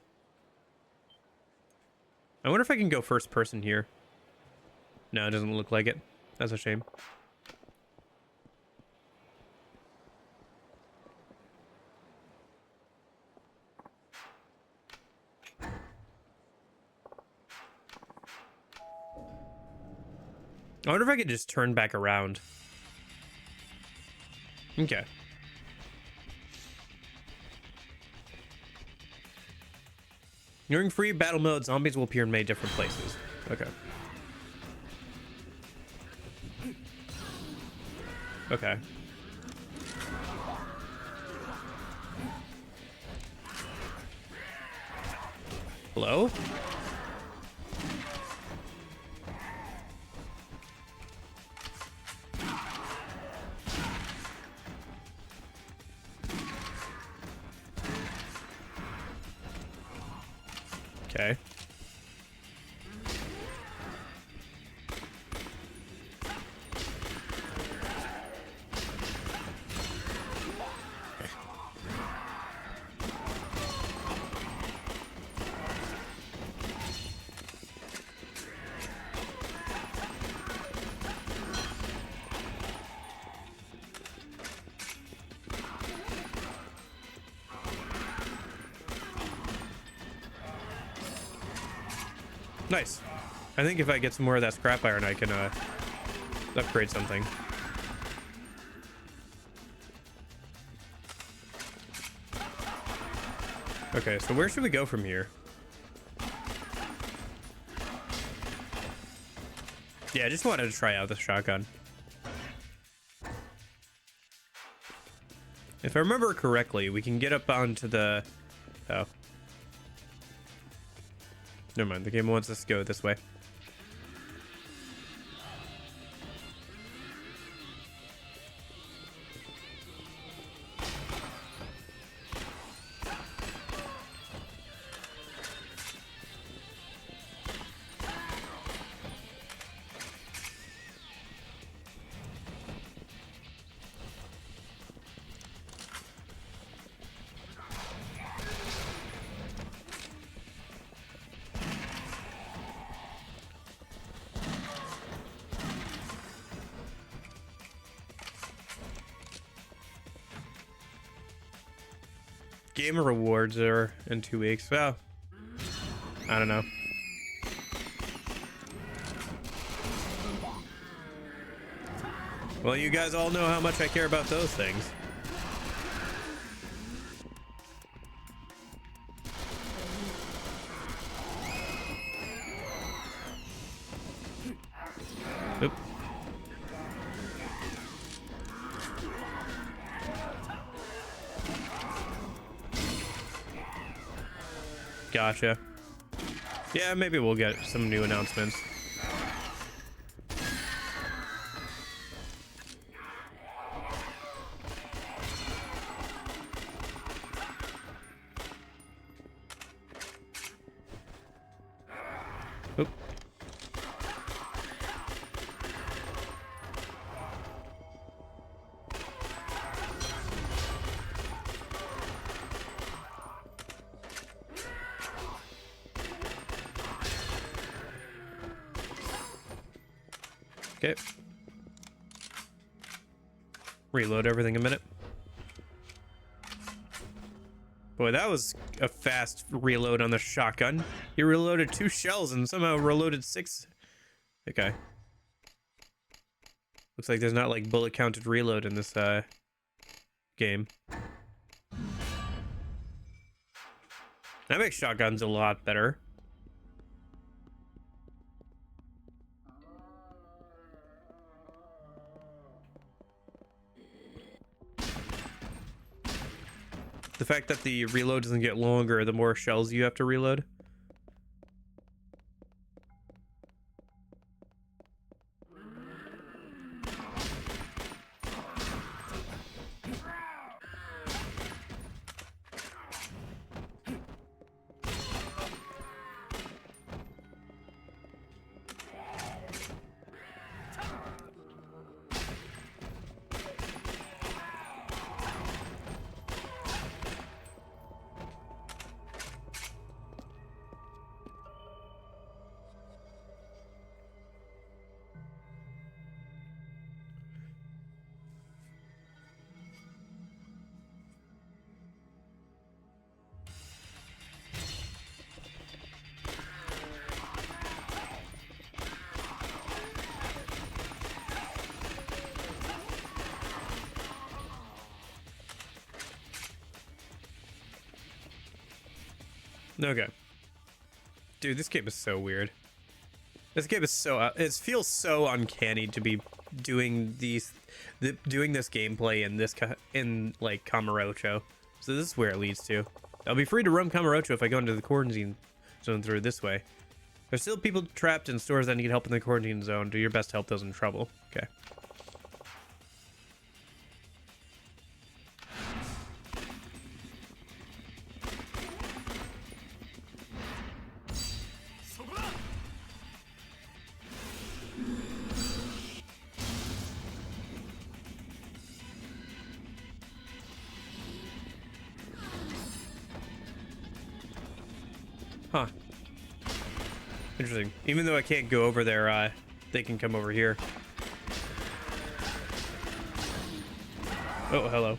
I wonder if I can go first person here. No, it doesn't look like it. That's a shame. I wonder if I could just turn back around. Okay. During free battle mode, zombies will appear in many different places. Okay. Okay. Hello? Okay. Nice. I think if I get some more of that scrap iron, I can upgrade something. Okay, so where should we go from here? Yeah, I just wanted to try out the shotgun. If I remember correctly, we can get up onto the... Oh. Never mind, the game wants us to go this way. Game rewards are in 2 weeks. Well, I don't know. Well, you guys all know how much I care about those things. Oop. Gotcha. Yeah, maybe we'll get some new announcements. Oop. Okay. Reload everything a minute. Boy, that was a fast reload on the shotgun. He reloaded 2 shells and somehow reloaded 6. Okay. Looks like there's not like bullet counted reload in this game. That makes shotguns a lot better. The fact that the reload doesn't get longer the more shells you have to reload. Okay. Dude, this game is so weird. This game is so... it feels so uncanny to be doing this gameplay in like Kamurocho. So this is where it leads to. I'll be free to roam Kamurocho if I go into the quarantine zone through this way. There's still people trapped in stores that need help in the quarantine zone. Do your best to help those in trouble. Okay. Huh. Interesting. Even though I can't go over there, they can come over here. Oh, hello.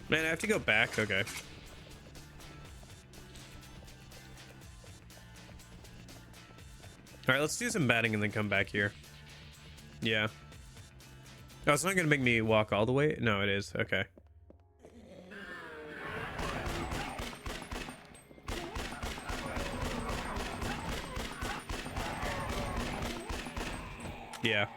Man, I have to go back? Okay. Alright, let's do some batting and then come back here. Yeah. Oh, it's not gonna make me walk all the way? No, it is. Okay. Yeah.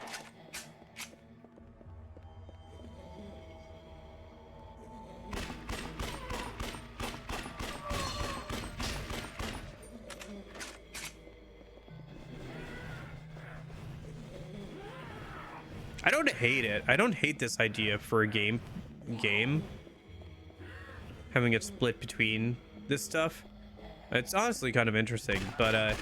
I don't hate it. I don't hate this idea for a game having it split between this stuff. It's honestly kind of interesting, but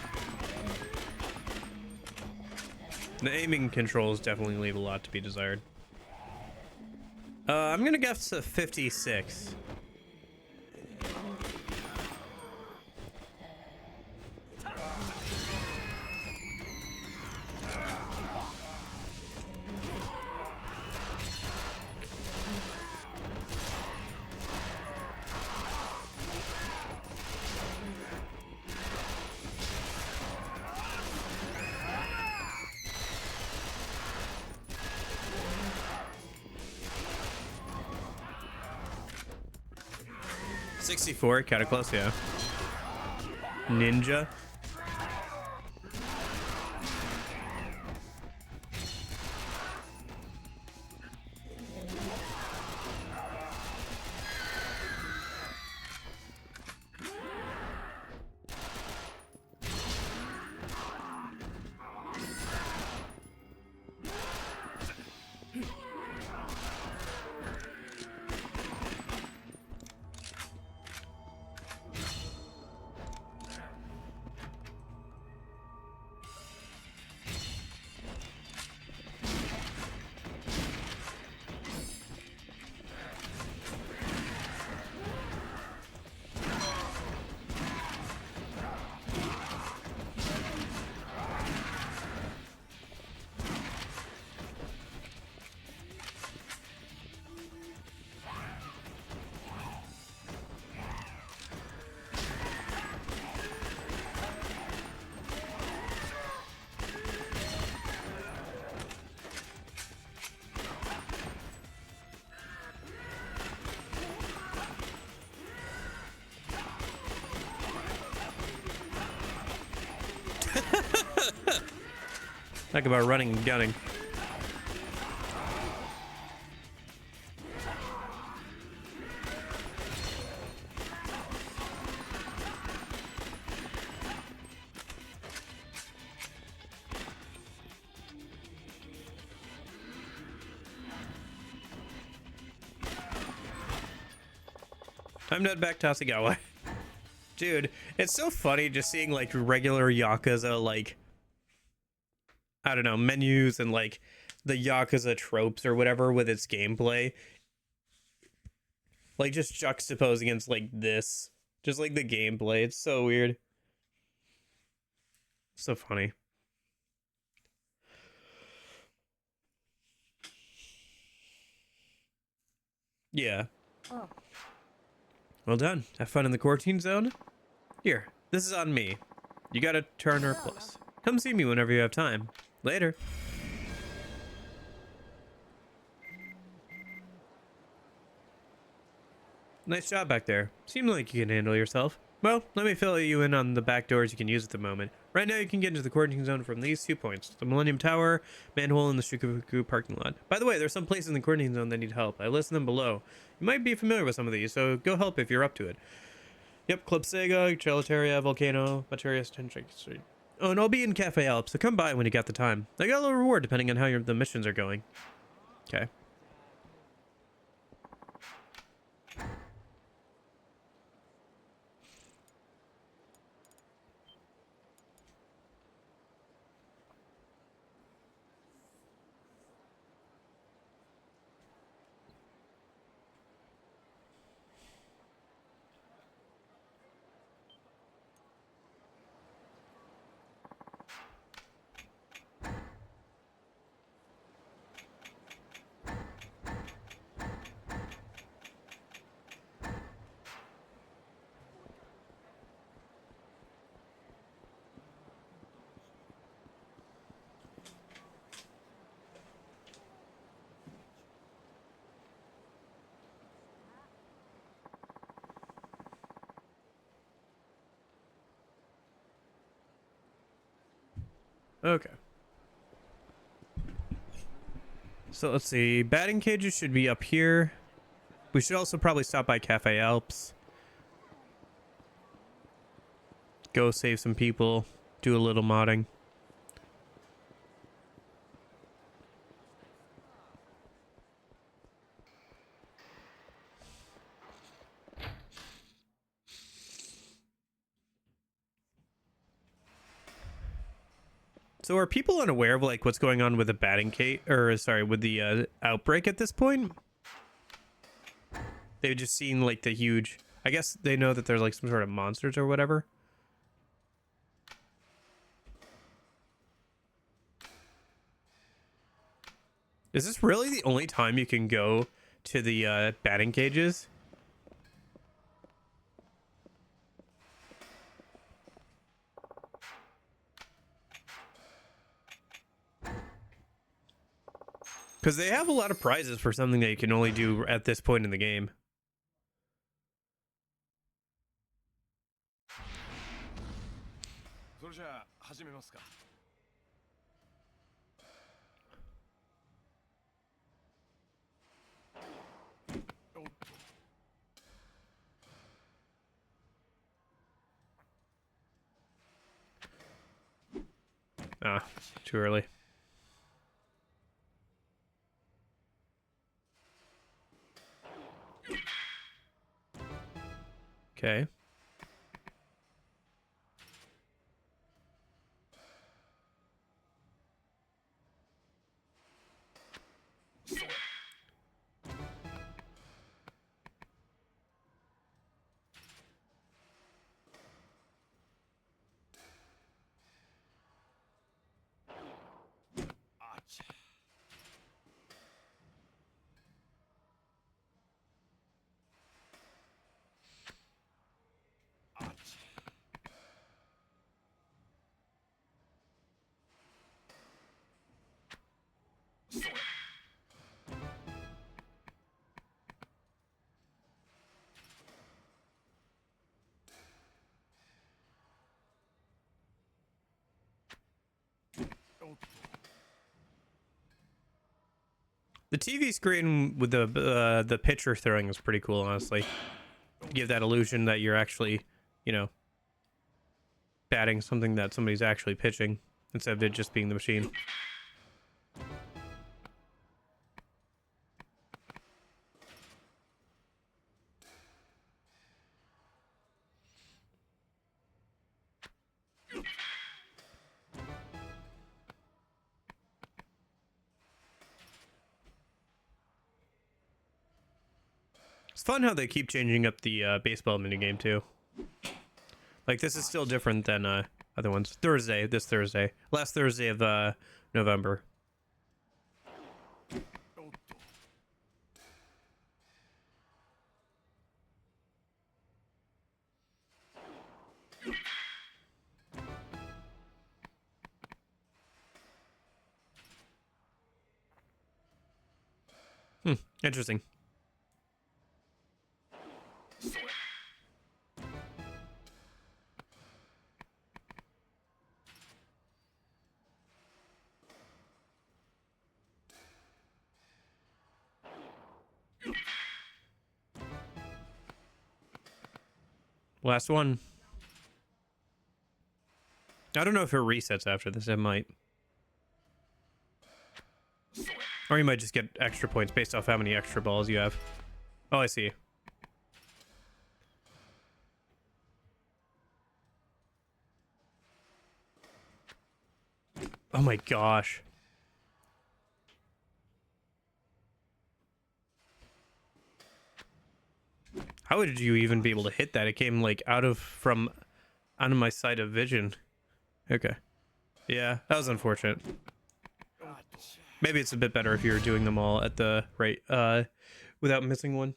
the aiming controls definitely leave a lot to be desired. I'm gonna guess a 56. $64, kind of close, yeah. Ninja. Talk about running and gunning. I'm not back to Hasegawa. Dude, it's so funny just seeing like regular Yakuza, like, I don't know, menus and like the Yakuza tropes or whatever with its gameplay. Like just juxtaposed against like this. Just like the gameplay. It's so weird. So funny. Yeah. Oh. Well done. Have fun in the quarantine zone. Here, this is on me. You gotta turn her plus. Come see me whenever you have time. Later. Nice job back there. Seems like you can handle yourself. Well, let me fill you in on the back doors you can use at the moment. Right now you can get into the quarantine zone from these 2 points. The Millennium Tower, manhole, and the Shukufuku parking lot. By the way, there's some places in the quarantine zone that need help. I listed them below. You might be familiar with some of these, so go help if you're up to it. Yep, Club Sega, Gelataria, Volcano, Materius, Tentrix Street. Oh, and I'll be in Cafe Alps, so come by when you got the time. I got a little reward depending on how the missions are going. Okay. Okay. So let's see. Batting cages should be up here. We should also probably stop by Cafe Alps. Go save some people. Do a little modding. So are people unaware of like what's going on with the batting cage, or sorry, with the outbreak at this point? They've just seen like the huge. I guess they know that there's like some sort of monsters or whatever. Is this really the only time you can go to the batting cages? Because they have a lot of prizes for something that you can only do at this point in the game. Ah, too early. Okay. The TV screen with the pitcher throwing is pretty cool, honestly. Give that illusion that you're actually, you know, batting something that somebody's actually pitching instead of it just being the machine. It's fun how they keep changing up the baseball minigame too. Like this is still different than other ones. This Thursday, last Thursday of November. Interesting. Last one. I don't know if it resets after this. It might. Or you might just get extra points based off how many extra balls you have. Oh, I see. Oh my gosh. How did you even be able to hit that? It came like out of my sight of vision. Okay. Yeah, that was unfortunate. Maybe it's a bit better if you're doing them all at the right without missing one.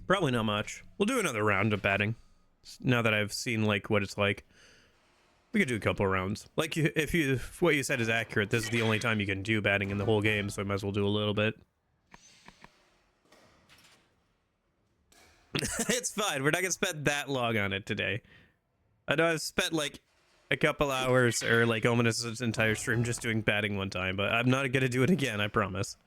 Probably not much. We'll do another round of batting. Now that I've seen like what it's like. We could do a couple rounds. Like if what you said is accurate, this is the only time you can do batting in the whole game, so I might as well do a little bit. It's fine. We're not gonna spend that long on it today. I know I've spent like a couple hours or like almost this entire stream just doing batting one time, but I'm not gonna do it again, I promise.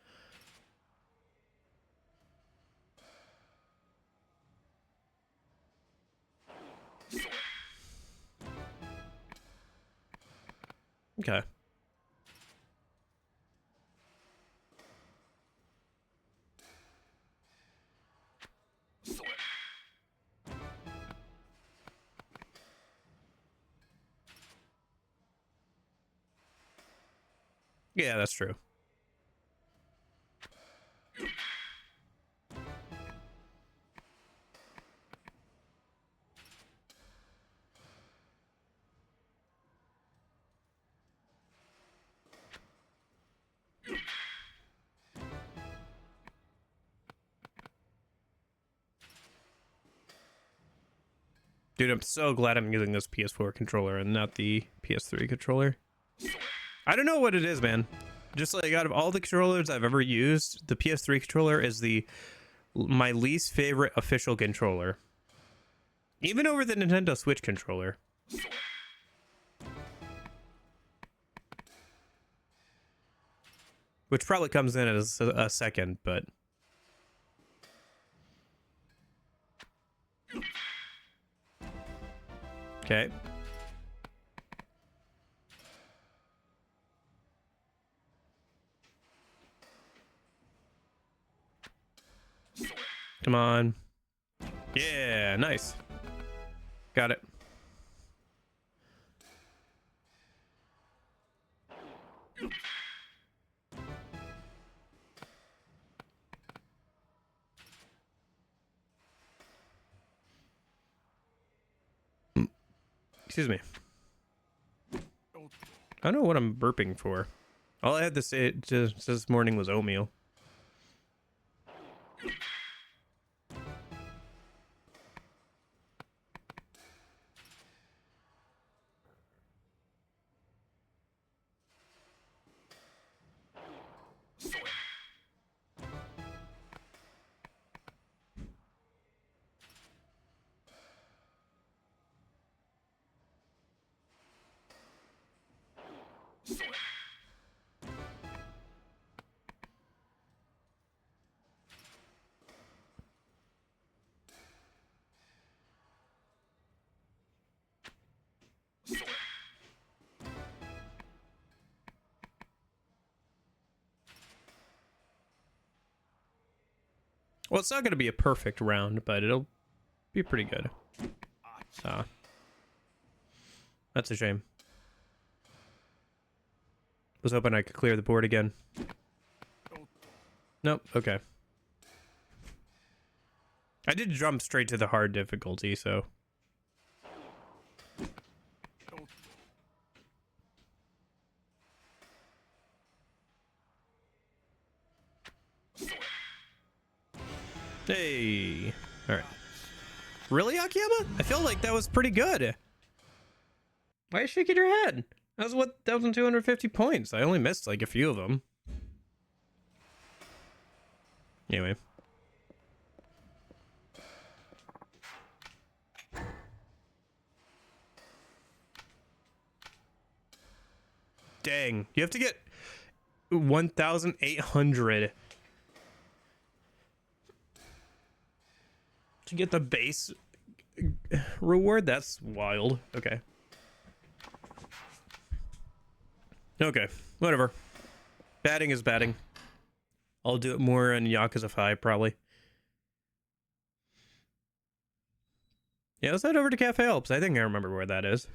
Okay. Yeah, that's true. Dude, I'm so glad I'm using this PS4 controller and not the PS3 controller. I don't know what it is, man. Just like out of all the controllers I've ever used, the PS3 controller is my least favorite official controller. Even over the Nintendo Switch controller. Which probably comes in as a second, but... Okay. Come on. Yeah, nice. Got it. Excuse me. I don't know what I'm burping for. All I had to say just this morning was oatmeal. Well, it's not going to be a perfect round, but it'll be pretty good. That's a shame. Was hoping I could clear the board again. Nope, okay. I did jump straight to the hard difficulty, so... Hey! Alright. Really, Akiyama? I feel like that was pretty good. Why are you shaking your head? That was 1,250 points. I only missed like a few of them. Anyway. Dang. You have to get 1,800 to get the base reward. That's wild. Okay. Okay. Whatever. Batting is batting. I'll do it more in Yakuza 5, probably. Yeah, let's head over to Cafe Alps. I think I remember where that is.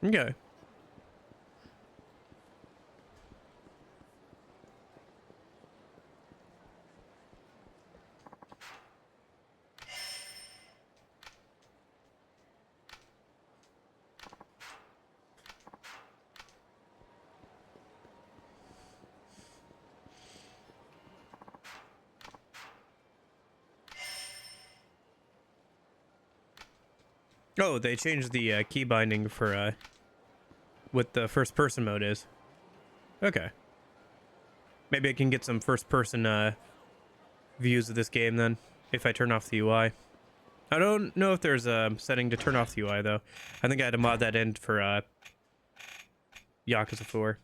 Okay. Oh, they changed the key binding for what the first person mode is. Okay. Maybe I can get some first person views of this game then, if I turn off the UI. I don't know if there's a setting to turn off the UI though. I think I had to mod that in for Yakuza 4.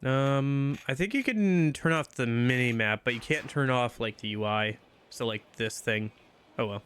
I think you can turn off the mini map, but you can't turn off like the UI. So like this thing. Oh well.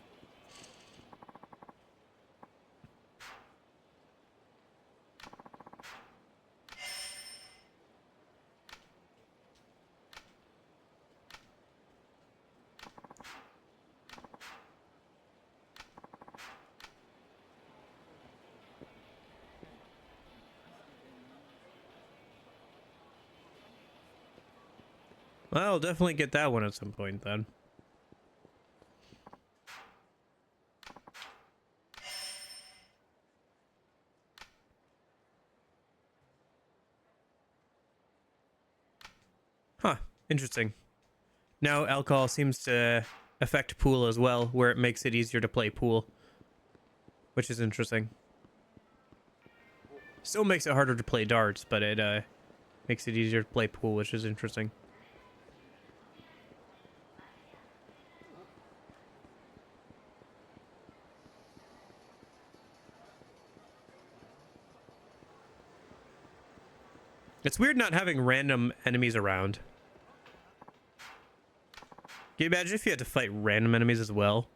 Well, I'll definitely get that one at some point then. Huh, interesting. Now alcohol seems to affect pool as well, where it makes it easier to play pool. Which is interesting. Still makes it harder to play darts, but it makes it easier to play pool, which is interesting. It's weird not having random enemies around. Can you imagine if you had to fight random enemies as well?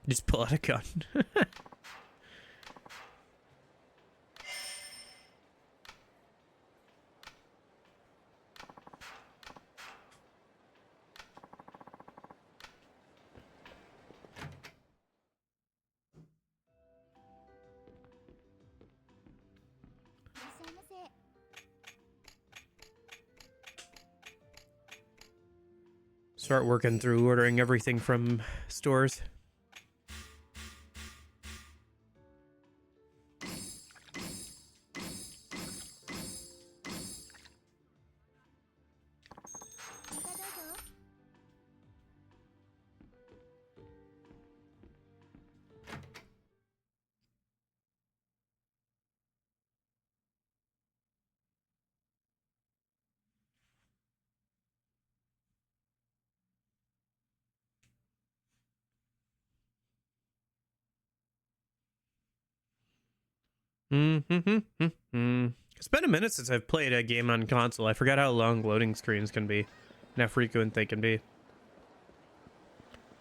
Just pull out a gun. Start working through ordering everything from stores. Mm-hmm. It's been a minute since I've played a game on console. I forgot how long loading screens can be and how frequent they can be.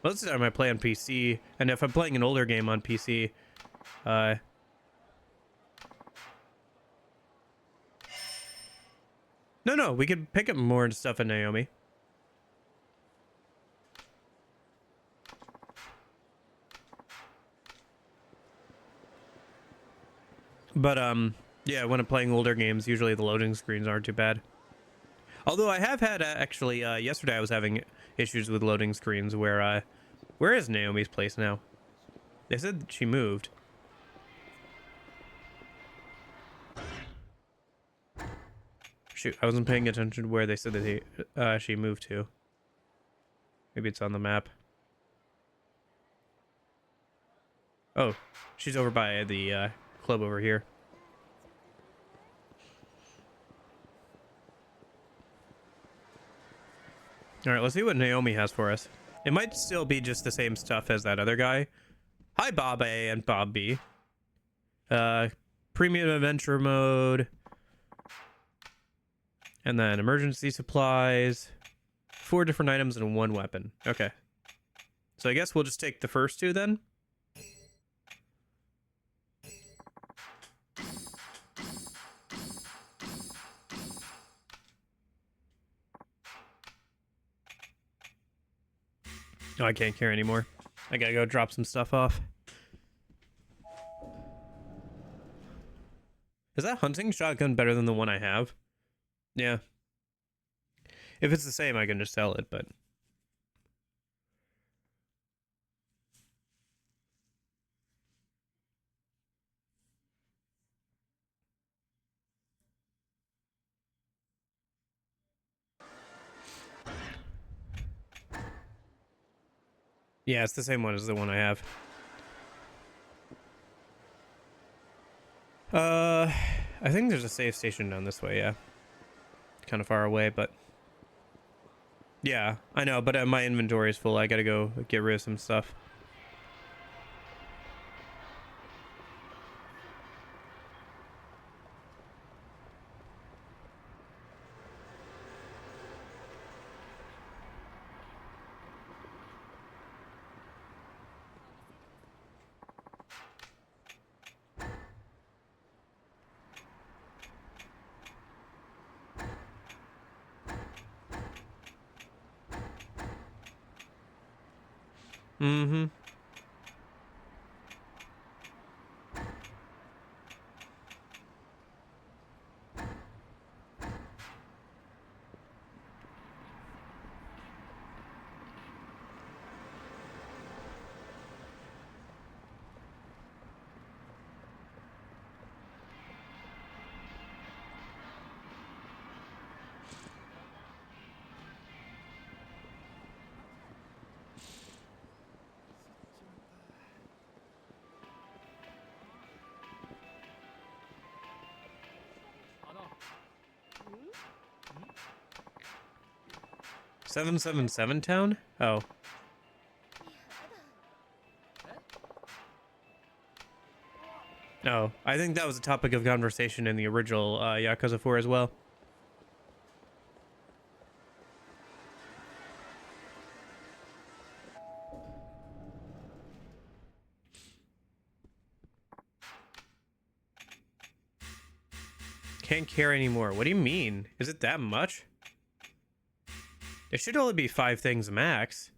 Most of the time I play on PC, and if I'm playing an older game on PC, no, we could pick up more stuff in Naomi. But, yeah, when I'm playing older games, usually the loading screens aren't too bad. Although I have had, actually, yesterday I was having issues with loading screens where is Naomi's place now? They said that she moved. Shoot, I wasn't paying attention to where they said that she moved to. Maybe it's on the map. Oh, she's over by the club over here. All right, let's see what Naomi has for us. It might still be just the same stuff as that other guy. Hi, Bob A and Bob B. Premium adventure mode. And then emergency supplies. 4 different items and 1 weapon. Okay. So I guess we'll just take the first 2 then. Oh, I can't carry anymore. I gotta go drop some stuff off. Is that hunting shotgun better than the one I have? Yeah. If it's the same, I can just sell it, but... yeah, it's the same one as the one I have. I think there's a save station down this way, yeah. Kind of far away, but... yeah, I know, but my inventory is full. I gotta go get rid of some stuff. Mm-hmm. "777 town?" Oh. No, I think that was a topic of conversation in the original Yakuza 4 as well. Can't carry anymore. What do you mean? Is it that much? It should only be 5 things max.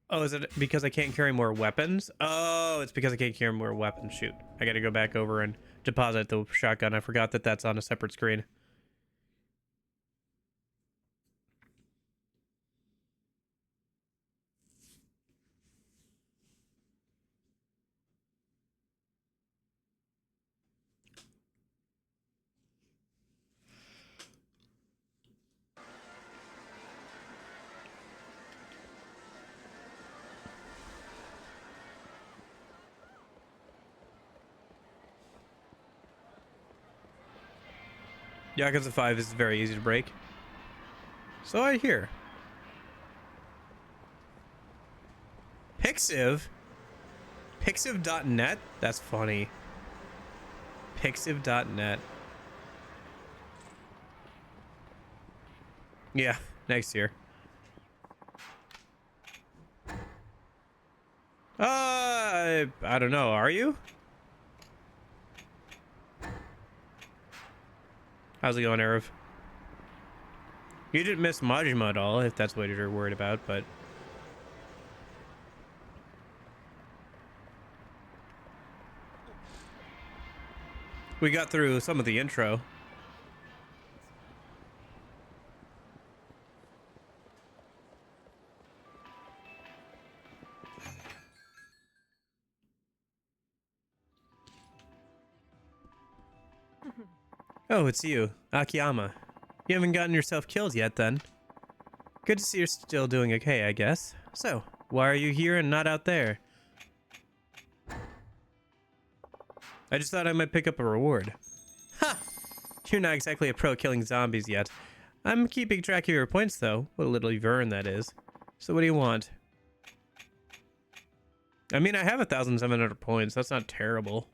Oh, is it because I can't carry more weapons? Oh, it's because I can't carry more weapons. Shoot. I gotta go back over and deposit the shotgun. I forgot that that's on a separate screen. Yakuza 5 is very easy to break. So I hear. Pixiv? Pixiv.net? That's funny. Pixiv.net. Yeah, next year. I don't know. Are you? How's it going, Arav? You didn't miss Majima at all, if that's what you're worried about, but... We got through some of the intro. Oh, it's you, Akiyama. You haven't gotten yourself killed yet, then. Good to see you're still doing okay, I guess. So, why are you here and not out there? I just thought I might pick up a reward. Ha! You're not exactly a pro killing zombies yet. I'm keeping track of your points, though. What a little Vern that is. So what do you want? I mean, I have 1,700 points. That's not terrible.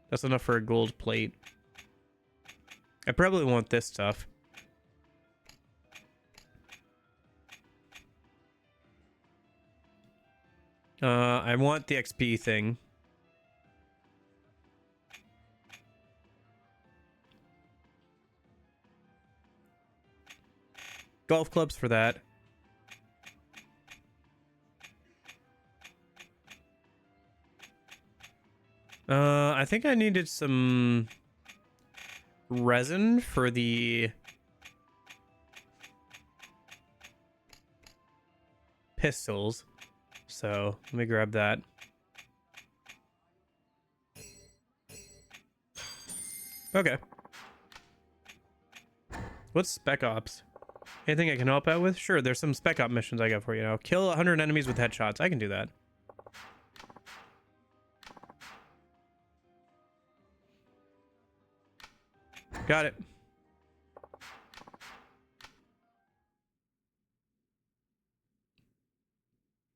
That's enough for a gold plate. I probably want this stuff. I want the XP thing. Golf clubs for that. I think I needed some resin for the pistols. So let me grab that. Okay. What's Spec Ops? Anything I can help out with? Sure, there's some Spec Op missions I got for you now. Kill 100 enemies with headshots. I can do that. Got it.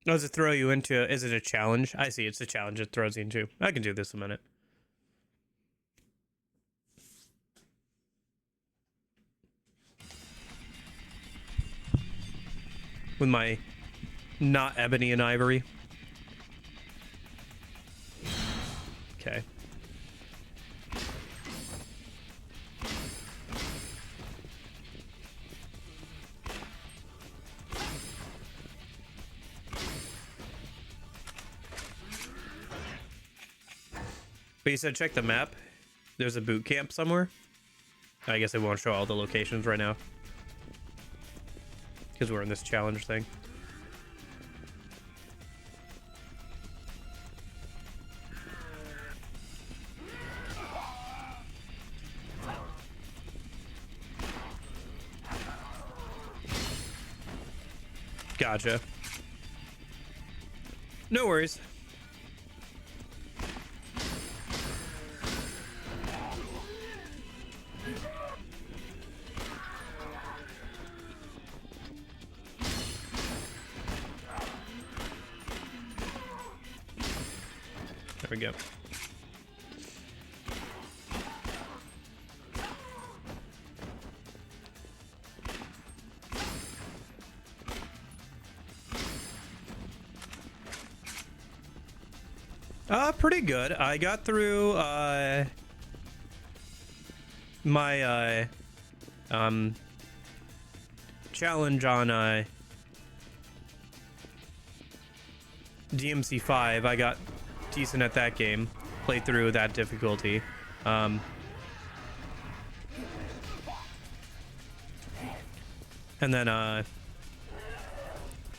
Does it throw you into... Is it a challenge? I see, it's a challenge it throws you into. I can do this in a minute. With my not ebony and ivory. Okay. But you said check the map. There's a boot camp somewhere. I guess it won't show all the locations right now. Because we're in this challenge thing. Gotcha. No worries. There we go. Pretty good. I got through my challenge on DMC5. I got decent at that game. Played through that difficulty. And then I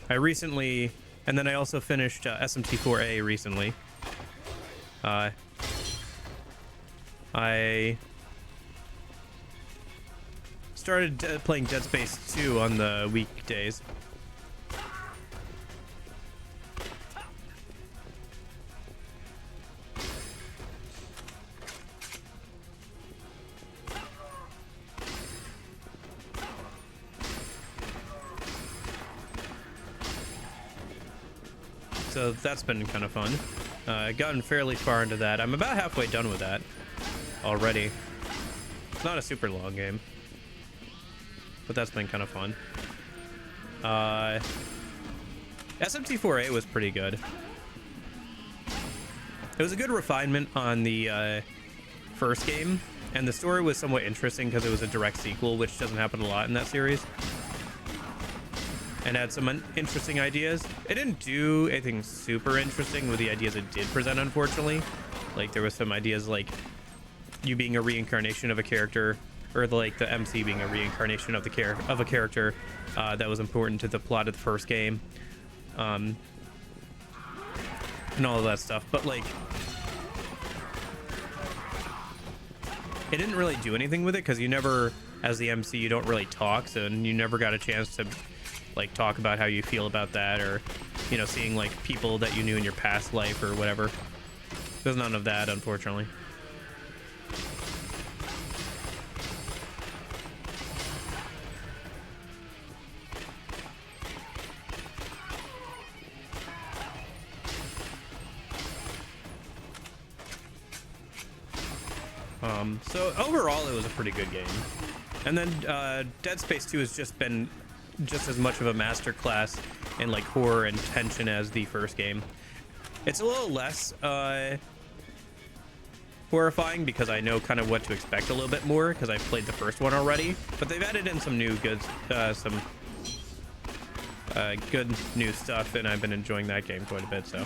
recently, and then I also finished SMT4A recently. I started playing Dead Space 2 on the weekdays. So that's been kind of fun. Gotten fairly far into that. I'm about halfway done with that. already. It's not a super long game, but that's been kind of fun. SMT4A was pretty good. It was a good refinement on the first game, and the story was somewhat interesting because it was a direct sequel, which doesn't happen a lot in that series. And had some interesting ideas. It didn't do anything super interesting with the ideas it did present, unfortunately. Like, there was some ideas like you being a reincarnation of a character, or like the MC being a reincarnation of a character that was important to the plot of the first game, and all of that stuff. But like, it didn't really do anything with it because you never, as the MC, you don't really talk, so you never got a chance to like talk about how you feel about that, or, you know, seeing like people that you knew in your past life or whatever. There's none of that, unfortunately. So overall, it was a pretty good game. And then Dead Space 2 has just been just as much of a masterclass in like horror and tension as the first game. It's a little less horrifying because I know kind of what to expect a little bit more because I've played the first one already. But they've added in some new good new stuff, and I've been enjoying that game quite a bit. So.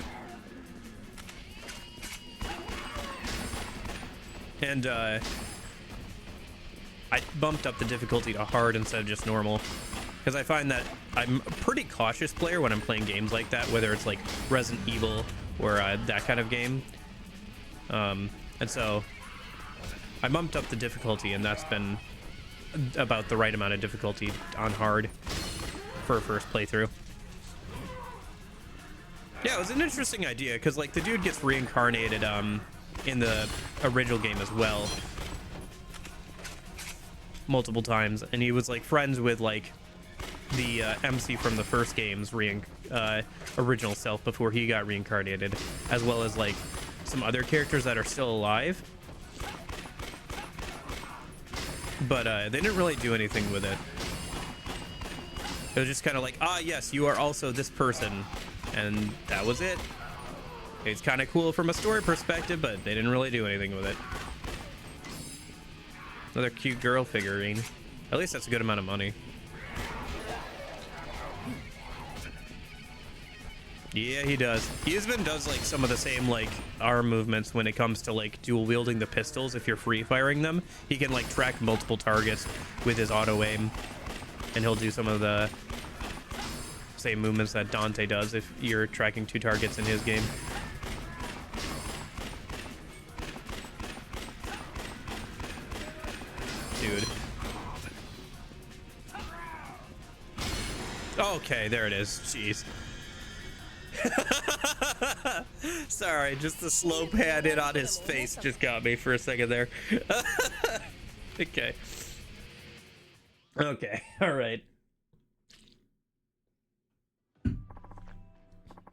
And I bumped up the difficulty to hard instead of just normal, because I find that I'm a pretty cautious player when I'm playing games like that, whether it's like Resident Evil or that kind of game. And so I bumped up the difficulty, and that's been about the right amount of difficulty on hard for a first playthrough. Yeah, it was an interesting idea, because like the dude gets reincarnated in the original game as well multiple times, and he was like friends with like the MC from the first game's original self before he got reincarnated, as well as like some other characters that are still alive, but they didn't really do anything with it. It was just kind of like, ah yes, you are also this person, and that was it. It's kind of cool from a story perspective, but they didn't really do anything with it. Another cute girl figurine. At least that's a good amount of money. Yeah, he does. He even does like some of the same like arm movements when it comes to like dual wielding the pistols. If you're free firing them, he can like track multiple targets with his auto aim, and he'll do some of the same movements that Dante does if you're tracking 2 targets in his game. Dude. Okay, there it is. Jeez. Sorry, just the slow pan in on his face just got me for a second there. Okay. Okay, alright.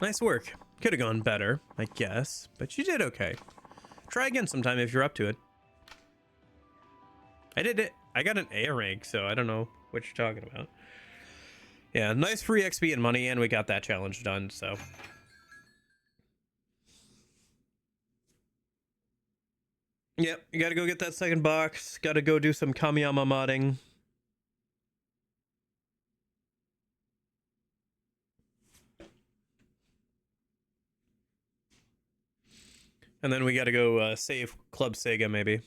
Nice work. Could have gone better, I guess, but you did okay. Try again sometime if you're up to it. I did it. I got an A rank, so I don't know what you're talking about. Yeah, nice free XP and money, and we got that challenge done, so. Yep, you gotta go get that second box. Gotta go do some Kamiyama modding. And then we gotta go save Club Sega, maybe.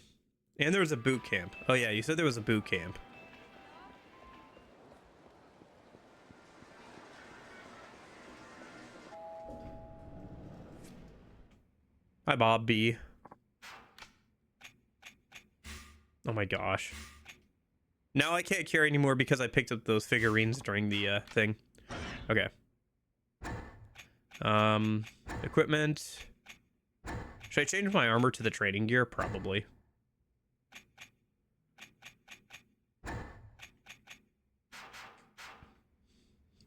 And there was a boot camp. Oh yeah, you said there was a boot camp. Hi, Bob B. Oh my gosh. Now I can't carry anymore because I picked up those figurines during the thing. Okay. Equipment. Should I change my armor to the training gear? Probably.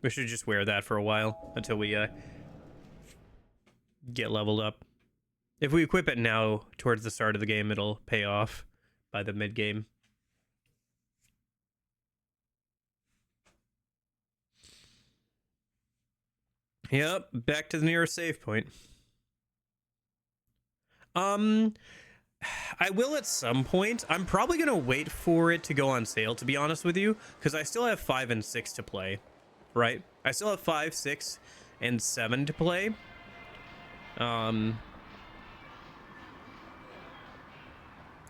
We should just wear that for a while until we get leveled up. If we equip it now towards the start of the game, it'll pay off by the mid game. Yep, back to the nearest save point. I will at some point. I'm probably gonna wait for it to go on sale, to be honest with you, because I still have 5 and 6 to play, right? I still have 5, 6, and 7 to play.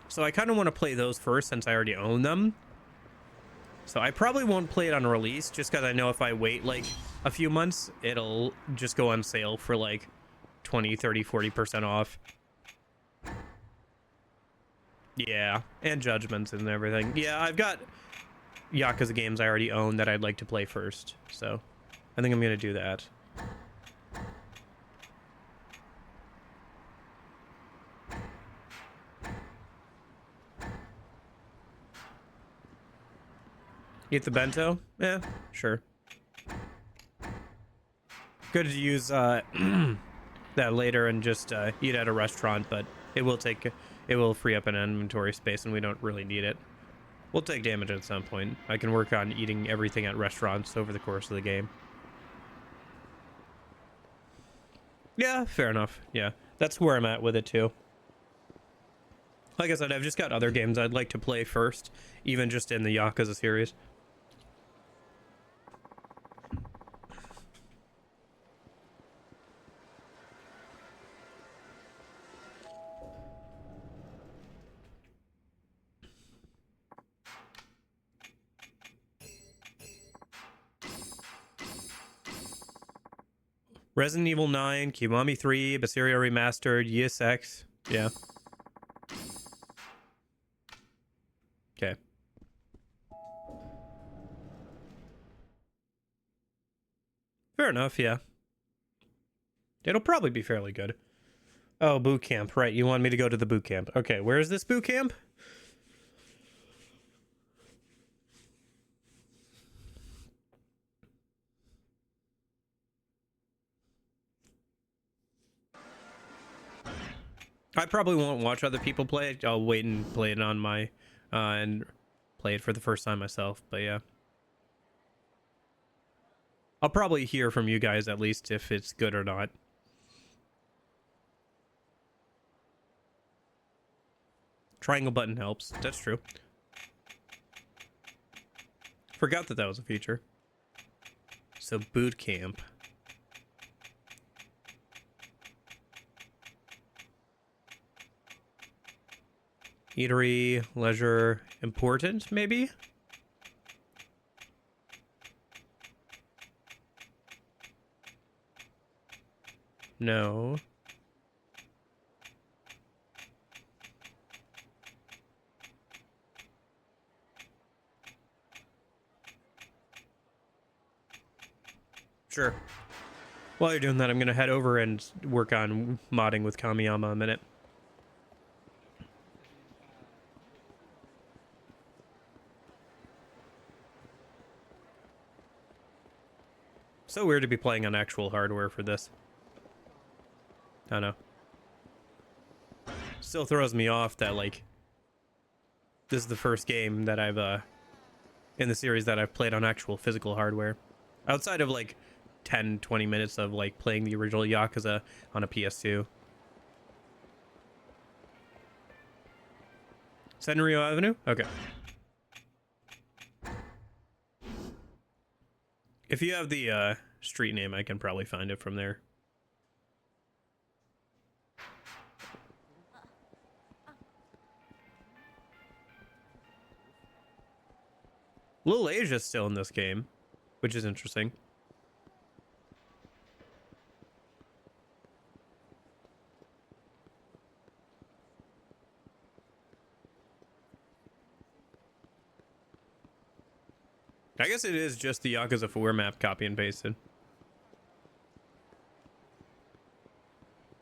So I kind of want to play those first since I already own them. So I probably won't play it on release, just because I know if I wait like a few months, it'll just go on sale for like 20, 30, 40% off. Yeah, and Judgments and everything. Yeah, I've got Yakuza games I already own that I'd like to play first, so I think I'm going to do that. Eat the bento? Yeah, sure. Good to use that later and just eat at a restaurant, but it will free up an inventory space and we don't really need it. We'll take damage at some point. I can work on eating everything at restaurants over the course of the game. Yeah, fair enough. Yeah, that's where I'm at with it too. Like I said, I've just got other games I'd like to play first, even just in the Yakuza series. Resident Evil 9, Kiwami 3, Basiria Remastered, ESX. Yeah. Okay. Fair enough, yeah. It'll probably be fairly good. Oh, boot camp. Right, you want me to go to the boot camp. Okay, where is this boot camp? I probably won't watch other people play it. I'll wait and play it on my and play it for the first time myself, but yeah. I'll probably hear from you guys at least if it's good or not. Triangle button helps. That's true. Forgot that that was a feature. So boot camp. Eatery, leisure, important, maybe? No. Sure. While you're doing that, I'm going to head over and work on modding with Kamiyama a minute. So weird to be playing on actual hardware for this. I know. Still throws me off that, like, this is the first game that I've, in the series that I've played on actual physical hardware. Outside of, like, 10, 20 minutes of, like, playing the original Yakuza on a PS2. Senrio Avenue? Okay. If you have the, street name, I can probably find it from there. Little Asia's still in this game, which is interesting. I guess it is just the Yakuza 4 map copy and pasted.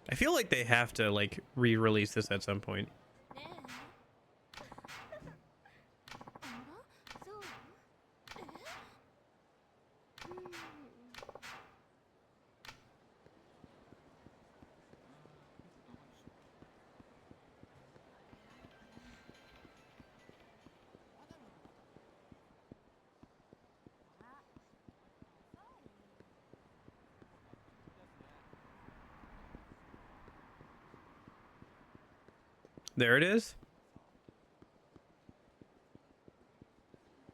I feel like they have to, like, re-release this at some point. There it is.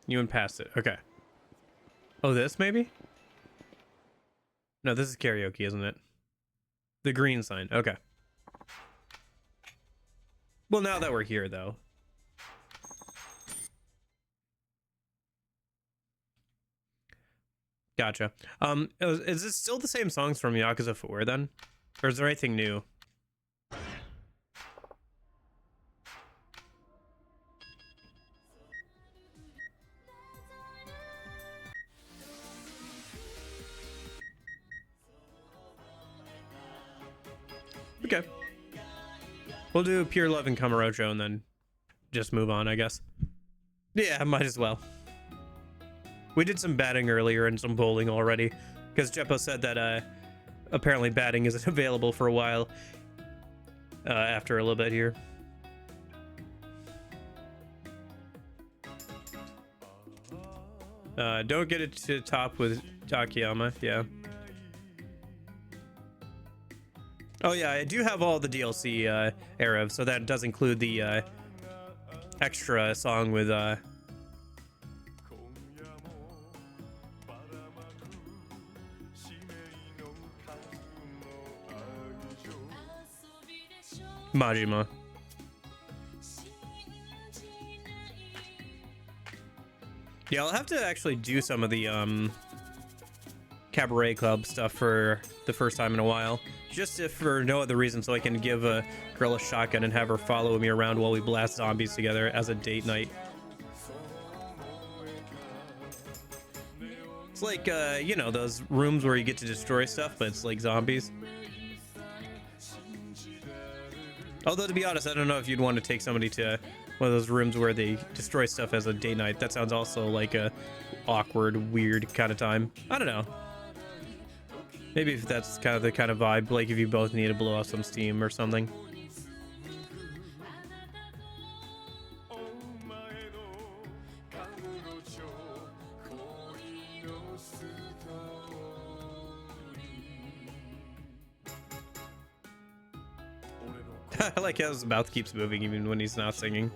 You went past it. Okay. Oh, this maybe? No, this is karaoke, isn't it? The green sign. Okay. Well, now that we're here, though. Gotcha. Is it still the same songs from Yakuza 4 then? Or is there anything new? Okay. We'll do Pure Love and Kamurocho and then just move on, I guess. Yeah, might as well. We did some batting earlier and some bowling already, because Jeppo said that apparently batting isn't available for a while after a little bit here. Don't get it to top with Takayama, yeah. Oh yeah, I do have all the DLC era, so that does include the extra song with Majima. Yeah, I'll have to actually do some of the Cabaret Club stuff for the first time in a while. Just if for no other reason, so I can give a girl a shotgun and have her follow me around while we blast zombies together as a date night. It's like, you know, those rooms where you get to destroy stuff, but it's like zombies. Although, to be honest, I don't know if you'd want to take somebody to one of those rooms where they destroy stuff as a date night. That sounds also like a awkward, weird kind of time. I don't know. Maybe if that's kind of the kind of vibe, like if you both need to blow off some steam or something. I like how his mouth keeps moving even when he's not singing.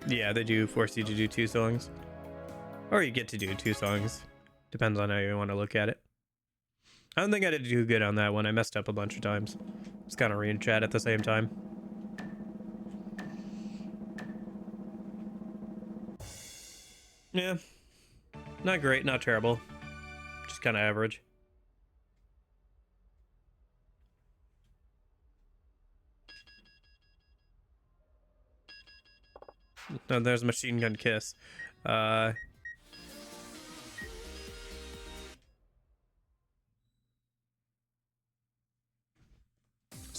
Yeah, they do force you to do 2 songs. Or you get to do 2 songs. Depends on how you want to look at it. I don't think I did do good on that one. I messed up a bunch of times. Just kind of reading chat at the same time. Yeah. Not great, not terrible. Just kind of average. No, there's Machine Gun Kiss. So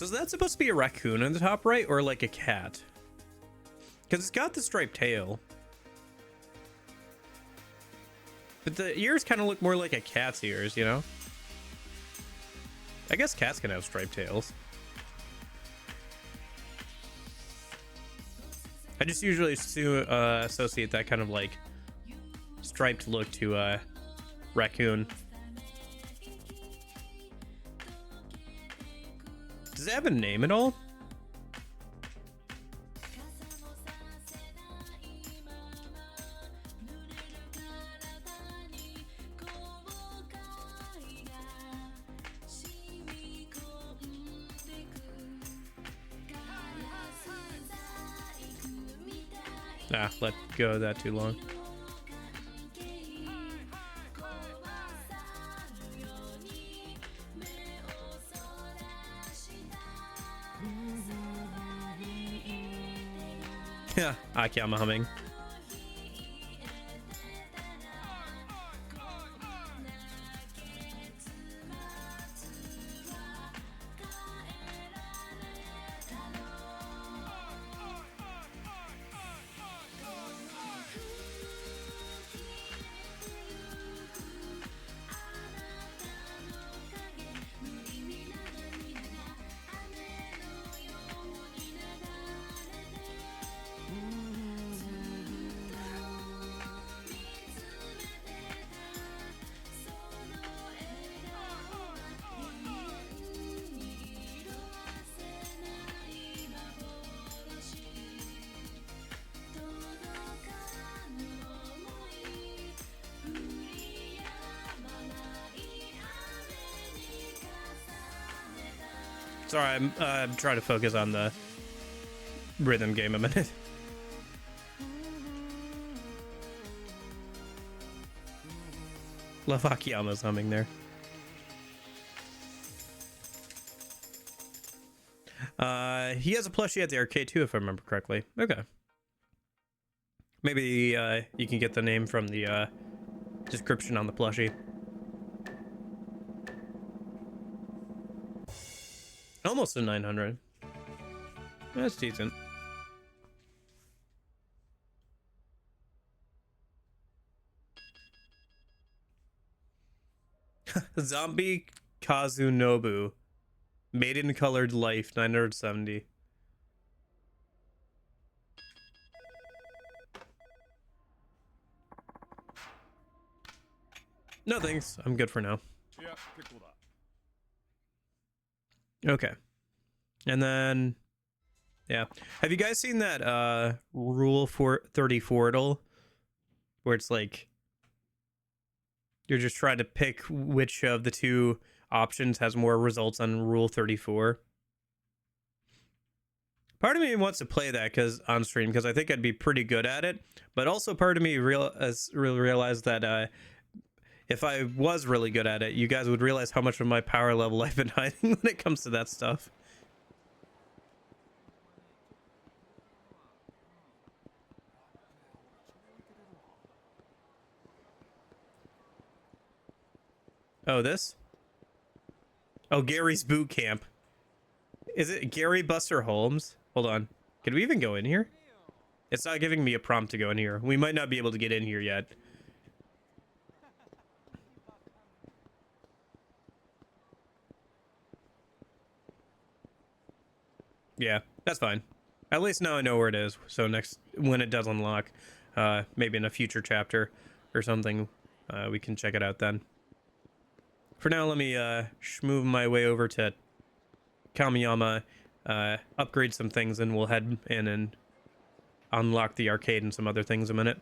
is that supposed to be a raccoon in the top right or like a cat? Because it's got the striped tail. But the ears kind of look more like a cat's ears, you know? I guess cats can have striped tails. I just usually associate that kind of like striped look to raccoon. Does it have a name at all? Ah, let go of that too long. Yeah, Akiyama humming. Sorry, I'm trying to focus on the rhythm game a minute. Love Akiyama's humming there. He has a plushie at the arcade too, if I remember correctly. Okay. Maybe you can get the name from the description on the plushie. Almost a 900. That's decent. Zombie Kazunobu. Maiden Colored Life, 970. No thanks. I'm good for now. いや結構だ Okay. And then, yeah. Have you guys seen that Rule 34 at all? Where it's like, you're just trying to pick which of the two options has more results on Rule 34. Part of me wants to play that on stream because I think I'd be pretty good at it. But also part of me realized that if I was really good at it, you guys would realize how much of my power level I've been hiding when it comes to that stuff. Oh, this? Oh, Gary's Boot Camp. Is it Gary Buster Holmes? Hold on. Can we even go in here? It's not giving me a prompt to go in here. We might not be able to get in here yet. Yeah, that's fine. At least now I know where it is. So when it does unlock, maybe in a future chapter or something, we can check it out then. For now, let me move my way over to Kamiyama, upgrade some things, and we'll head in and unlock the arcade and some other things in a minute.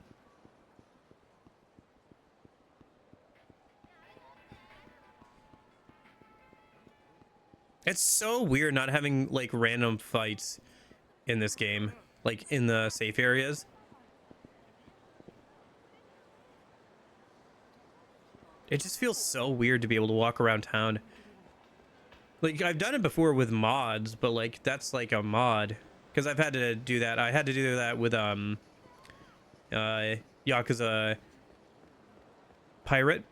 It's so weird not having like random fights in this game, like in the safe areas. It just feels so weird to be able to walk around town. Like, I've done it before with mods, but like that's like a mod, because I've had to do that. I had to do that with Yakuza Pirate.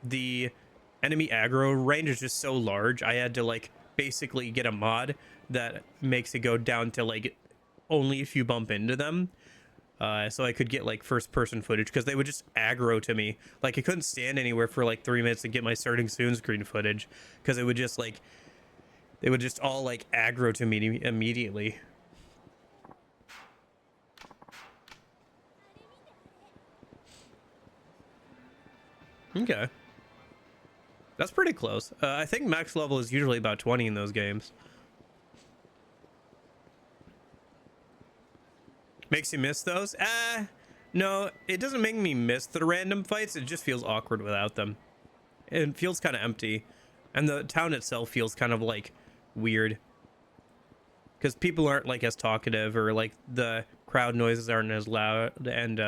The enemy aggro range is just so large. I had to like basically get a mod that makes it go down to like only if you bump into them. So I could get like first person footage, because they would just aggro to me. Like, I couldn't stand anywhere for like 3 minutes to get my starting soon screen footage, because it would just like, they would just all like aggro to me immediately. Okay. That's pretty close. I think max level is usually about 20 in those games. Makes you miss those? No, it doesn't make me miss the random fights. It just feels awkward without them. It feels kind of empty. And the town itself feels kind of like weird, because people aren't like as talkative, or like the crowd noises aren't as loud, and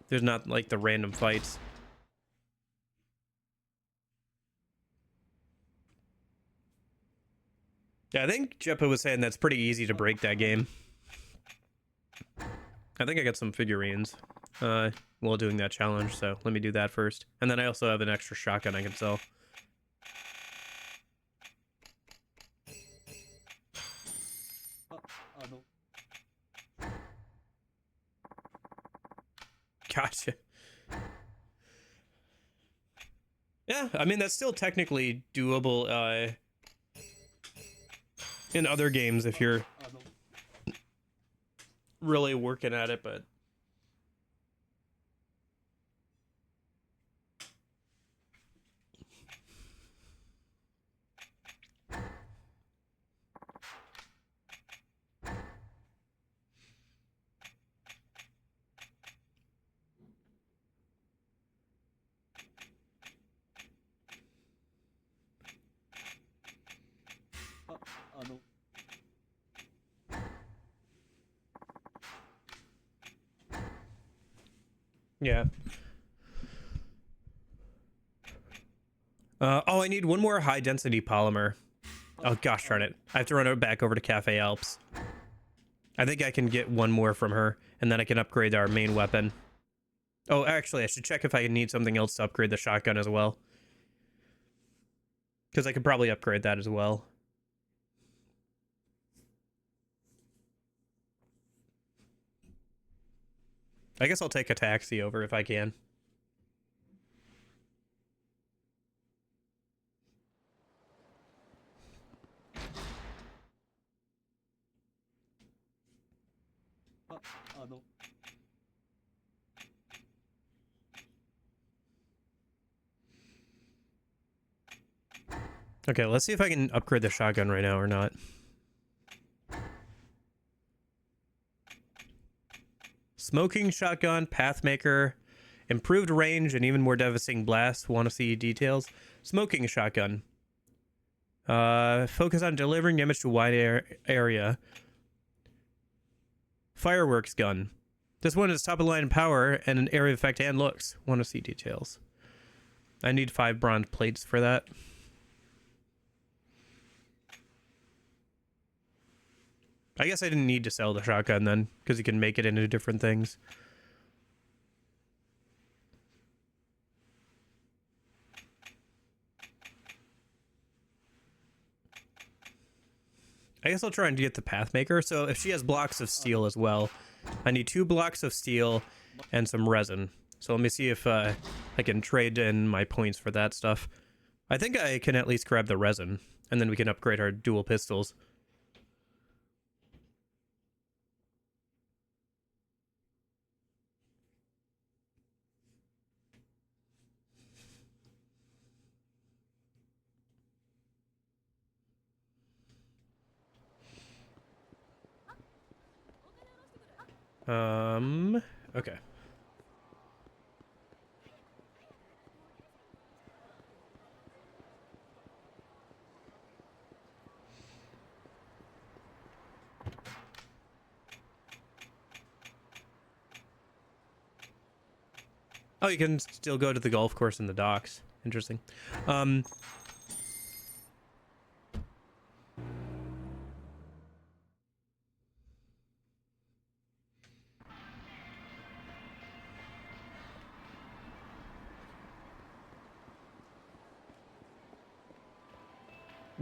there's not like the random fights. Yeah, I think Jeppa was saying that's pretty easy to break that game. I think I got some figurines while doing that challenge, so let me do that first. And then I also have an extra shotgun I can sell. Gotcha. Yeah, I mean, that's still technically doable in other games if you're really working at it, but Yeah. Oh, I need one more high density polymer. Oh gosh darn it. I have to run it back over to Cafe Alps. I think I can get one more from her, and then I can upgrade our main weapon. Oh, actually, I should check if I need something else to upgrade the shotgun as well. Because I could probably upgrade that as well. I guess I'll take a taxi over if I can. Okay, let's see if I can upgrade the shotgun right now or not. Smoking shotgun, Pathmaker, improved range, and even more devastating blast. Want to see details? Smoking shotgun. Focus on delivering damage to a wide area. Fireworks gun. This one is top of the line power and an area effect and looks. Want to see details? I need 5 bronze plates for that. I guess I didn't need to sell the shotgun then, because you can make it into different things. I guess I'll try and get the Pathmaker. So if she has blocks of steel as well, I need 2 blocks of steel and some resin. So let me see if I can trade in my points for that stuff. I think I can at least grab the resin, and then we can upgrade our dual pistols. Okay. Oh, you can still go to the golf course in the docks. Interesting.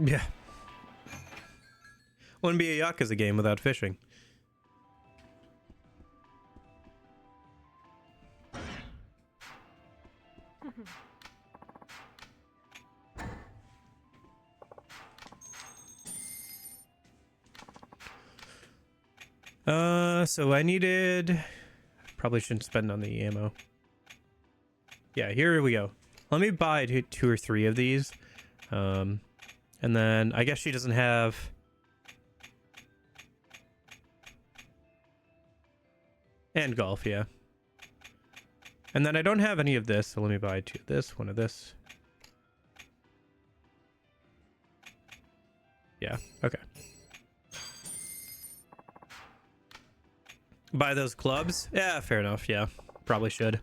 Yeah. Wouldn't be a Yakuza game without fishing. So I needed... Probably shouldn't spend on the ammo. Yeah, here we go. Let me buy 2 or 3 of these. And then I guess she doesn't have... And golf, yeah. And then I don't have any of this, so let me buy 2 of this, 1 of this. Yeah, okay. Buy those clubs? Yeah, fair enough, yeah. Probably should.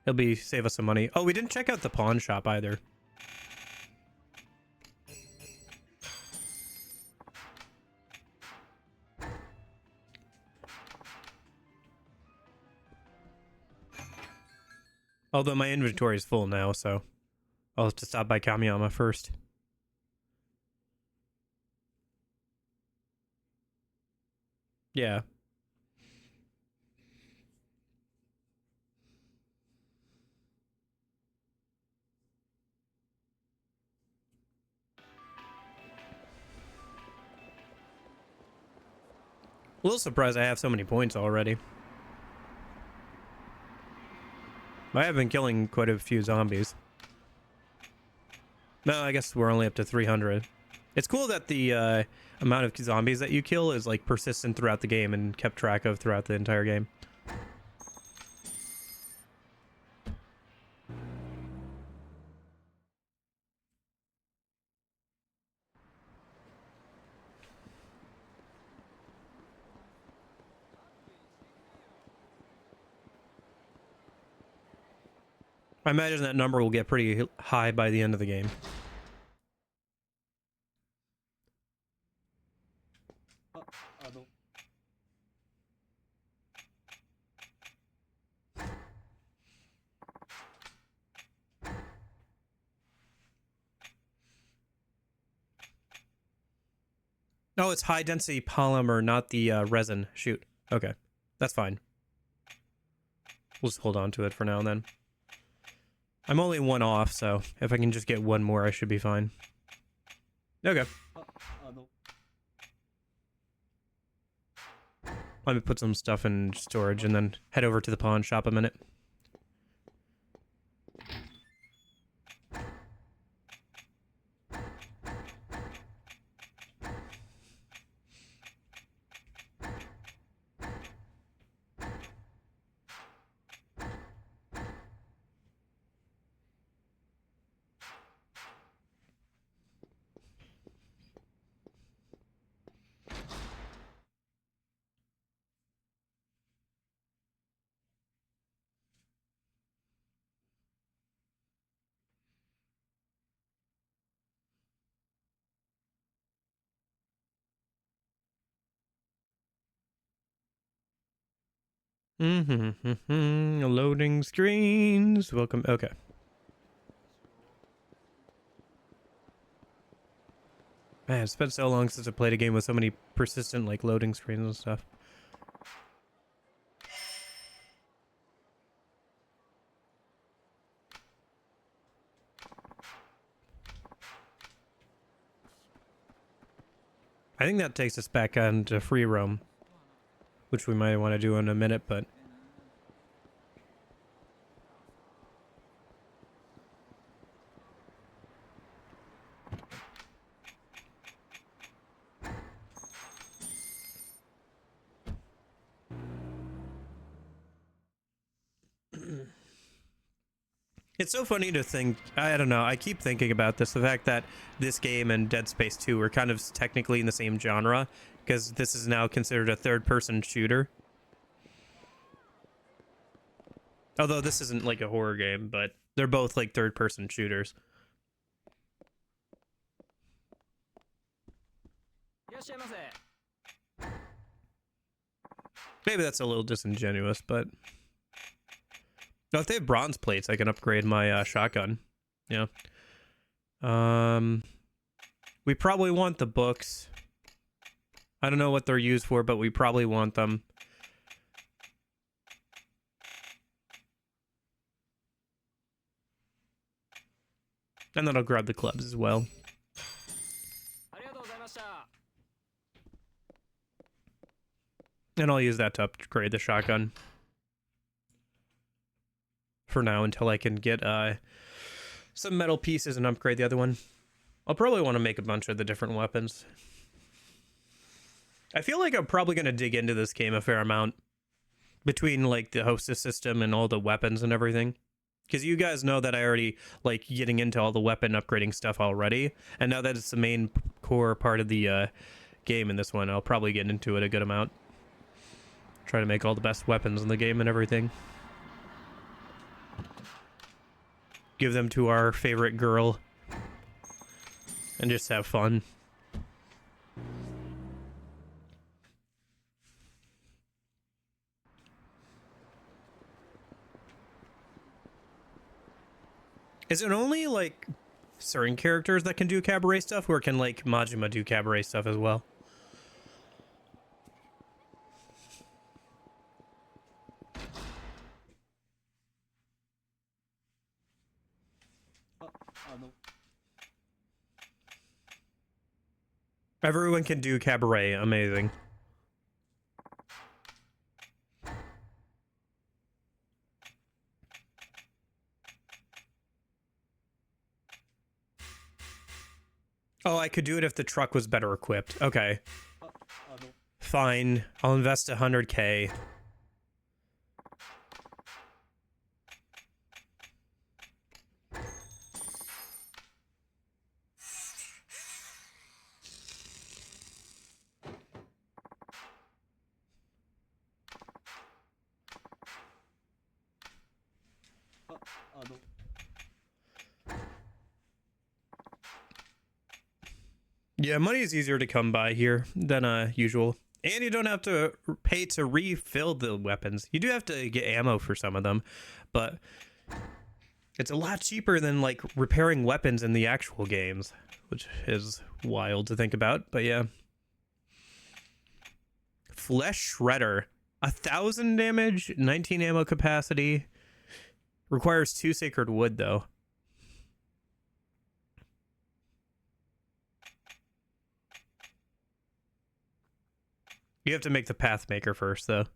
It'll save us some money. Oh, we didn't check out the pawn shop either. Although my inventory is full now, so I'll have to stop by Kamiyama first. Yeah. A little surprised I have so many points already. I have been killing quite a few zombies. No, I guess we're only up to 300. It's cool that the amount of zombies that you kill is like persistent throughout the game and kept track of throughout the entire game. I imagine that number will get pretty high by the end of the game. Oh, it's high density polymer, not the resin. Shoot. Okay. That's fine. We'll just hold on to it for now and then. I'm only one off, so if I can just get one more, I should be fine. Okay. Let me put some stuff in storage and then head over to the pawn shop a minute. Loading screens. Welcome. Okay. Man, it's been so long since I played a game with so many persistent like loading screens and stuff. I think that takes us back on to free roam, which we might want to do in a minute, but it's so funny to think, I don't know, I keep thinking about this, the fact that this game and Dead Space 2 are kind of technically in the same genre, because this is now considered a third-person shooter. Although this isn't like a horror game, but they're both like third-person shooters. Maybe that's a little disingenuous, but... No, if they have bronze plates, I can upgrade my shotgun. Yeah. We probably want the books. I don't know what they're used for, but we probably want them. And then I'll grab the clubs as well. And I'll use that to upgrade the shotgun. For now, until I can get some metal pieces and upgrade the other one. I'll probably want to make a bunch of the different weapons. I feel like I'm probably going to dig into this game a fair amount. Between like the hostess system and all the weapons and everything. Because you guys know that I already like getting into all the weapon upgrading stuff already. And now that it's the main core part of the game in this one, I'll probably get into it a good amount. Try to make all the best weapons in the game and everything. Give them to our favorite girl. And just have fun. Is it only, like, certain characters that can do cabaret stuff, or can, like, Majima do cabaret stuff as well? Everyone can do cabaret. Amazing. Oh, I could do it if the truck was better equipped. Okay. Fine. I'll invest 100K. Yeah, money is easier to come by here than usual. And you don't have to pay to refill the weapons. You do have to get ammo for some of them, but it's a lot cheaper than like repairing weapons in the actual games, which is wild to think about, but yeah. Flesh Shredder. 1,000 damage, 19 ammo capacity. Requires 2 sacred wood, though. You have to make the path maker first, though.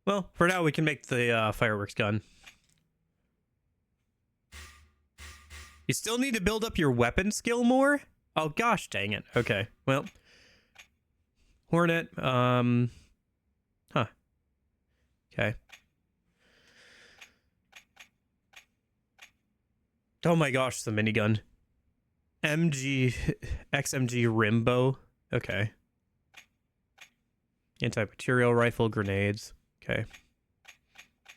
Well, for now, we can make the fireworks gun. You still need to build up your weapon skill more? Oh, gosh dang it. Okay, well. Hornet, huh. Okay. Oh my gosh, the minigun. XMG Rimbo. Okay. Anti-material rifle, grenades. Okay.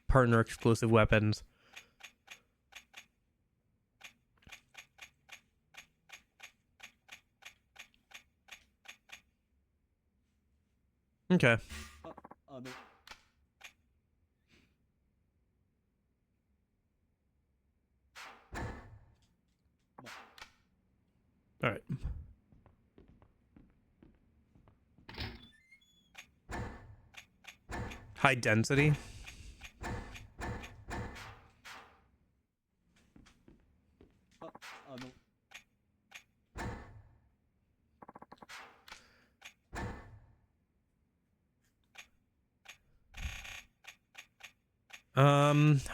Partner exclusive weapons. Okay. All right. High density.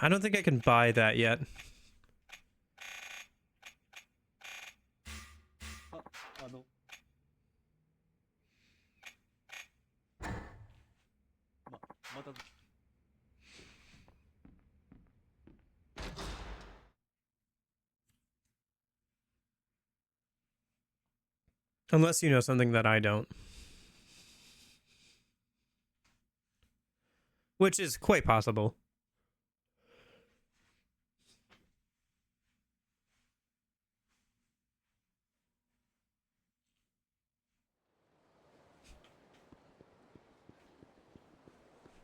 I don't think I can buy that yet. Unless you know something that I don't. Which is quite possible.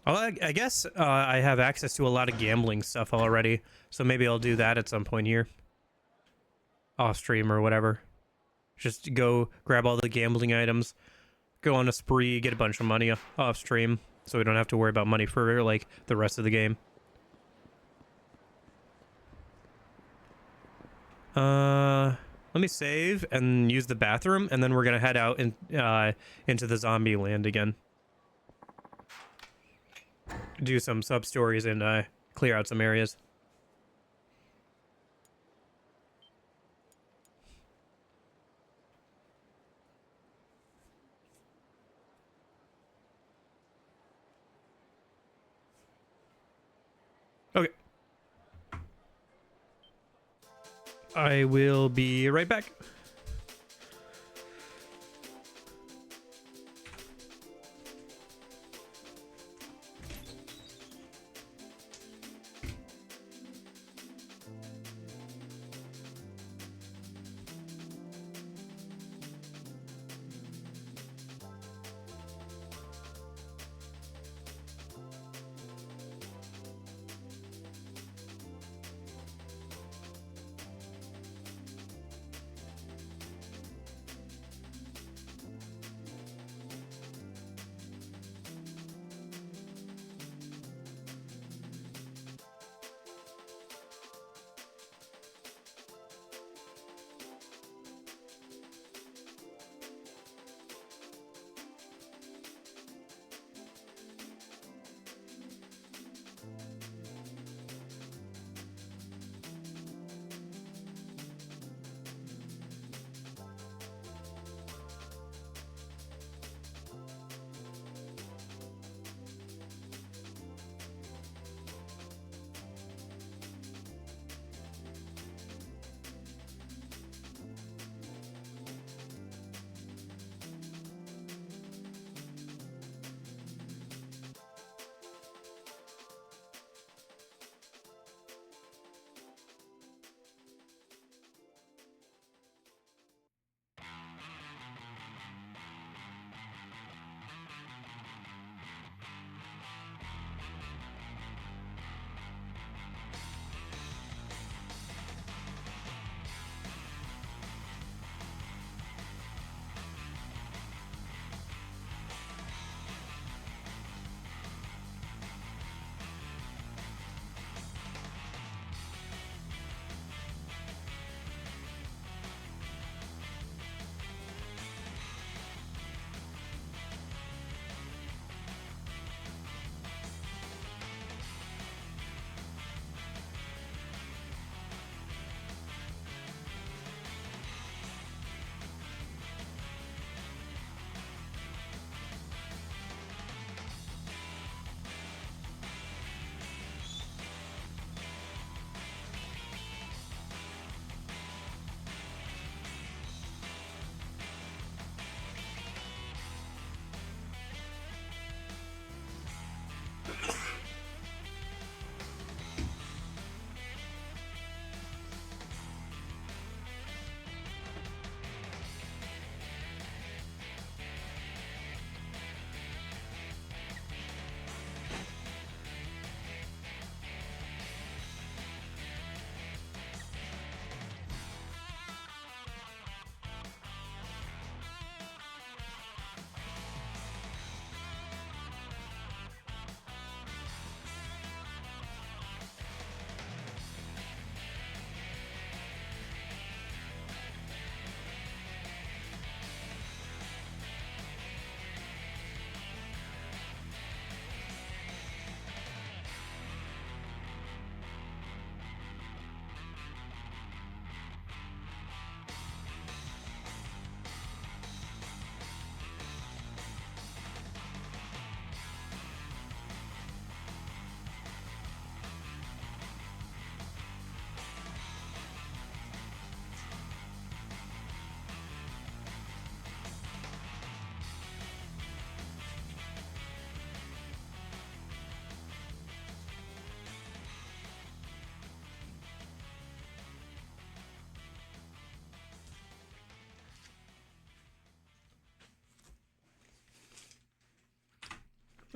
Well, I guess I have access to a lot of gambling stuff already, so maybe I'll do that at some point here. Off stream or whatever. Just go grab all the gambling items, go on a spree, get a bunch of money off stream, so we don't have to worry about money for like the rest of the game. Let me save and use the bathroom, and then we're gonna head out into the zombie land again. Do some sub stories and clear out some areas. Okay. I will be right back.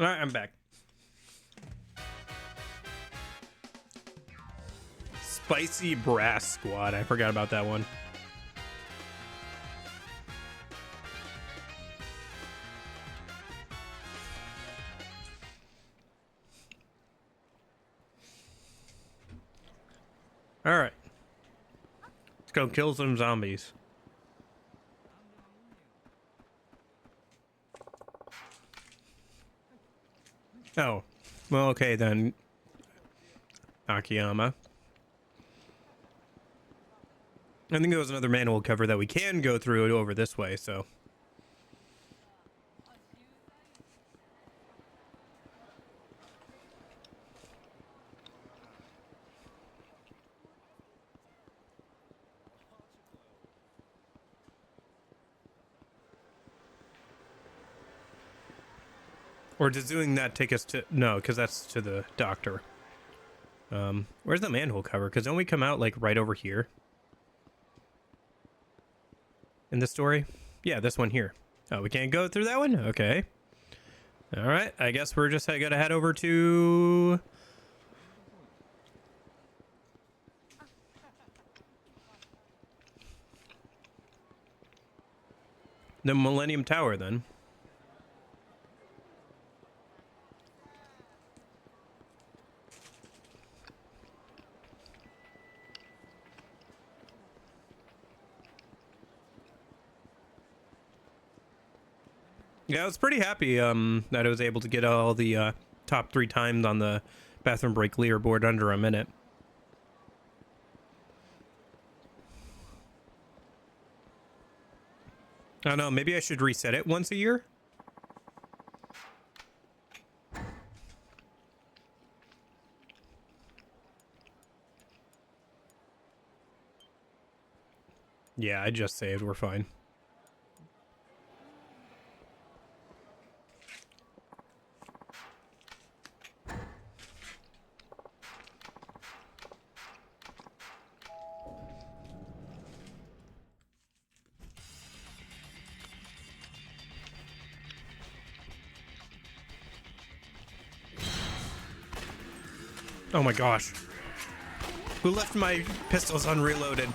All right, I'm back. Spicy Brass Squad. I forgot about that one. All right. Let's go kill some zombies. Oh. Well, okay then. Akiyama. I think there was another manual cover that we can go through it over this way, so. Or does doing that take us to... No, because that's to the doctor. Where's the manhole cover? Because don't we come out, like, right over here? In the story? Yeah, this one here. Oh, we can't go through that one? Okay. Alright, I guess we're just gonna head over to... the Millennium Tower, then. Yeah, I was pretty happy that I was able to get all the top 3 times on the bathroom break leaderboard under a minute. I don't know, maybe I should reset it once a year? Yeah, I just saved, we're fine. Oh my gosh. Who left my pistols unreloaded?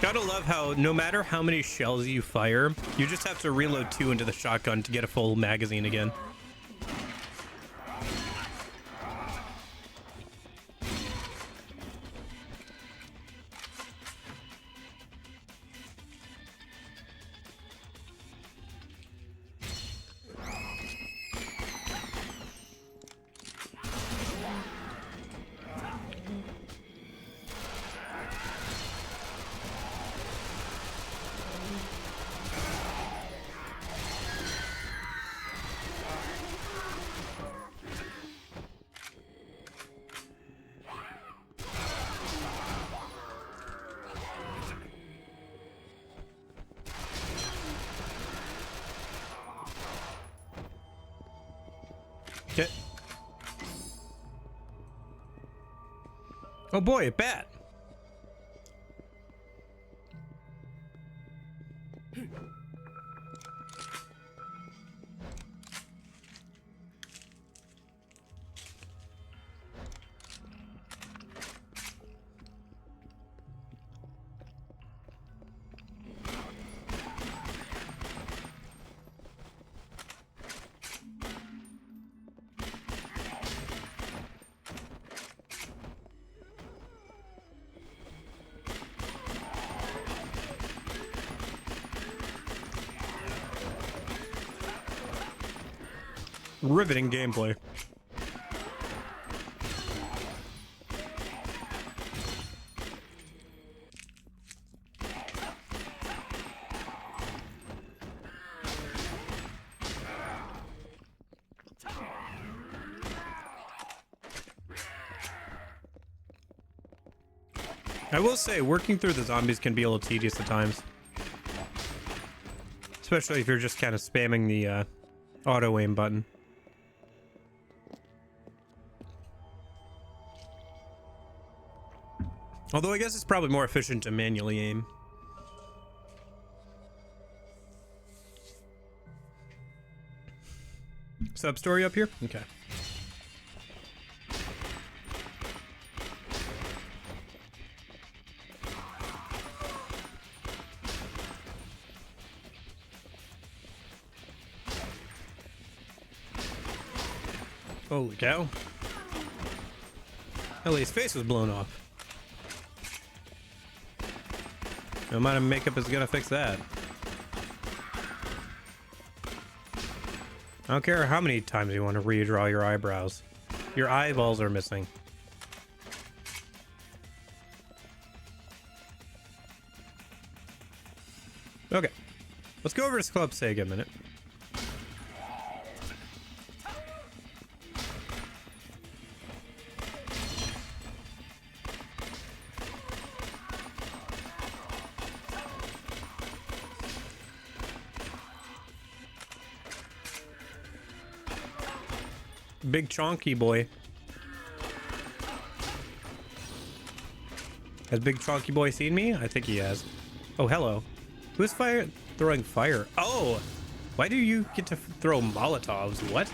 Gotta love how no matter how many shells you fire, you just have to reload 2 into the shotgun to get a full magazine again. Okay. Oh boy, a bat. Riveting gameplay. I will say, working through the zombies can be a little tedious at times. Especially if you're just kind of spamming the auto aim button. Although I guess it's probably more efficient to manually aim. Sub-story up here? Okay. Holy cow. At least his face was blown off. No amount of makeup is gonna fix that. I don't care how many times you want to redraw your eyebrows. Your eyeballs are missing. Okay. Let's go over to Club Sega a minute. Big chonky boy. Has Big Chonky Boy seen me? I think he has. Oh, hello. Who's throwing fire? Oh! Why do you get to throw Molotovs? What?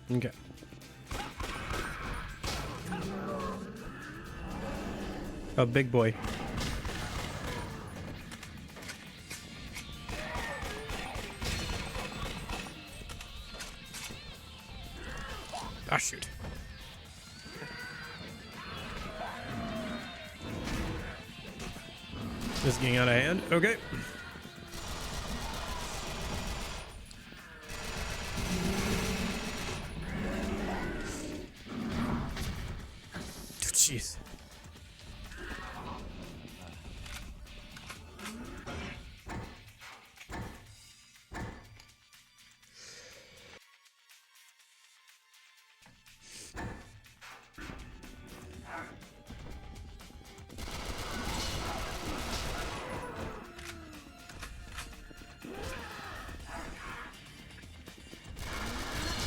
Okay. Oh, big boy. Ah, shoot. This is getting out of hand. Okay. Jeez.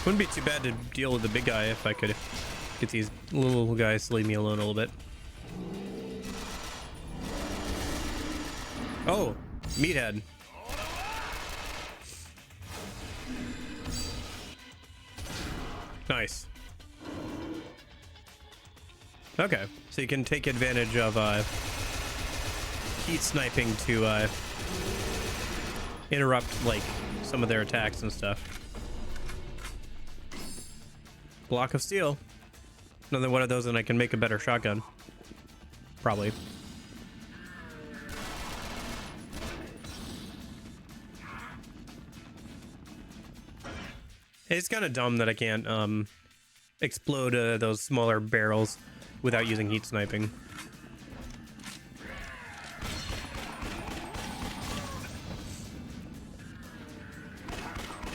Wouldn't be too bad to deal with the big guy if I could get these little guys to leave me alone a little bit. Oh, meathead. Nice. Okay, so you can take advantage of heat sniping to interrupt like some of their attacks and stuff. Block of steel. Another one of those and I can make a better shotgun. Probably. It's kind of dumb that I can't explode those smaller barrels without using heat sniping.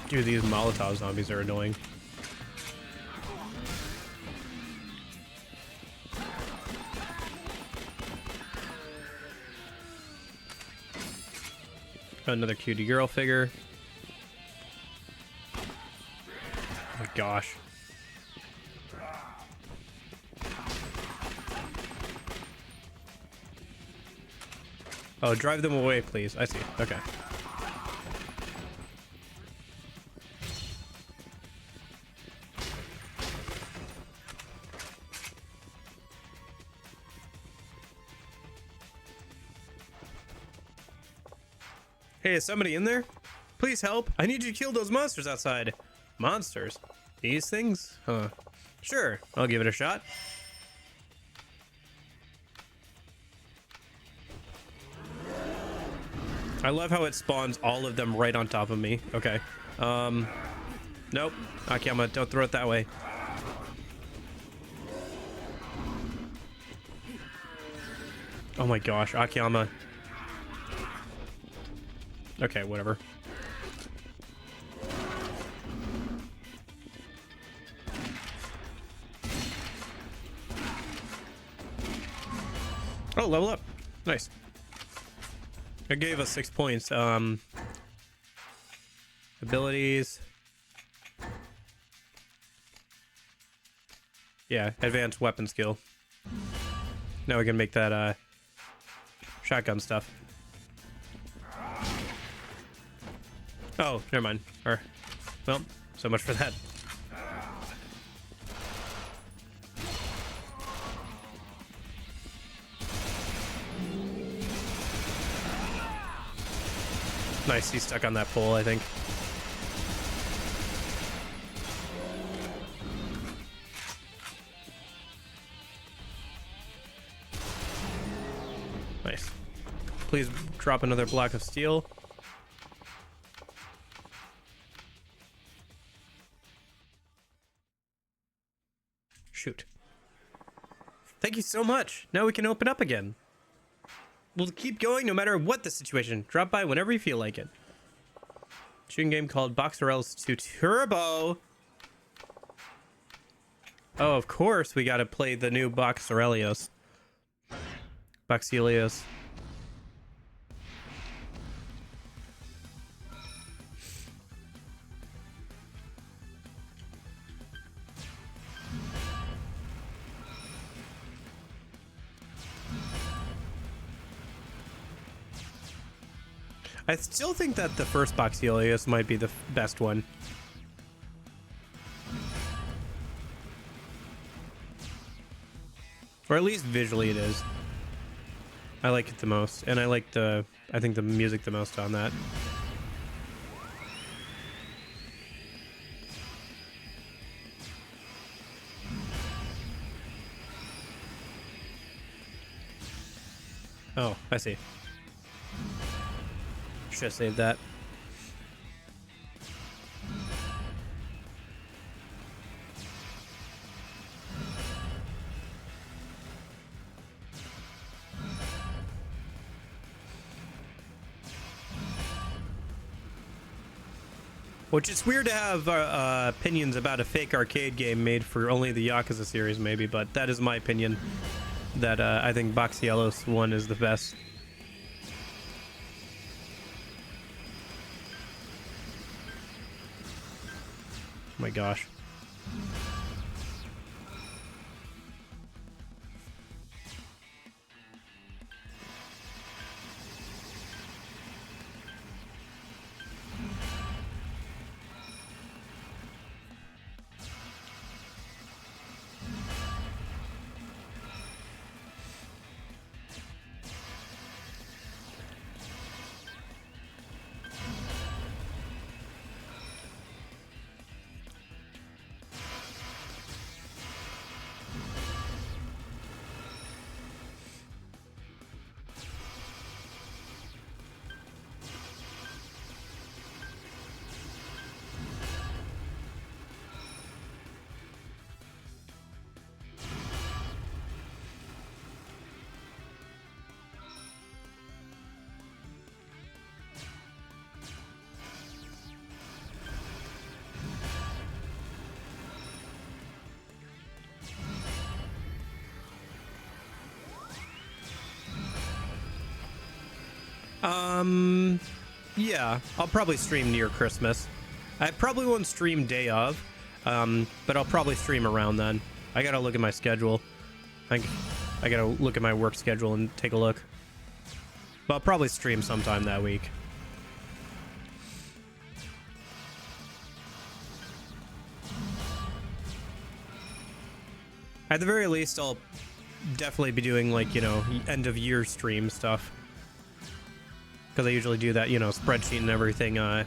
Dude, these Molotov zombies are annoying. Another cutie girl figure. Oh my gosh. Oh, drive them away, please. I see. Okay. Hey, is somebody in there? Please help. I need you to kill those monsters outside. Monsters? These things? Huh. Sure, I'll give it a shot. I love how it spawns all of them right on top of me. Okay. Nope. Okay, don't throw it that way. Oh my gosh, Akiyama. Okay, whatever. Oh, level up. Nice. It gave us 6 points. Abilities. Yeah, advanced weapon skill. Now we can make that shotgun stuff. Oh, never mind. Or, well, so much for that. Nice, he's stuck on that pole, I think. Nice. Please drop another block of steel. Shoot. Thank you so much. Now we can open up again. We'll keep going no matter what the situation. Drop by whenever you feel like it. Shooting game called Boxerellos 2 Turbo. Oh, of course we gotta play the new Boxerellos. Boxelios. I still think that the first Boxelios might be the best one. Or at least visually it is. I like it the most, and I like I think the music the most on that. Oh, I see. Should have saved that. Which is weird to have opinions about a fake arcade game made for only the Yakuza series, maybe, but that is my opinion. That I think Boxielos 1 is the best. Oh my gosh. Yeah, I'll probably stream near Christmas. I probably won't stream day of, but I'll probably stream around then. I gotta look at my schedule. I gotta look at my work schedule and take a look. But I'll probably stream sometime that week. At the very least, I'll definitely be doing, like, you know, end of year stream stuff. Because I usually do that, you know, spreadsheet and everything. I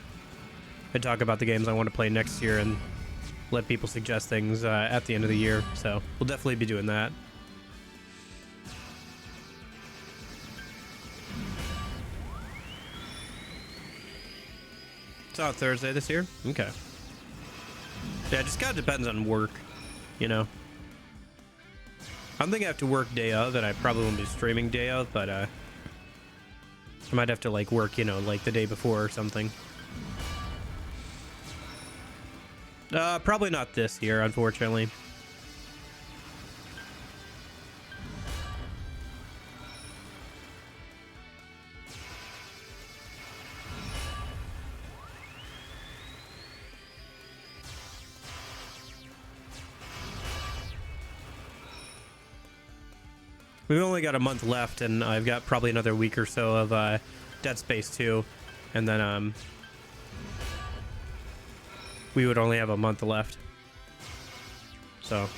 talk about the games I want to play next year and let people suggest things at the end of the year. So we'll definitely be doing that. It's on Thursday this year? Okay. Yeah, it just kind of depends on work, you know. I don't think I have to work day of, and I probably won't be streaming day of, but I might have to like work, you know, like the day before or something. Probably not this year, unfortunately. We've only got a month left, and I've got probably another week or so of Dead Space 2, and then we would only have a month left. So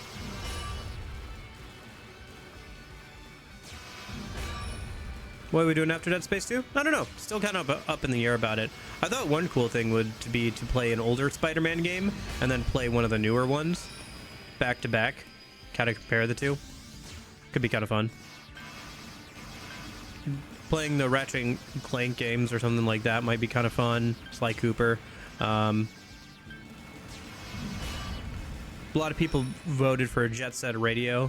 what are we doing after Dead Space 2? I don't know. Still kind of up in the air about it. I thought one cool thing would be to play an older Spider-Man game and then play one of the newer ones back to back. Kind of compare the two. Could be kind of fun. Playing the Ratchet and Clank games or something like that might be kind of fun. Sly Cooper. A lot of people voted for Jet Set Radio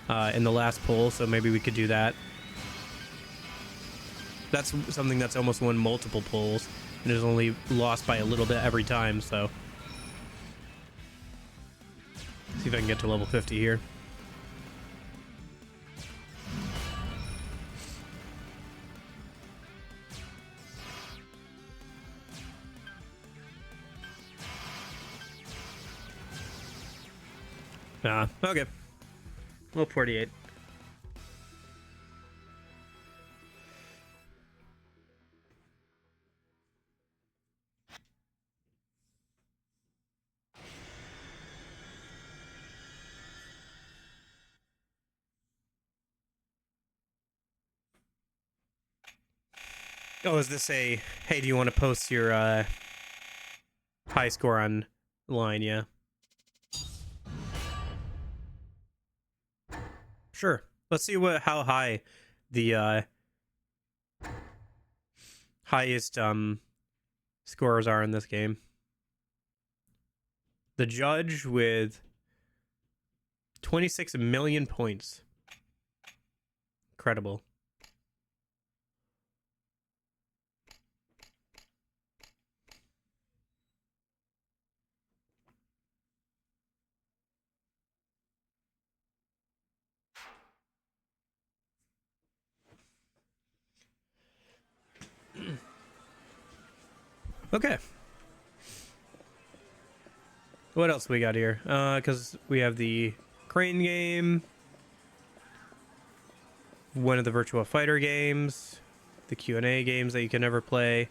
in the last poll, so maybe we could do that. That's something that's almost won multiple polls and is only lost by a little bit every time, so see if I can get to level 50 here. Okay. Well, 48. Oh, is this a, hey, do you want to post your high score online? Yeah. Sure. Let's see how high the highest scores are in this game. The judge with 26 million points. Incredible. Okay. What else we got here? Because we have the crane game, one of the Virtua Fighter games, the Q&A games that you can never play.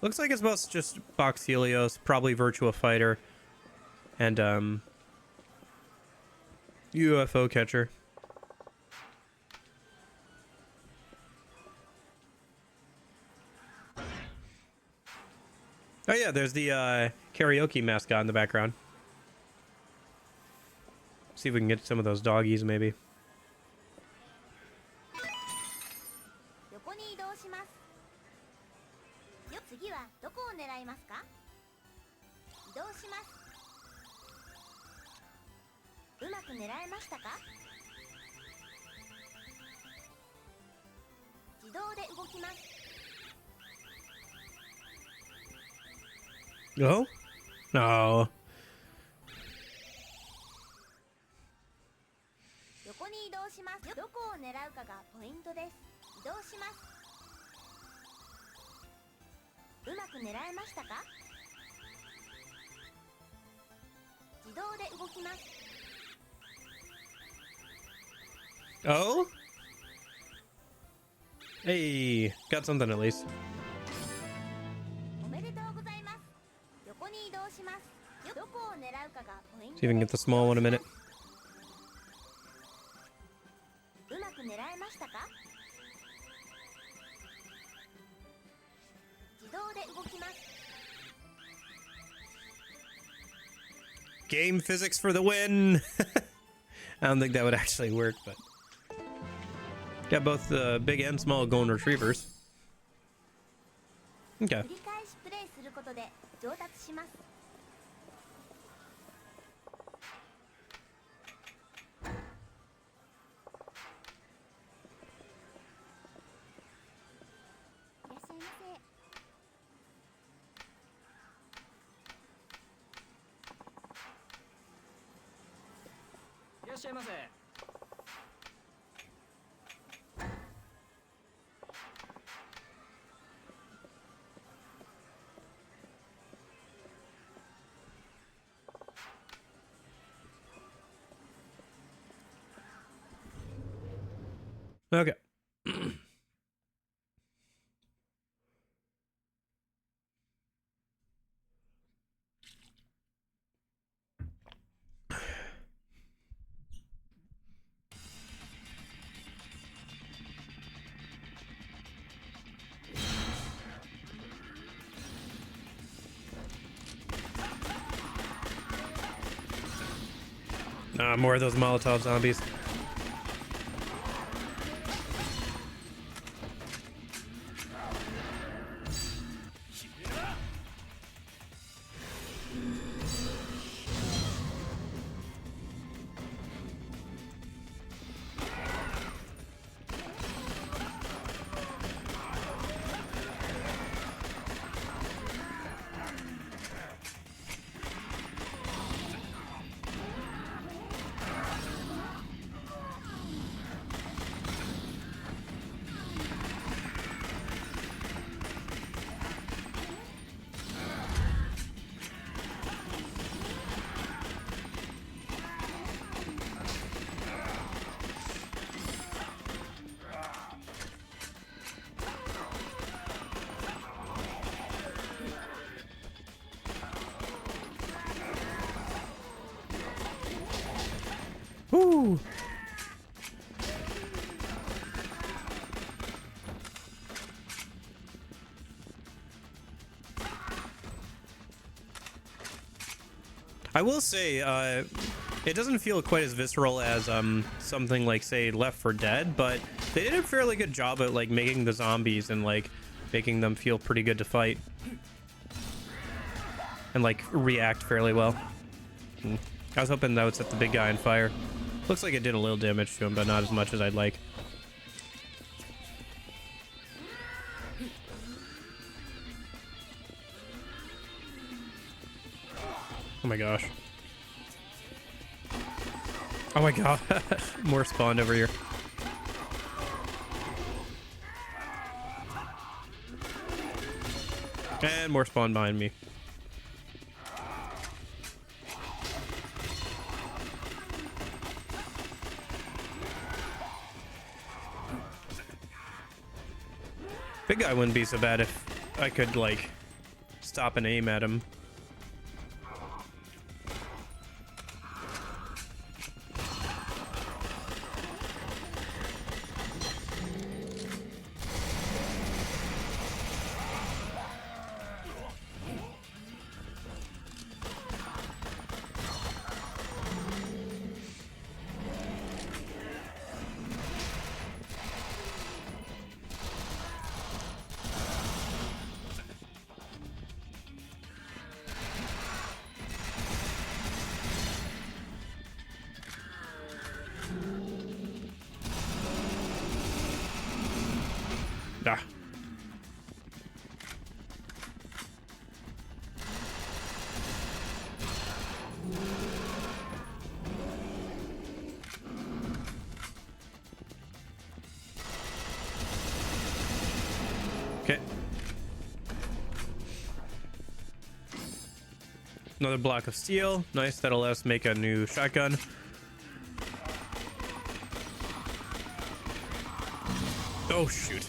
Looks like it's mostly just Box Helios, probably Virtua Fighter, and UFO Catcher. Oh yeah, there's the karaoke mascot in the background. See if we can get some of those doggies, maybe. Oh? No. Oh? Hey, got something at least. See if we can get the small one in a minute. Game physics for the win! I don't think that would actually work, but... Got both the big and small golden retrievers. Okay. しゃいませ。Okay. More of those Molotov zombies. Woo! I will say, it doesn't feel quite as visceral as something like, say, Left 4 Dead, but they did a fairly good job at like making the zombies and like making them feel pretty good to fight and like react fairly well. I was hoping that would set the big guy on fire. Looks like it did a little damage to him, but not as much as I'd like. Oh my gosh. Oh my god. More spawned over here. And more spawn behind me. Big guy wouldn't be so bad if I could, like, stop and aim at him. Ah. Okay. Another block of steel. Nice. That'll let us make a new shotgun. Oh, shoot.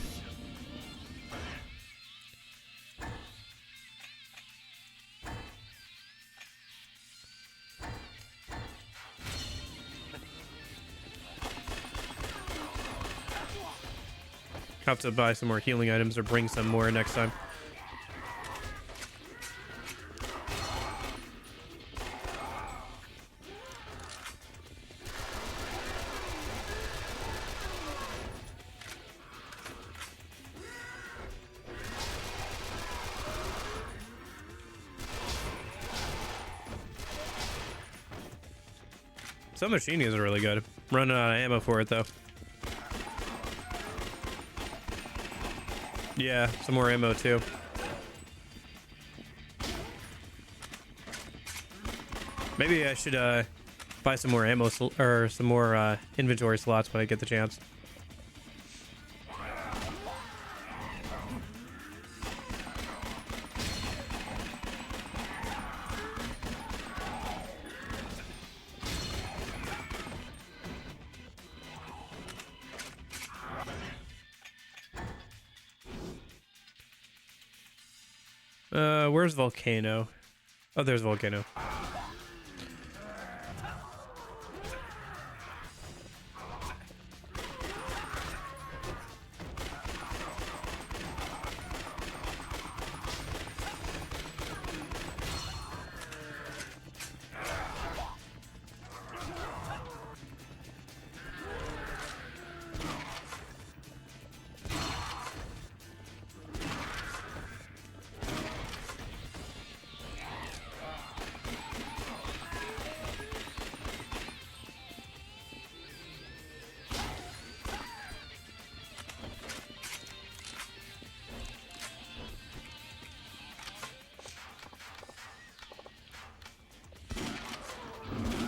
Have to buy some more healing items or bring some more next time. Submachine is really good. Running out of ammo for it though. Yeah, some more ammo too. Maybe I should buy some more ammo or some more inventory slots when I get the chance. Where's Volcano? Oh, there's Volcano.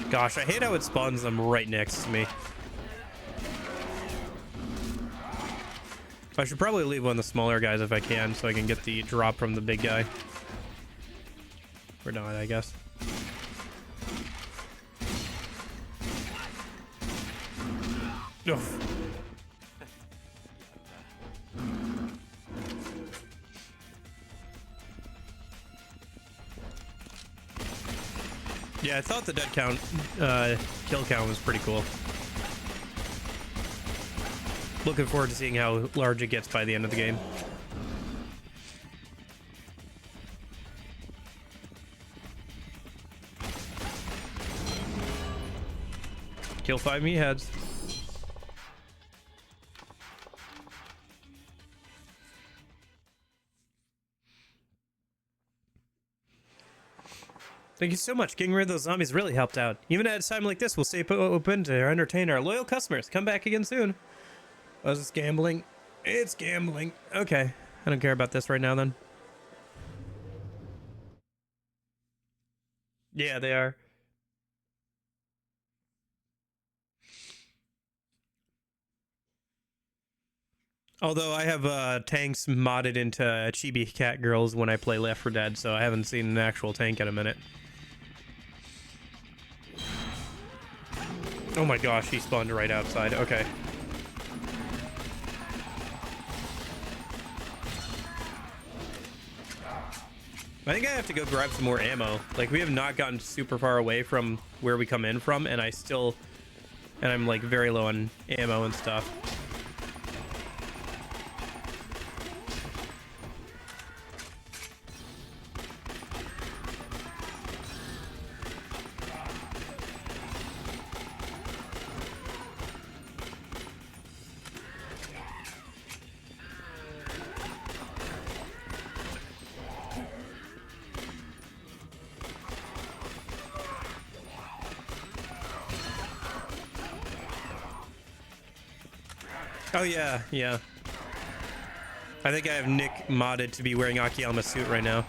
Gosh, I hate how it spawns them right next to me. I should probably leave one of the smaller guys if I can, so I can get the drop from the big guy. Or not, I guess. Ugh. Yeah, I thought the dead count, kill count was pretty cool. Looking forward to seeing how large it gets by the end of the game. Kill 5 meatheads. Thank you so much. Getting rid of those zombies really helped out. Even at a time like this, we'll stay open to entertain our loyal customers. Come back again soon. Oh, is this gambling? It's gambling. Okay. I don't care about this right now then. Yeah, they are. Although I have tanks modded into chibi cat girls when I play Left 4 Dead, so I haven't seen an actual tank in a minute. Oh my gosh, he spawned right outside. Okay. I think I have to go grab some more ammo. Like, we have not gotten super far away from where we come in from, and I'm like very low on ammo and stuff. Oh yeah, yeah. I think I have Nick modded to be wearing Akiyama's suit right now.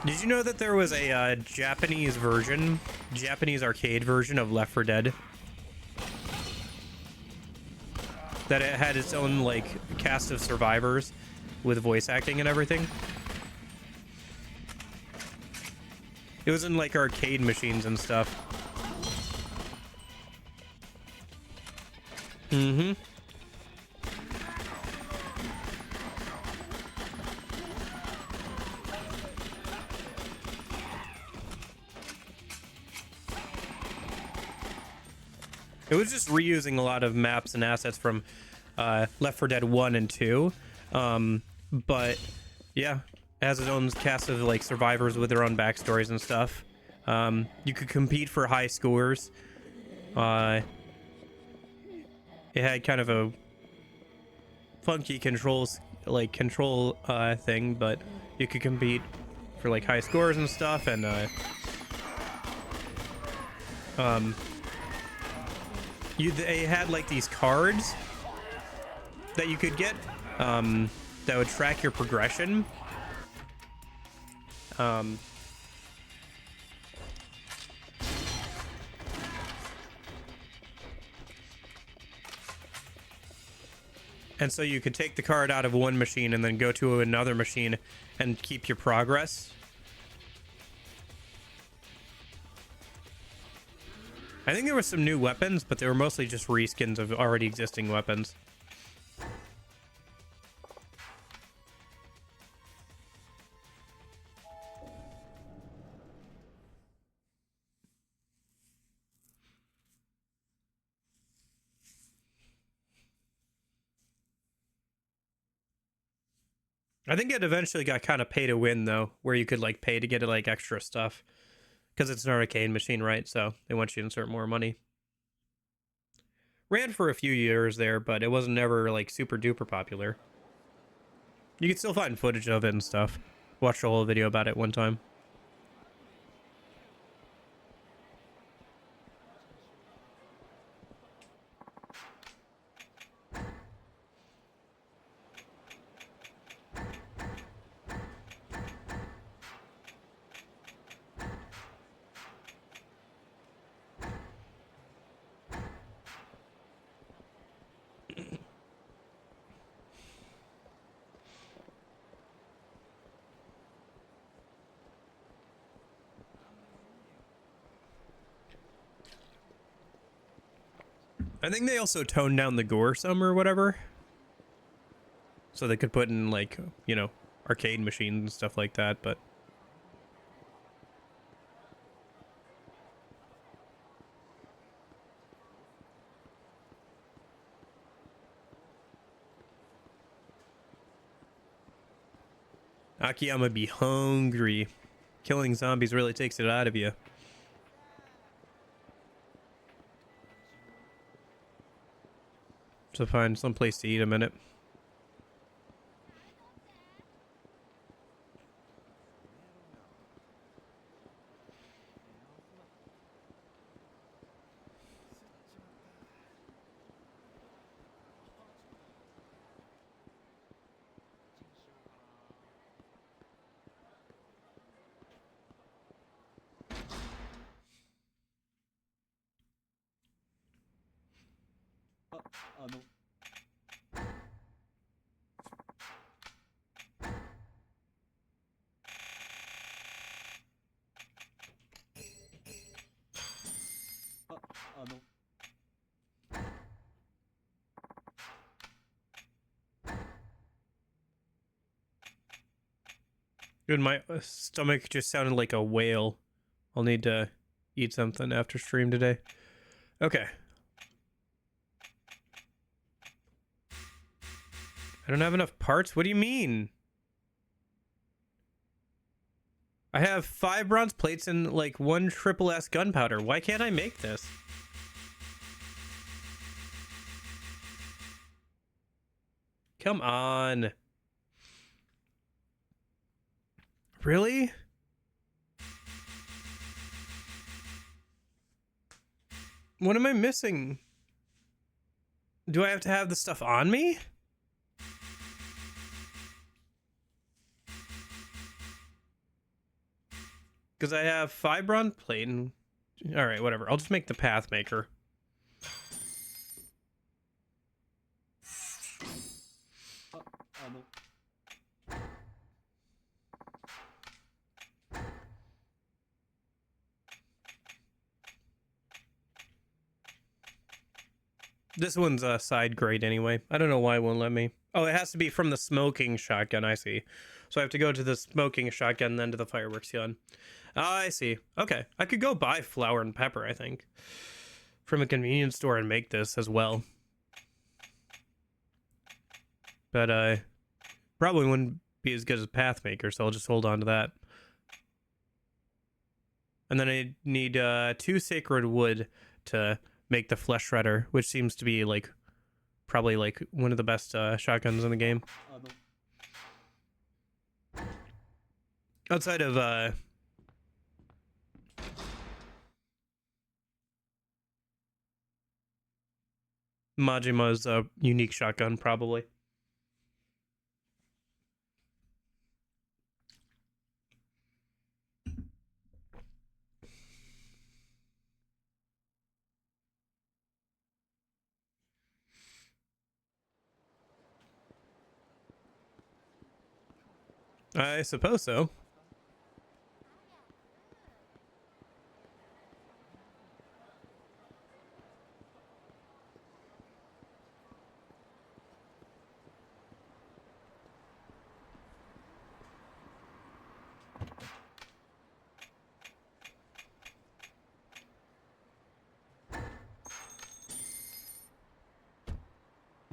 Did you know that there was a Japanese arcade version of Left 4 Dead? That it had its own, like, cast of survivors with voice acting and everything. It was in, like, arcade machines and stuff. Mm-hmm. It was just reusing a lot of maps and assets from Left 4 Dead 1 and 2. But yeah, it has its own cast of like survivors with their own backstories and stuff. You could compete for high scores. It had kind of a funky control thing, but you could compete for like high scores and stuff, and they had like these cards that you could get that would track your progression. And so you could take the card out of one machine and then go to another machine and keep your progress. I think there were some new weapons, but they were mostly just reskins of already existing weapons. I think it eventually got kind of pay to win though, where you could like pay to get like extra stuff. Because it's an arcade machine, right? So they want you to insert more money. Ran for a few years there, but it wasn't ever like super duper popular. You can still find footage of it and stuff. Watched a whole video about it one time. I think they also toned down the gore some or whatever. So they could put in like, you know, arcade machines and stuff like that, but... Akiyama be hungry. Killing zombies really takes it out of you. To find some place to eat a minute. Dude, my stomach just sounded like a whale. I'll need to eat something after stream today. Okay. I don't have enough parts? What do you mean? I have 5 bronze plates and like 1 triple S gunpowder. Why can't I make this? Come on. Really? What am I missing? Do I have to have the stuff on me? Because I have Fibron plate and... Alright, whatever. I'll just make the Pathmaker. This one's a side grade anyway. I don't know why it won't let me. Oh, it has to be from the smoking shotgun, I see. So I have to go to the smoking shotgun, then to the fireworks gun. I see. Okay. I could go buy flour and pepper, I think, from a convenience store and make this as well. But probably wouldn't be as good as Pathmaker, so I'll just hold on to that. And then I need 2 sacred wood to make the flesh shredder, which seems to be like probably like one of the best shotguns in the game. Outside of Majima's unique shotgun, probably. I suppose so.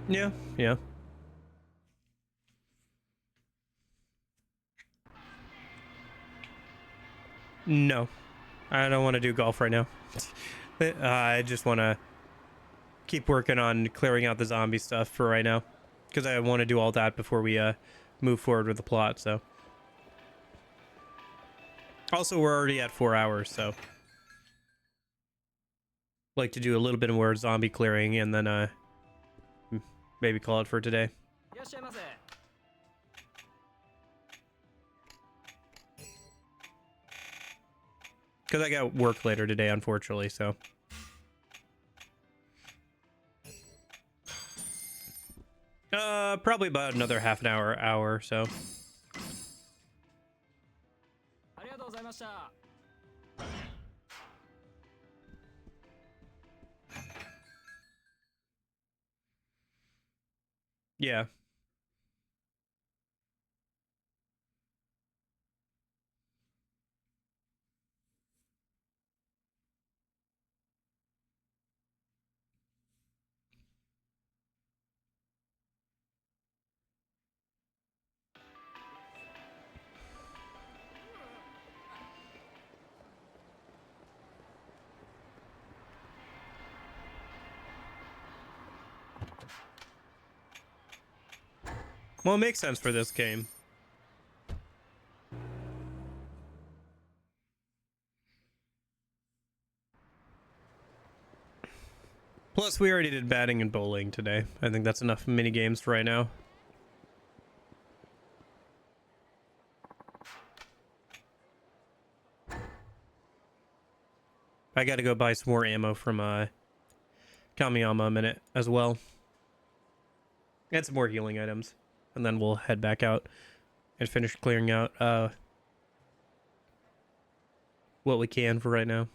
Yeah, yeah. No, I don't want to do golf right now. I just want to keep working on clearing out the zombie stuff for right now, because I want to do all that before we move forward with the plot. So, also we're already at 4 hours, so like to do a little bit more zombie clearing and then maybe call it for today. Because I got work later today, unfortunately, so. Probably about another half an hour or so. Yeah. Well, it makes sense for this game. Plus, we already did batting and bowling today. I think that's enough mini games for right now. I gotta go buy some more ammo from Kamiyama a minute as well. And some more healing items. And then we'll head back out and finish clearing out what we can for right now.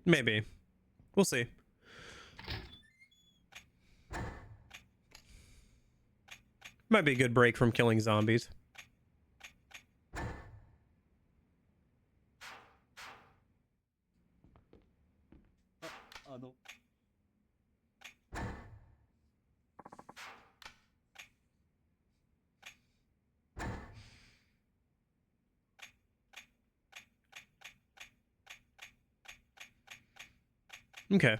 Maybe. We'll see. Might be a good break from killing zombies. Okay.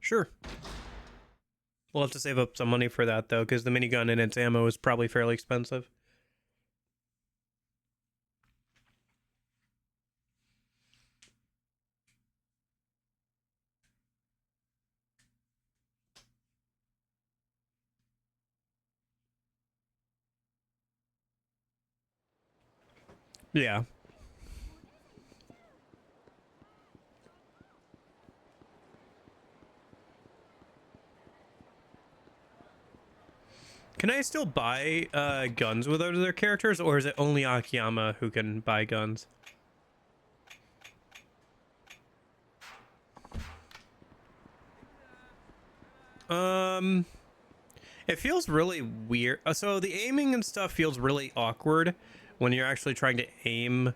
Sure. We'll have to save up some money for that, though, because the minigun and its ammo is probably fairly expensive. Yeah. Can I still buy guns with other characters, or is it only Akiyama who can buy guns? It feels really weird. So the aiming and stuff feels really awkward when you're actually trying to aim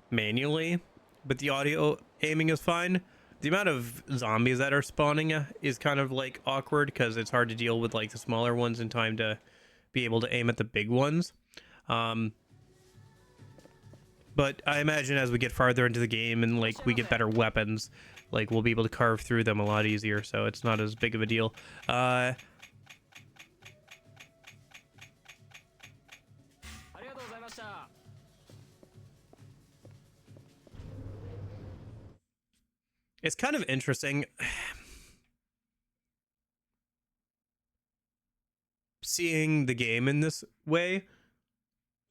manually, but the audio aiming is fine. The amount of zombies that are spawning is kind of like awkward because it's hard to deal with like the smaller ones in time to be able to aim at the big ones. But I imagine as we get farther into the game and like we get better weapons, like we'll be able to carve through them a lot easier, so it's not as big of a deal. It's kind of interesting seeing the game in this way,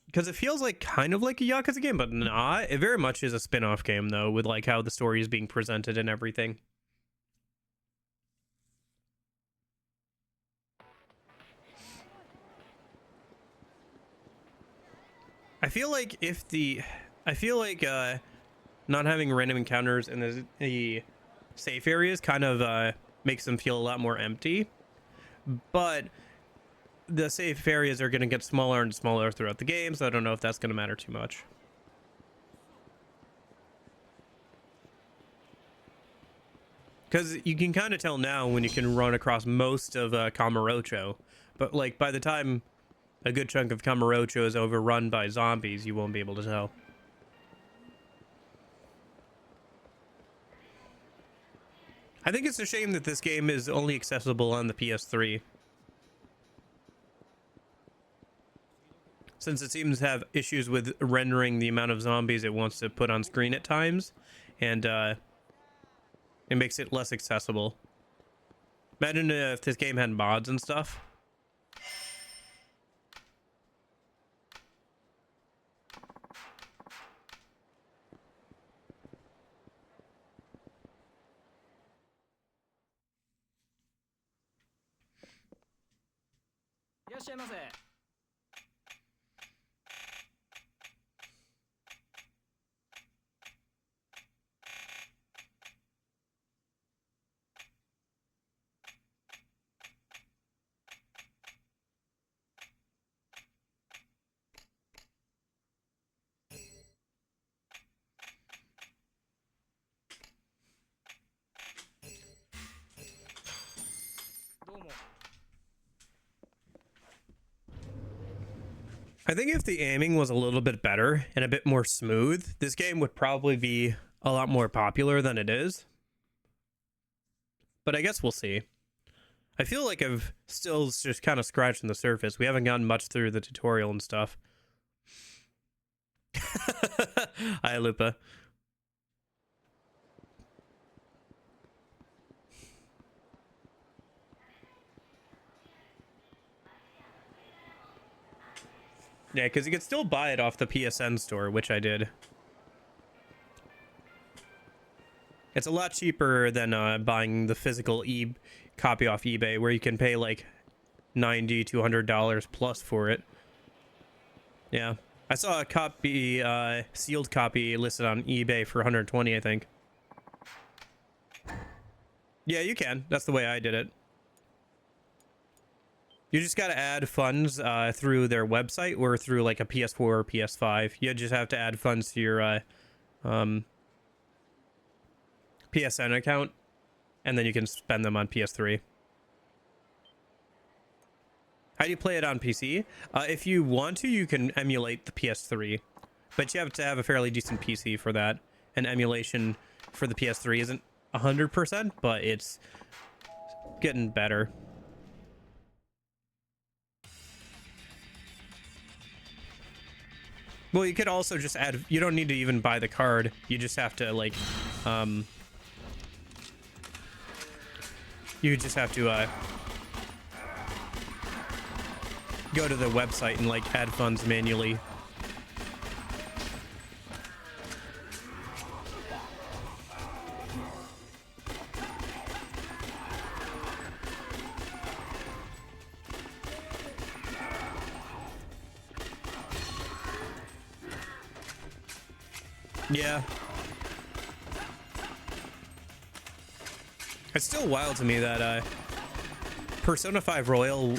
because it feels like kind of like a Yakuza game, but not. It very much is a spin-off game, though, with like how the story is being presented and everything. I feel like not having random encounters in the safe areas kind of makes them feel a lot more empty, but the safe areas are going to get smaller and smaller throughout the game, so I don't know if that's going to matter too much. Because you can kind of tell now when you can run across most of Kamurocho, but like by the time a good chunk of Kamurocho is overrun by zombies, you won't be able to tell. I think it's a shame that this game is only accessible on the PS3, since it seems to have issues with rendering the amount of zombies it wants to put on screen at times, and it makes it less accessible. Imagine if this game had mods and stuff. I think if the aiming was a little bit better and a bit more smooth, this game would probably be a lot more popular than it is. But I guess we'll see. I feel like I've still just kind of scratching the surface. We haven't gotten much through the tutorial and stuff. Hi, Lupa. Yeah, because you can still buy it off the PSN store, which I did. It's a lot cheaper than buying the physical copy off eBay, where you can pay like $90 to $100 plus for it. Yeah, I saw a copy, sealed copy listed on eBay for 120, I think. Yeah, you can. That's the way I did it. You just got to add funds through their website or through like a PS4 or PS5. You just have to add funds to your PSN account, and then you can spend them on PS3. How do you play it on PC? If you want to, you can emulate the PS3, but you have to have a fairly decent PC for that. And emulation for the PS3 isn't 100%, but it's getting better. Well, you could also just add, you don't need to even buy the card. You just have to like, you just have to go to the website and like add funds manually. Yeah. It's still wild to me that Persona 5 Royal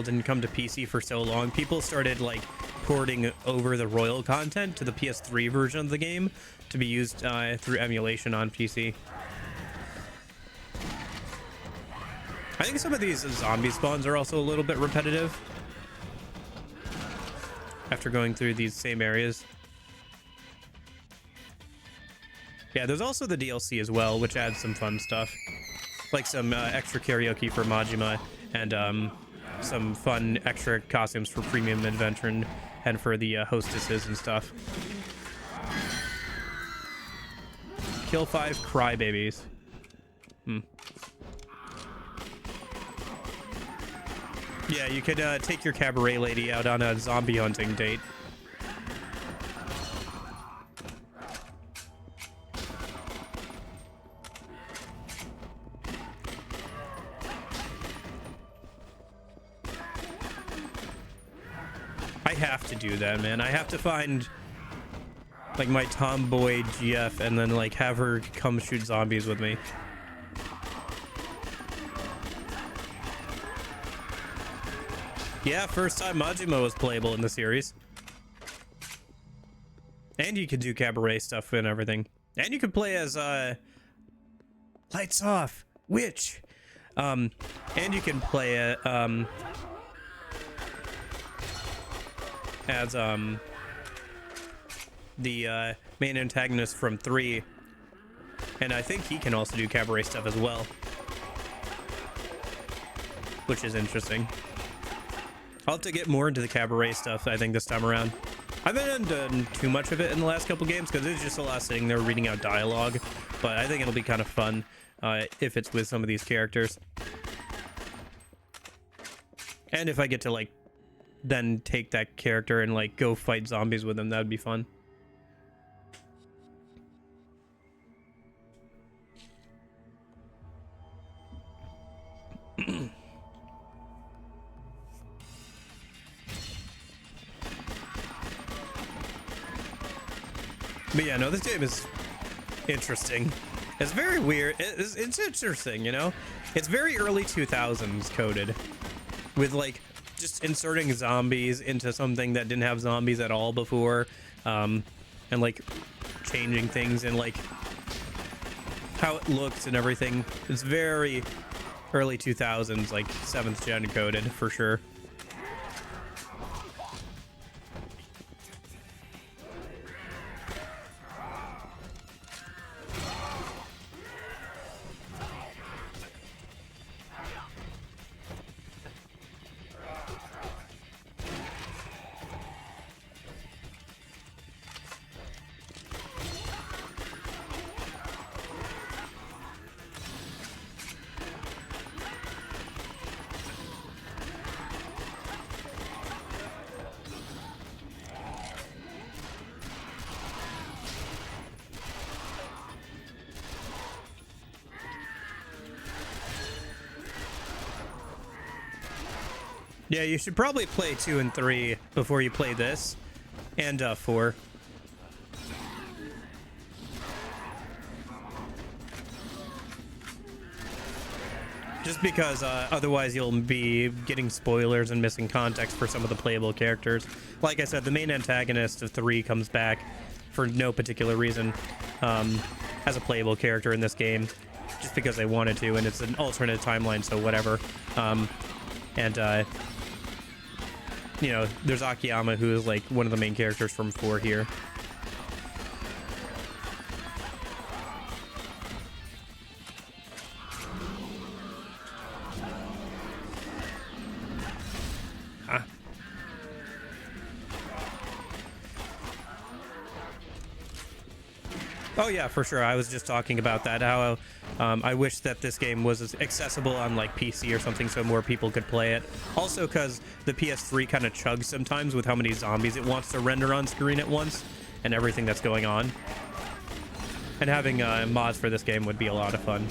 didn't come to PC for so long. People started like porting over the Royal content to the PS3 version of the game to be used through emulation on PC. I think some of these zombie spawns are also a little bit repetitive after going through these same areas. Yeah, there's also the DLC as well, which adds some fun stuff. Like some extra karaoke for Majima and some fun extra costumes for Premium Adventure and for the hostesses and stuff. Kill 5 crybabies. Yeah, you could take your cabaret lady out on a zombie hunting date. I have to do that, man. I have to find like my tomboy GF and then like have her come shoot zombies with me. Yeah, first time Majima was playable in the series. And you could do cabaret stuff and everything. And you could play as Lights Off Witch. And you can play as the main antagonist from 3, and I think he can also do cabaret stuff as well, which is interesting. I'll have to get more into the cabaret stuff, I think, this time around. I haven't done too much of it in the last couple games because it's just a lot sitting there reading out dialogue, but I think it'll be kind of fun if it's with some of these characters, and if I get to like then take that character and like go fight zombies with them, that'd be fun. But yeah, no, this game is interesting. It's very weird. It's interesting, you know? It's very early 2000s coded with like just inserting zombies into something that didn't have zombies at all before, and like changing things and like how it looks and everything. It's very early 2000s, like 7th gen coded for sure. Yeah, you should probably play 2 and 3 before you play this, and 4. Just because otherwise you'll be getting spoilers and missing context for some of the playable characters. Like I said, the main antagonist of 3 comes back for no particular reason as a playable character in this game, just because they wanted to, and it's an alternate timeline, so whatever. You know, there's Akiyama, who is like one of the main characters from 4 here. Oh yeah, for sure. I was just talking about that, how I wish that this game was accessible on like PC or something so more people could play it. Also because the PS3 kind of chugs sometimes with how many zombies it wants to render on screen at once and everything that's going on. And having mods for this game would be a lot of fun.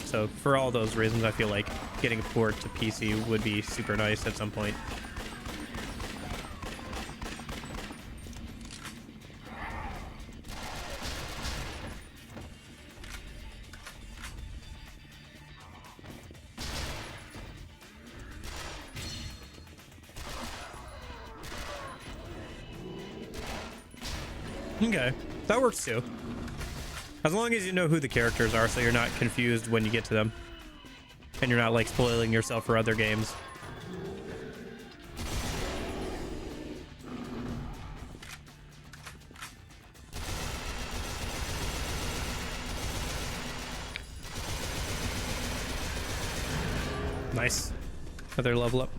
So for all those reasons, I feel like getting a port to PC would be super nice at some point. Okay, that works too. As long as you know who the characters are so you're not confused when you get to them. And you're not like spoiling yourself for other games. Nice. Another level up.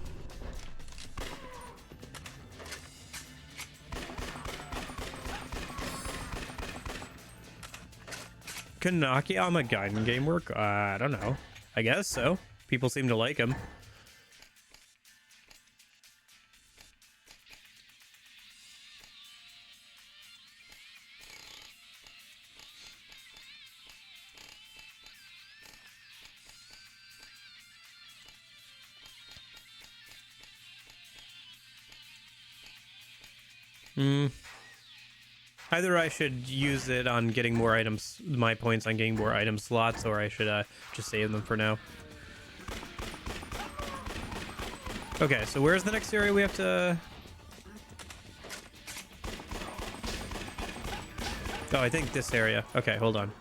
Can Akiyama Gaiden game work? I don't know. I guess so. People seem to like him. Either I should use it on getting more items, my points on getting more item slots, or I should just save them for now. Okay, so where's the next area we have to... Oh, I think this area. Okay, hold on.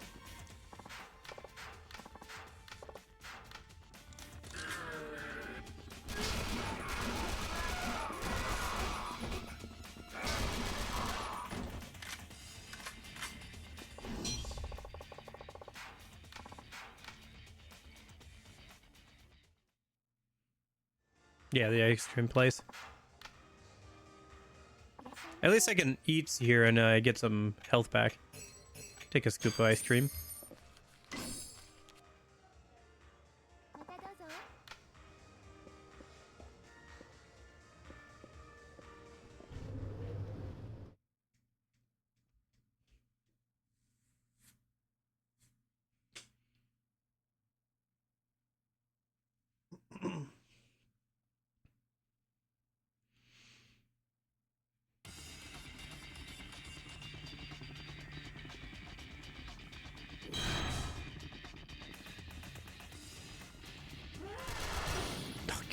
Yeah, the ice cream place. At least I can eat here and get some health back. Take a scoop of ice cream.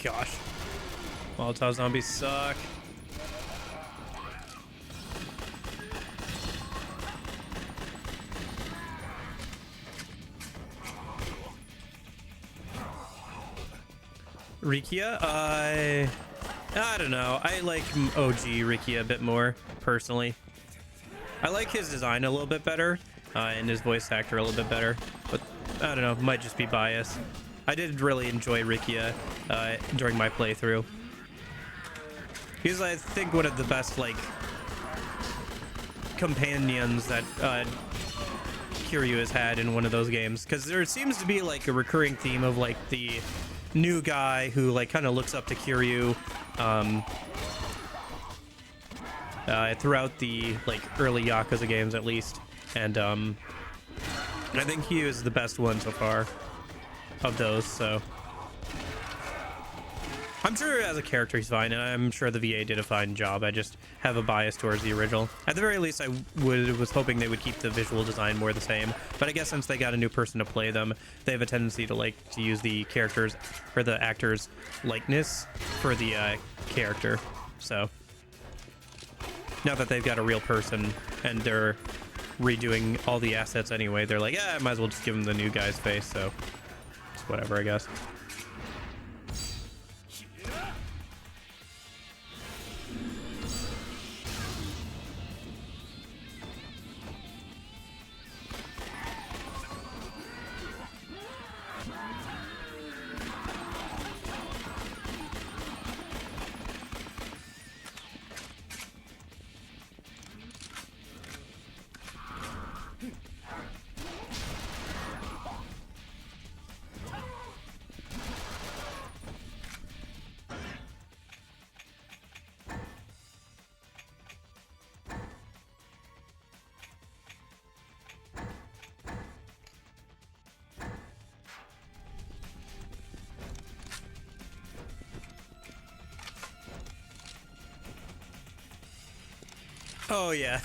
Gosh. Molotov zombies suck. Rikia? I don't know. I like OG Rikia a bit more, personally. I like his design a little bit better, and his voice actor a little bit better. But, I don't know, might just be bias. I did really enjoy Rikia during my playthrough. He's, I think, one of the best, like, companions that Kiryu has had in one of those games. Because there seems to be, like, a recurring theme of, like, the new guy who, like, kind of looks up to Kiryu throughout the, like, early Yakuza games, at least. And I think he is the best one so far of those, so... I'm sure as a character he's fine, and I'm sure the VA did a fine job. I just have a bias towards the original. At the very least, I was hoping they would keep the visual design more the same. But I guess since they got a new person to play them, they have a tendency to like to use the characters or the actors' likeness for the character. So now that they've got a real person and they're redoing all the assets anyway, they're like, yeah, I might as well just give them the new guy's face. So it's whatever, I guess. Oh, yeah.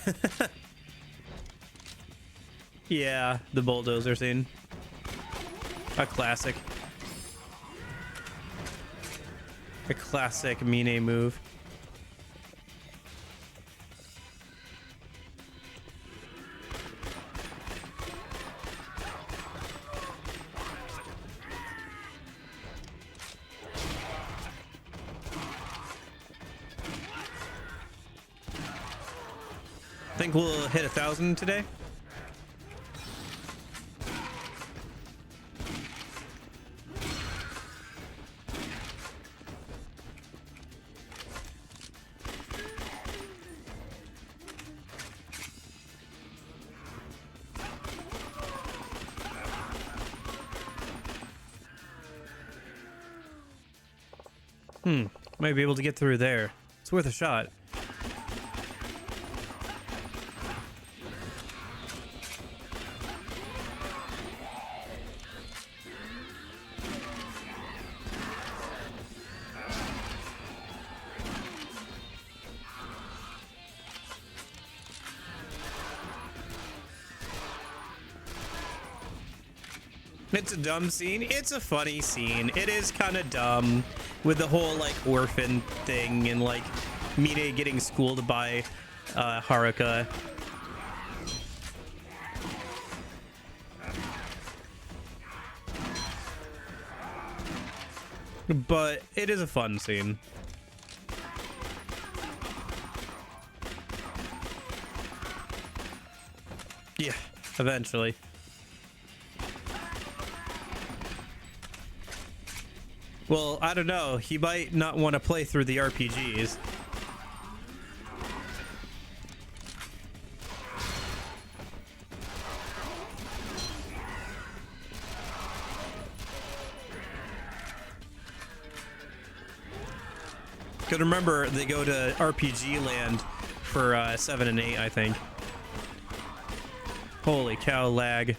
Yeah, the bulldozer scene. A classic. A classic Mine move. Think we'll hit 1,000 today? Might be able to get through there. It's worth a shot. It's a dumb scene. It's a funny scene. It is kind of dumb with the whole like orphan thing and like Mine getting schooled by Haruka. But it is a fun scene. Yeah, eventually. Well, I don't know. He might not want to play through the RPGs. Because remember, they go to RPG land for 7 and 8, I think. Holy cow, lag.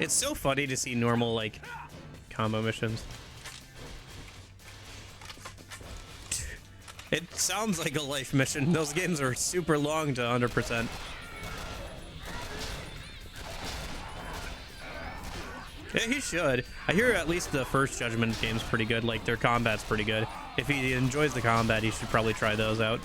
It's so funny to see normal, like, combo missions. It sounds like a life mission. Those games are super long to 100%. Yeah, he should. I hear at least the first Judgment game's pretty good. Like, their combat's pretty good. If he enjoys the combat, he should probably try those out.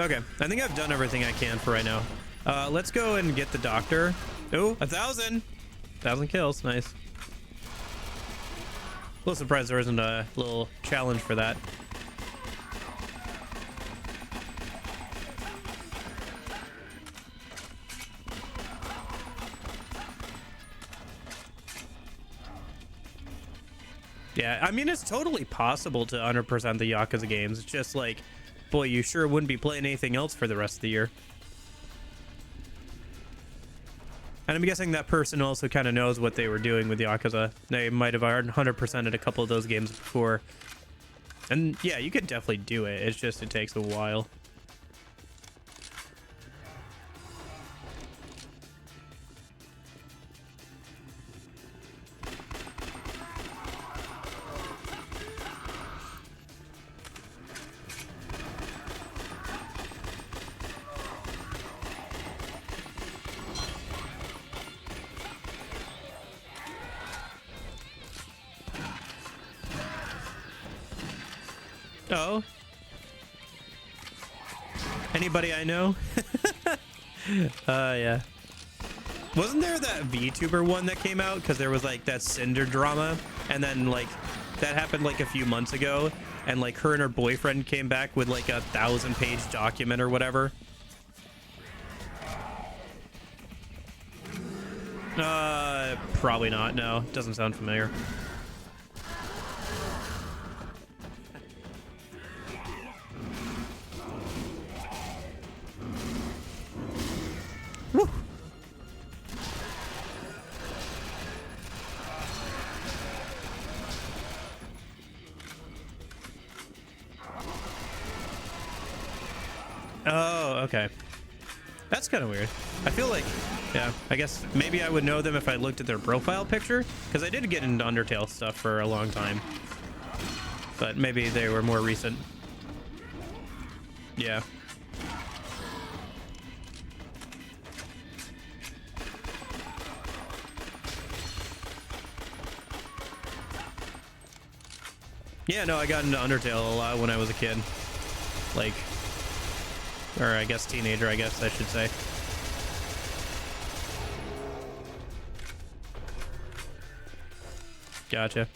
Okay, I think I've done everything I can for right now. Let's go and get the doctor. Oh, 1,000! 1,000 kills, nice. A little surprised there isn't a little challenge for that. Yeah, I mean, it's totally possible to 100% the Yakuza games. It's just like, boy, you sure wouldn't be playing anything else for the rest of the year. And I'm guessing that person also kind of knows what they were doing with Yakuza. They might have 100%ed a couple of those games before. And yeah, you could definitely do it. It's just, it takes a while. Oh. Anybody I know? Yeah. Wasn't there that VTuber one that came out? Because there was like that Cinder drama. And then like that happened like a few months ago. And like her and her boyfriend came back with like a 1,000-page document or whatever. Probably not. No, doesn't sound familiar. Woo. Oh, okay. That's kind of weird. I feel like, yeah, I guess maybe I would know them if I looked at their profile picture, because I did get into Undertale stuff for a long time. But maybe they were more recent. Yeah. Yeah, no, I got into Undertale a lot when I was a kid. Like, or I guess teenager, I guess I should say. Gotcha.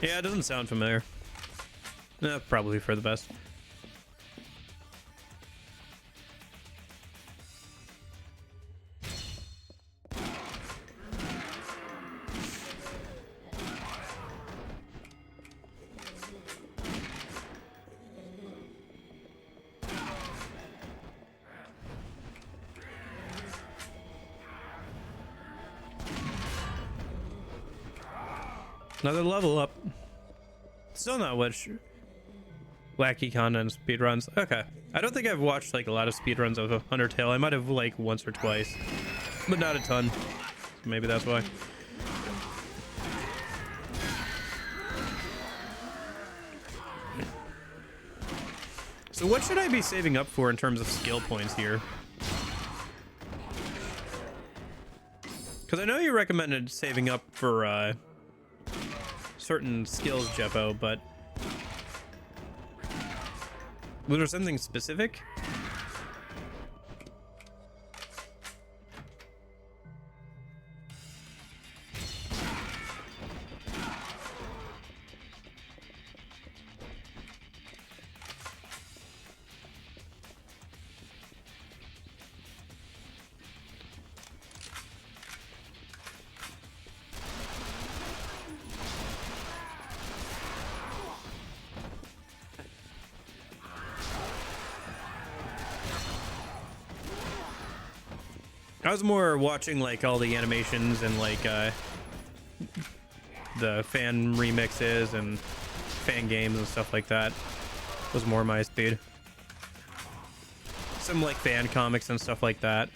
Yeah, it doesn't sound familiar. Probably for the best. Another level up. Still not much wacky content speedruns. Okay. I don't think I've watched like a lot of speedruns of Undertale. I might have like once or twice, but not a ton. Maybe that's why. So what should I be saving up for in terms of skill points here? Because I know you recommended saving up for certain skills, Jeppo, but was there something specific? I was more watching like all the animations and like the fan remixes and fan games and stuff like that. Was more my speed. Some like fan comics and stuff like that.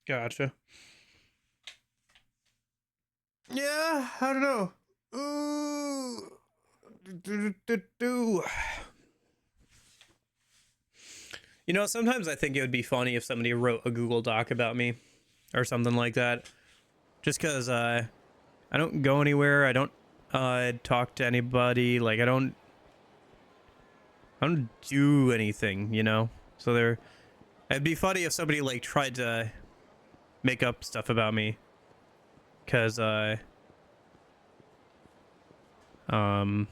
Gotcha. Yeah, I don't know. Ooh. You know, sometimes I think it would be funny if somebody wrote a Google Doc about me or something like that. Just because I don't go anywhere. I don't talk to anybody. Like, I don't do anything, you know? So it'd be funny if somebody, like, tried to make up stuff about me. Because, I don't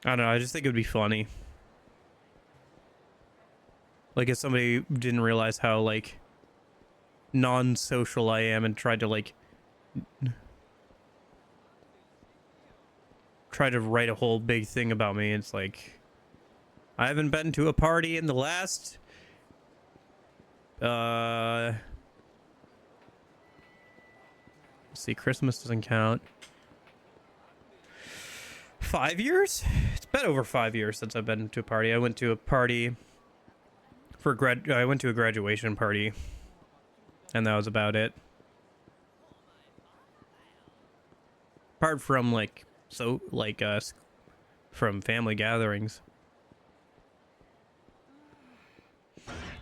know, I just think it would be funny. Like, if somebody didn't realize how, like, non-social I am and tried to, like, try to write a whole big thing about me. It's like, I haven't been to a party in the last, let's see, Christmas doesn't count. 5 years? It's been over 5 years since I've been to a party. I went to a party for I went to a graduation party, and that was about it. Apart from like from family gatherings.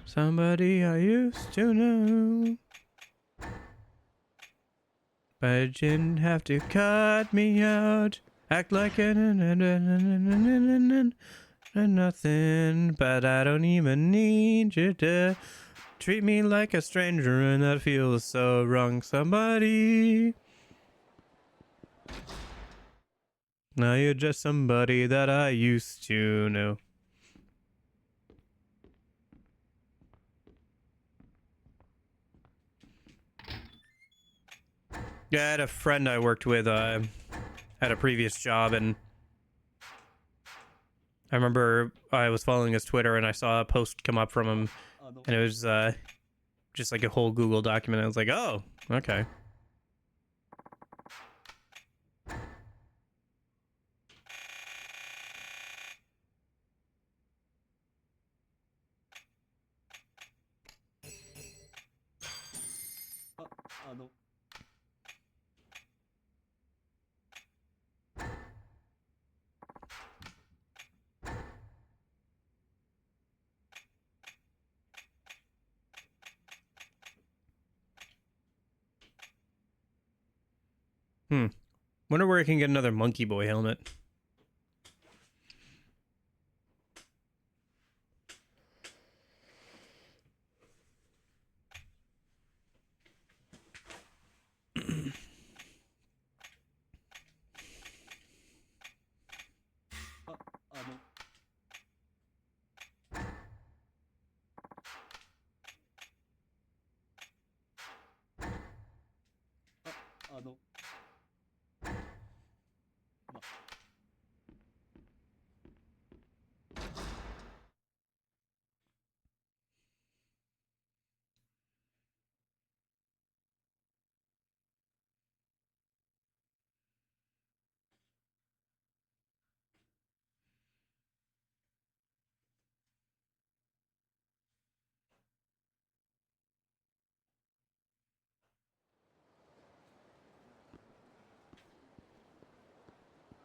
Somebody I used to know, but you didn't have to cut me out. Act like nothing, but I don't even need you to treat me like a stranger, and that feels so wrong. Somebody, now you're just somebody that I used to know. Yeah, I had a friend I worked with at a previous job, and I remember I was following his Twitter and I saw a post come up from him, and it was just like a whole Google document. I was like, oh, okay. Wonder where I can get another Monkey Boy helmet.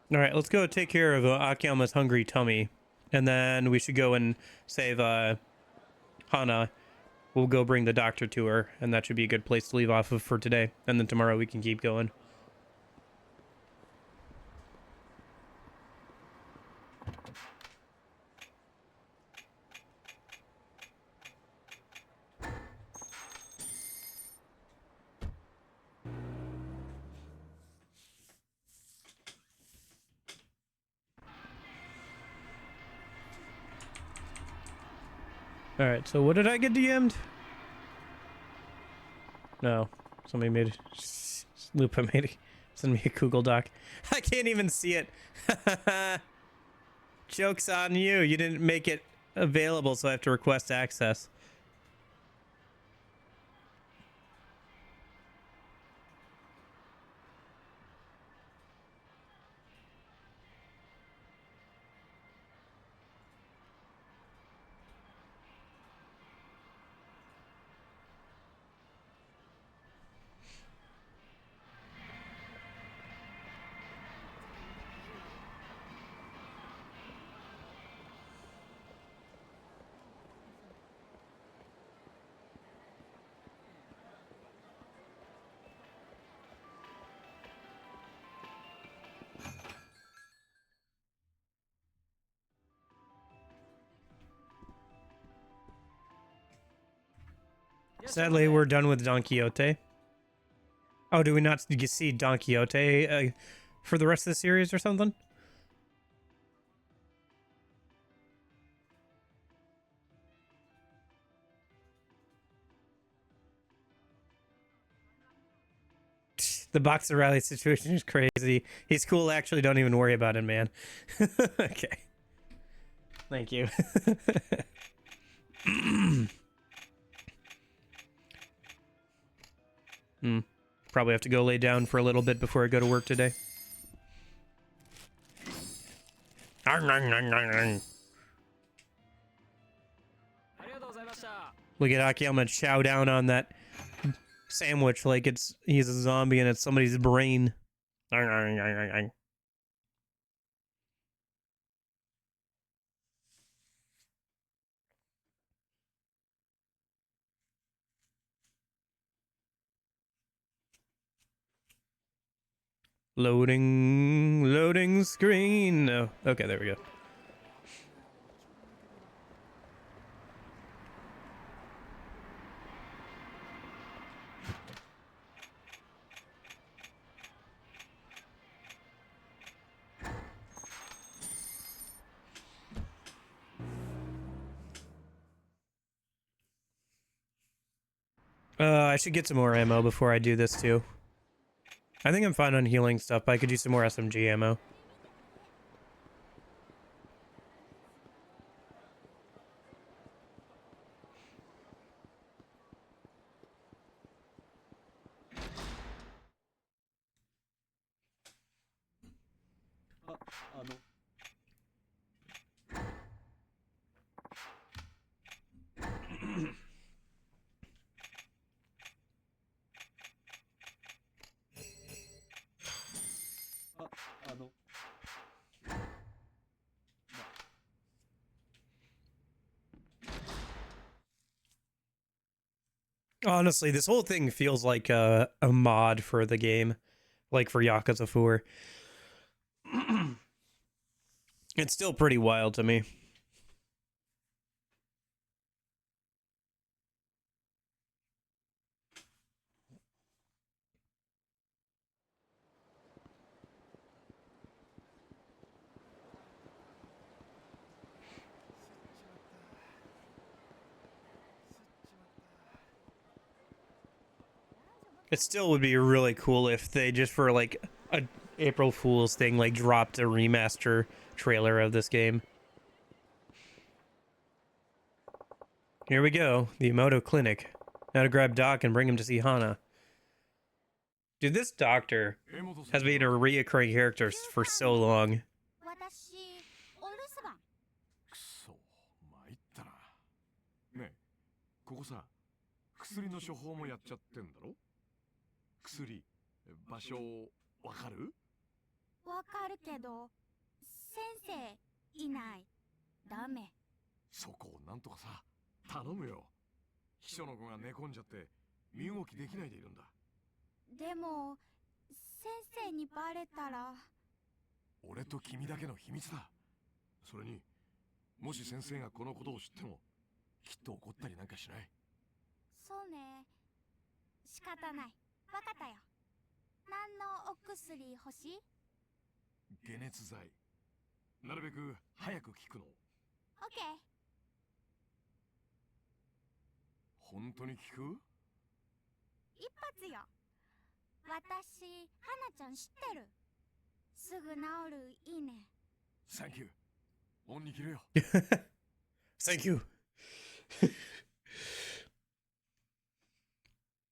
All right, let's go take care of Akiyama's hungry tummy, and then we should go and save Hana. We'll go bring the doctor to her, and that should be a good place to leave off of for today. And then tomorrow we can keep going. Alright, so what did I get DM'd? No. Somebody made... Lupa made... Send me a Google Doc. I can't even see it. Joke's on you. You didn't make it available, so I have to request access. Sadly, we're done with Don Quixote. Oh, do we not see Don Quixote for the rest of the series or something? The Boxer Rally situation is crazy. He's cool, actually. Don't even worry about him, man. Okay. Thank you. Probably have to go lay down for a little bit before I go to work today. Look at Aki, I'm gonna chow down on that sandwich like he's a zombie and it's somebody's brain. Loading screen. Oh, okay, there we go. I should get some more ammo before I do this too. I think I'm fine on healing stuff, but I could use some more SMG ammo. Honestly, this whole thing feels like a mod for the game, like for Yakuza 4. It's still pretty wild to me. It still would be really cool if they just for like a April Fool's thing like dropped a remaster trailer of this game. Here we go, the Emoto Clinic. Now to grab Doc and bring him to see Hana. Dude, this doctor has been a reoccurring character for so long. 私お留守番。くそ参ったな。ねえここさ薬の処方もやっちゃってんだろ。薬場所わかる？わかるけど先生いない。ダメ。そこをなんとかさ頼むよ。秘書の子が寝込んじゃって身動きできないでいるんだ。でも先生にバレたら。俺と君だけの秘密だ。それにもし先生がこのことを知ってもきっと怒ったりなんかしない。そうね。仕方ない。わかったよ。何のお薬欲しい？解熱剤。なるべく早く効くの。オッケー。本当に聞く？一発よ。私、花ちゃん知ってる。すぐ治るいいね。サンキュー。恩に切れよ。Thank you.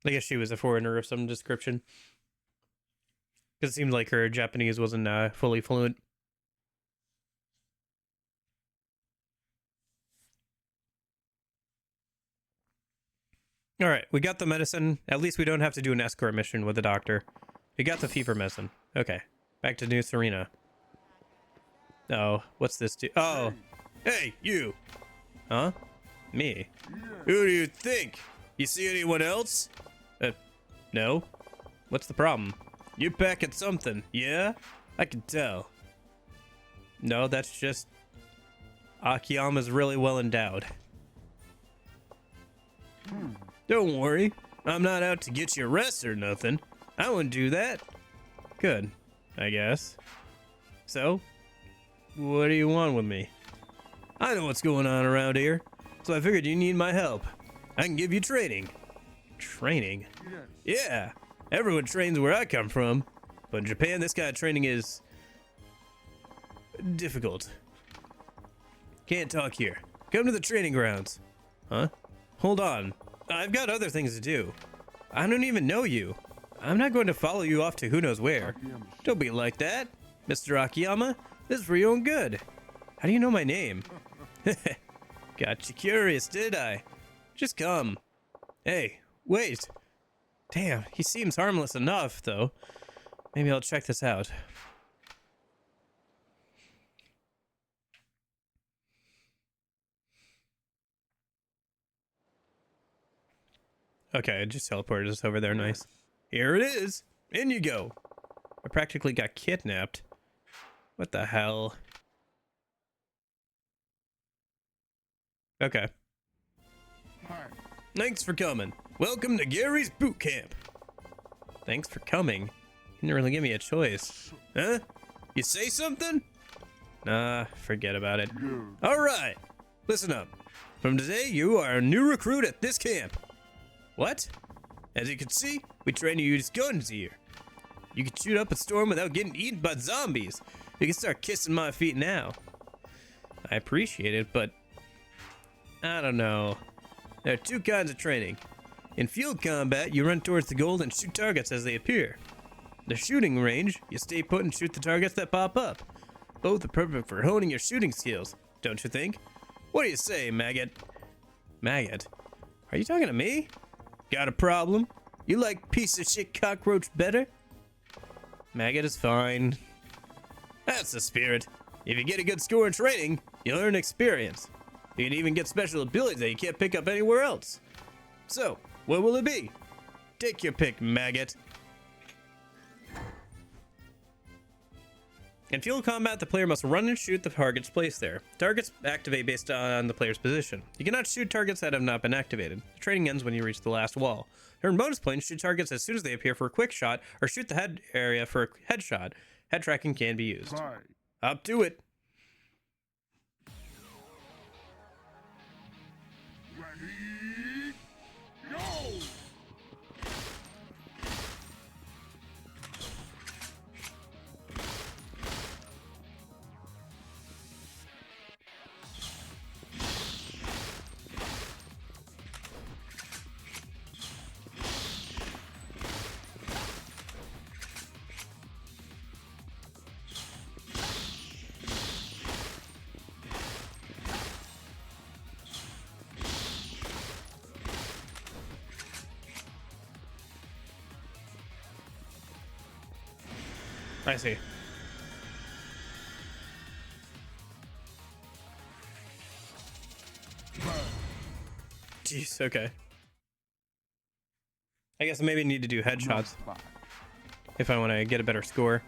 I guess she was a foreigner of some description. Because it seemed like her Japanese wasn't fully fluent. Alright, we got the medicine. At least we don't have to do an escort mission with the doctor. We got the fever medicine. Okay, back to New Serena. Oh, what's this do? Oh, hey, you! Huh? Me? Who do you think? You see anyone else? No. What's the problem? You're packing something, yeah? I can tell. No, that's just... Akiyama's really well endowed. Don't worry. I'm not out to get you arrested or nothing. I wouldn't do that. Good, I guess. So, what do you want with me? I know what's going on around here, so I figured you need my help. I can give you training. Training? Yeah, everyone trains where I come from, but in Japan this kind of training is difficult. Can't talk here. Come to the training grounds. Huh? Hold on. I've got other things to do. I don't even know you. I'm not going to follow you off to who knows where. Don't be like that, Mr. Akiyama. This is for your own good. How do you know my name? Got you curious, did I? Just come. Hey, wait. Damn, he seems harmless enough, though. Maybe I'll check this out. Okay, it just teleported us over there. Nice. Here it is. In you go. I practically got kidnapped. What the hell? Okay. Thanks for coming. Welcome to Gary's boot camp. Thanks for coming. You didn't really give me a choice. Huh? You say something? Nah, forget about it. All right. Listen up. From today, you are a new recruit at this camp. What? As you can see, we train you to use guns here. You can shoot up a storm without getting eaten by zombies. You can start kissing my feet now. I appreciate it, but I don't know. There are two kinds of training. In field combat, you run towards the goal and shoot targets as they appear. The shooting range, you stay put and shoot the targets that pop up. Both are perfect for honing your shooting skills, don't you think? What do you say, maggot? Maggot? Are you talking to me? Got a problem? You like piece of shit cockroach better? Maggot is fine. That's the spirit. If you get a good score in training, you'll earn experience. You can even get special abilities that you can't pick up anywhere else. So, what will it be? Take your pick, maggot. In field combat, the player must run and shoot the targets placed there. Targets activate based on the player's position. You cannot shoot targets that have not been activated. The training ends when you reach the last wall. Earn bonus points, shoot targets as soon as they appear for a quick shot, or shoot the head area for a headshot. Head tracking can be used. Up to it. I see. Jeez, okay. I guess I maybe need to do headshots if I want to get a better score.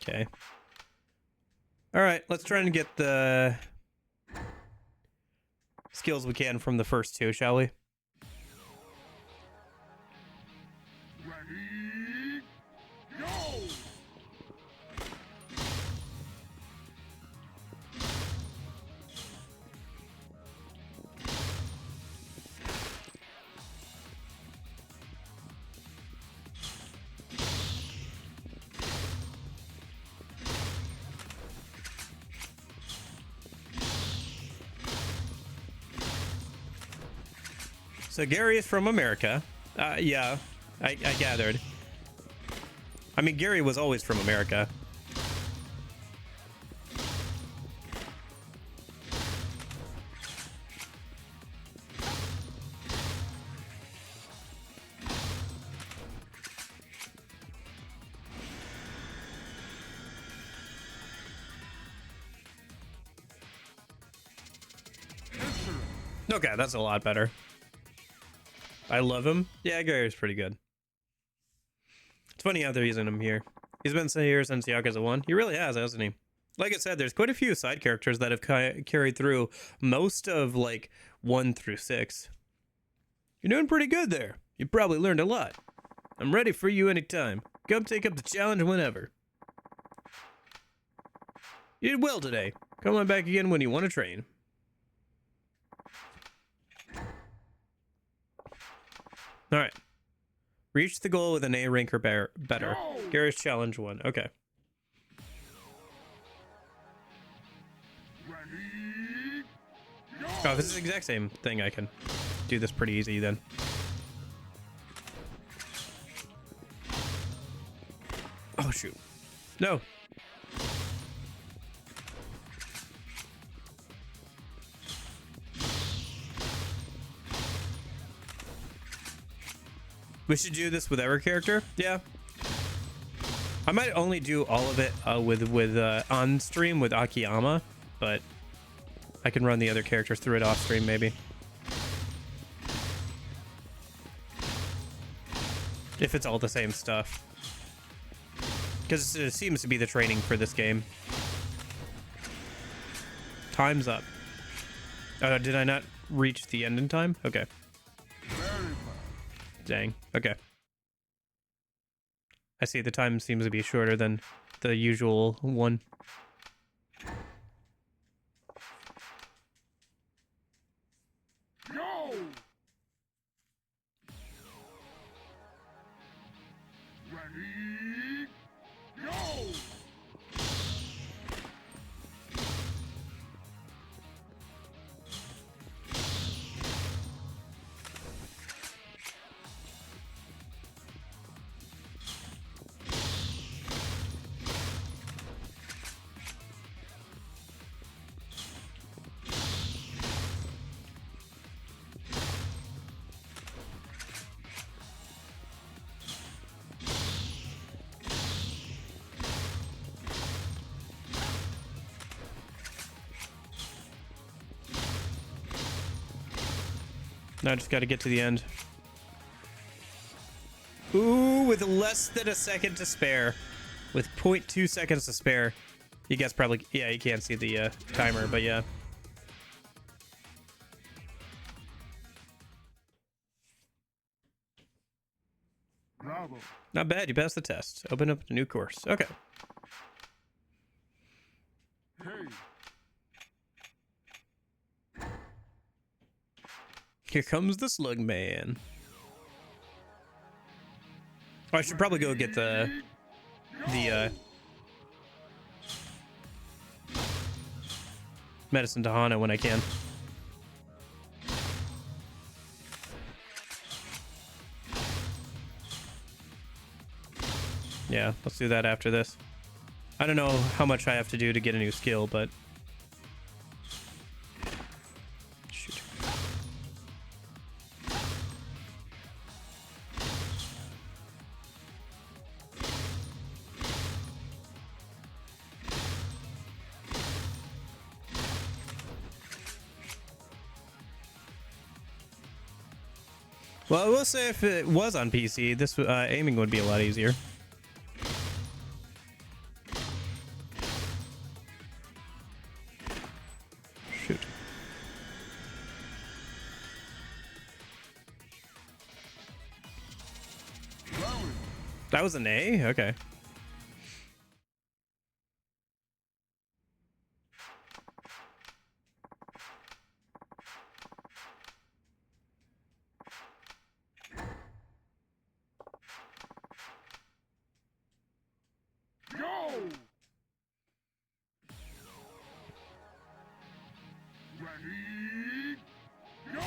Okay. Alright, let's try and get the skills we can from the first two, shall we? So Gary is from America. Yeah, I gathered. I mean, Gary was always from America. Okay, that's a lot better. I love him. Yeah, Gary's pretty good. It's funny how they're using him here. He's been here since Yakuza 1. He really has, hasn't he? Like I said, there's quite a few side characters that have carried through most of, like, 1 through 6. You're doing pretty good there. You probably learned a lot. I'm ready for you anytime. Come take up the challenge whenever. You did well today. Come on back again when you want to train. Alright. Reach the goal with an A rank or better. Gary's challenge 1. Okay. Oh, this is the exact same thing. I can do this pretty easy then. Oh, shoot. No. We should do this with every character. Yeah. I might only do all of it with on stream with Akiyama, but I can run the other characters through it off stream maybe. If it's all the same stuff. Because it seems to be the training for this game. Time's up. Did I not reach the end in time? Okay. Dang. Okay. I see the time seems to be shorter than the usual one. Go! Ready? Go! Now I just got to get to the end. Ooh, with less than a second to spare. With 0.2 seconds to spare. You guys probably... Yeah, you can't see the timer, but yeah. Bravo. Not bad, you passed the test. Open up a new course. Okay. Hey. Here comes the slug man. Oh, I should probably go get the medicine to Hana when I can. Yeah, let's do that after this. I don't know how much I have to do to get a new skill, but... Shoot. Well, I will say if it was on PC, this aiming would be a lot easier. Shoot. That was an A? Okay. Go! Ready? Go!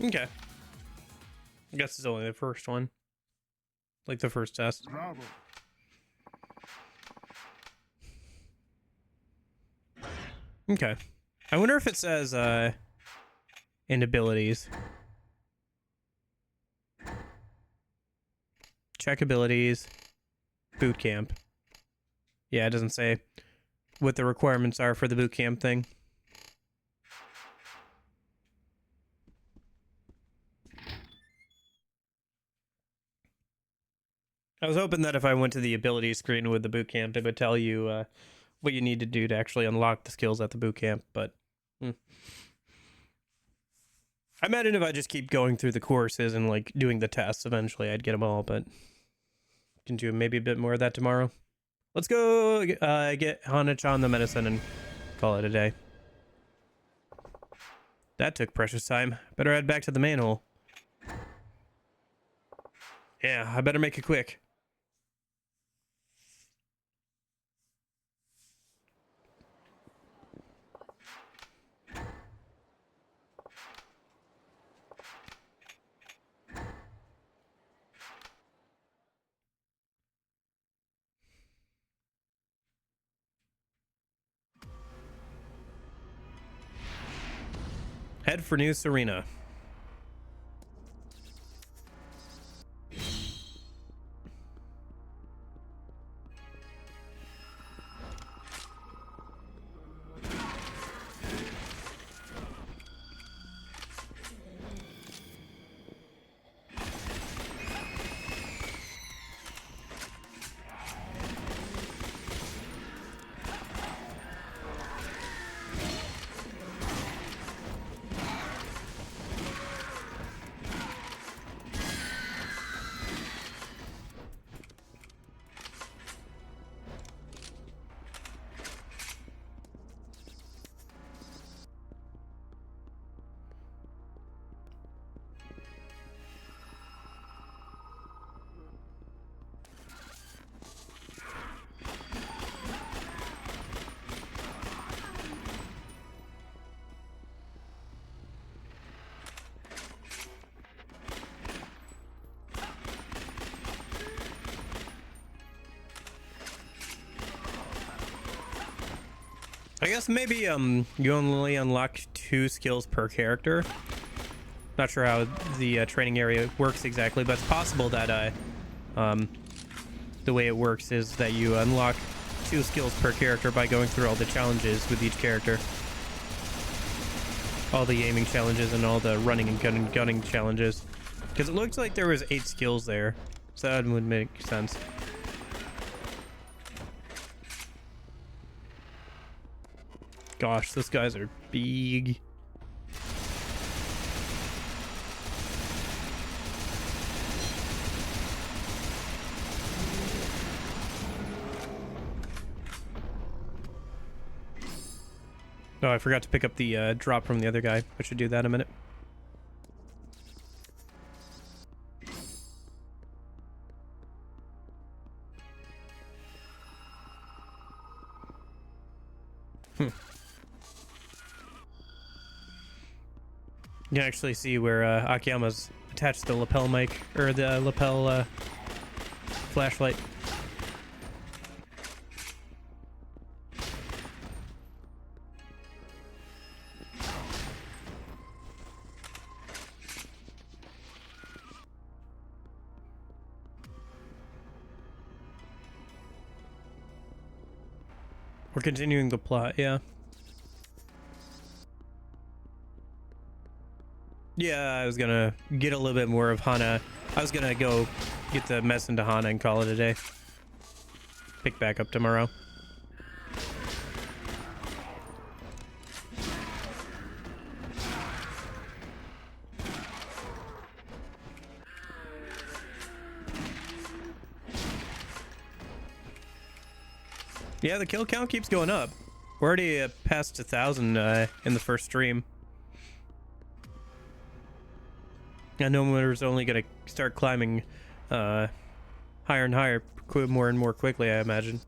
Okay. I guess it's only the first one. Like the first test. Bravo. Okay. I wonder if it says in abilities. Check abilities. Boot camp. Yeah, it doesn't say what the requirements are for the boot camp thing. I was hoping that if I went to the ability screen with the boot camp, it would tell you what you need to do to actually unlock the skills at the boot camp, but I imagine if I just keep going through the courses and like doing the tests, eventually I'd get them all, but can do maybe a bit more of that tomorrow. Let's go get Hana-chan the medicine and call it a day. That took precious time. Better head back to the manhole. Yeah, I better make it quick. Head for New Serena. I guess maybe you only unlock 2 skills per character. Not sure how the training area works exactly, but it's possible that the way it works is that you unlock 2 skills per character by going through all the challenges with each character. All the aiming challenges and all the running and gunning challenges. Because it looked like there was 8 skills there, so that would make sense. Gosh, those guys are big. Oh, I forgot to pick up the drop from the other guy. I should do that in a minute. You can actually see where Akiyama's attached the lapel mic, or the lapel flashlight. We're continuing the plot, yeah. Yeah, I was gonna get a little bit more of Hana. I was gonna go get the mess into Hana and call it a day. Pick back up tomorrow. Yeah, the kill count keeps going up. We're already past 1,000 in the first stream. I know Winter's only gonna start climbing higher and higher, more and more quickly, I imagine.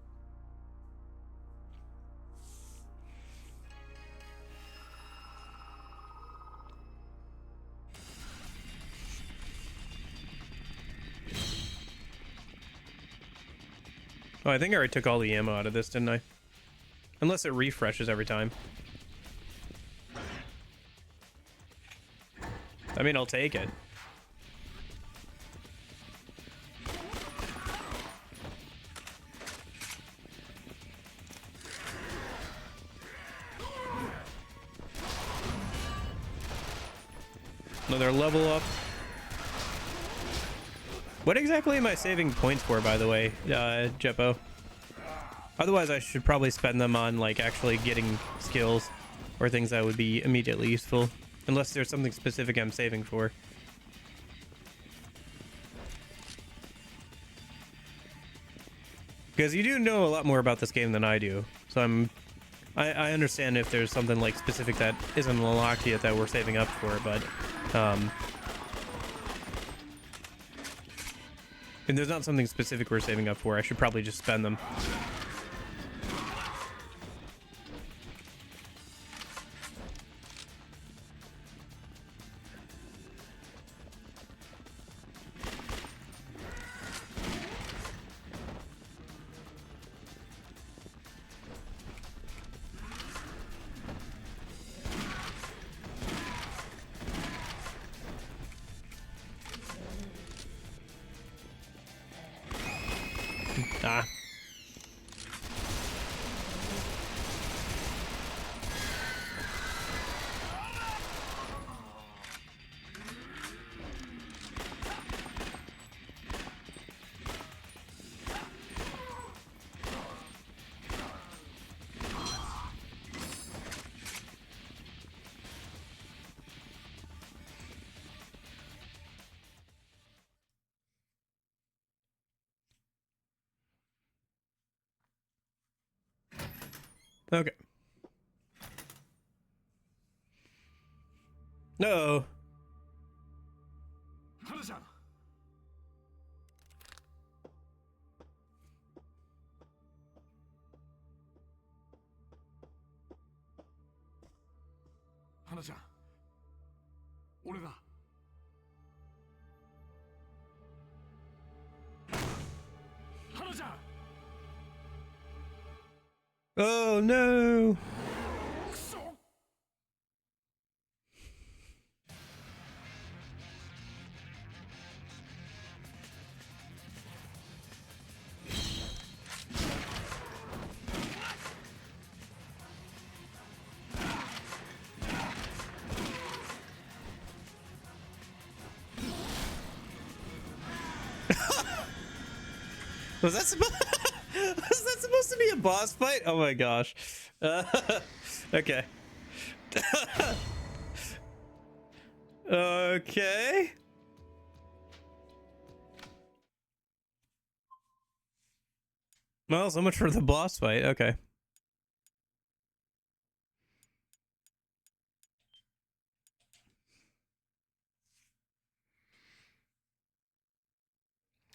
Oh, I think I already took all the ammo out of this, didn't I? Unless it refreshes every time. I mean, I'll take it. Another level up. What exactly am I saving points for, by the way, Jeppo? Otherwise, I should probably spend them on, like, actually getting skills or things that would be immediately useful. Unless there's something specific I'm saving for. Because you do know a lot more about this game than I do. So I understand if there's something, like, specific that isn't unlocked yet that we're saving up for, but... if there's not something specific we're saving up for, I should probably just spend them. Ah. Okay. No. 花ちゃん。花ちゃん。俺だ。花ちゃん。 Oh no. Was that supposed was that supposed to be a boss fight? Oh my gosh. Okay. Okay. Well, so much for the boss fight. Okay.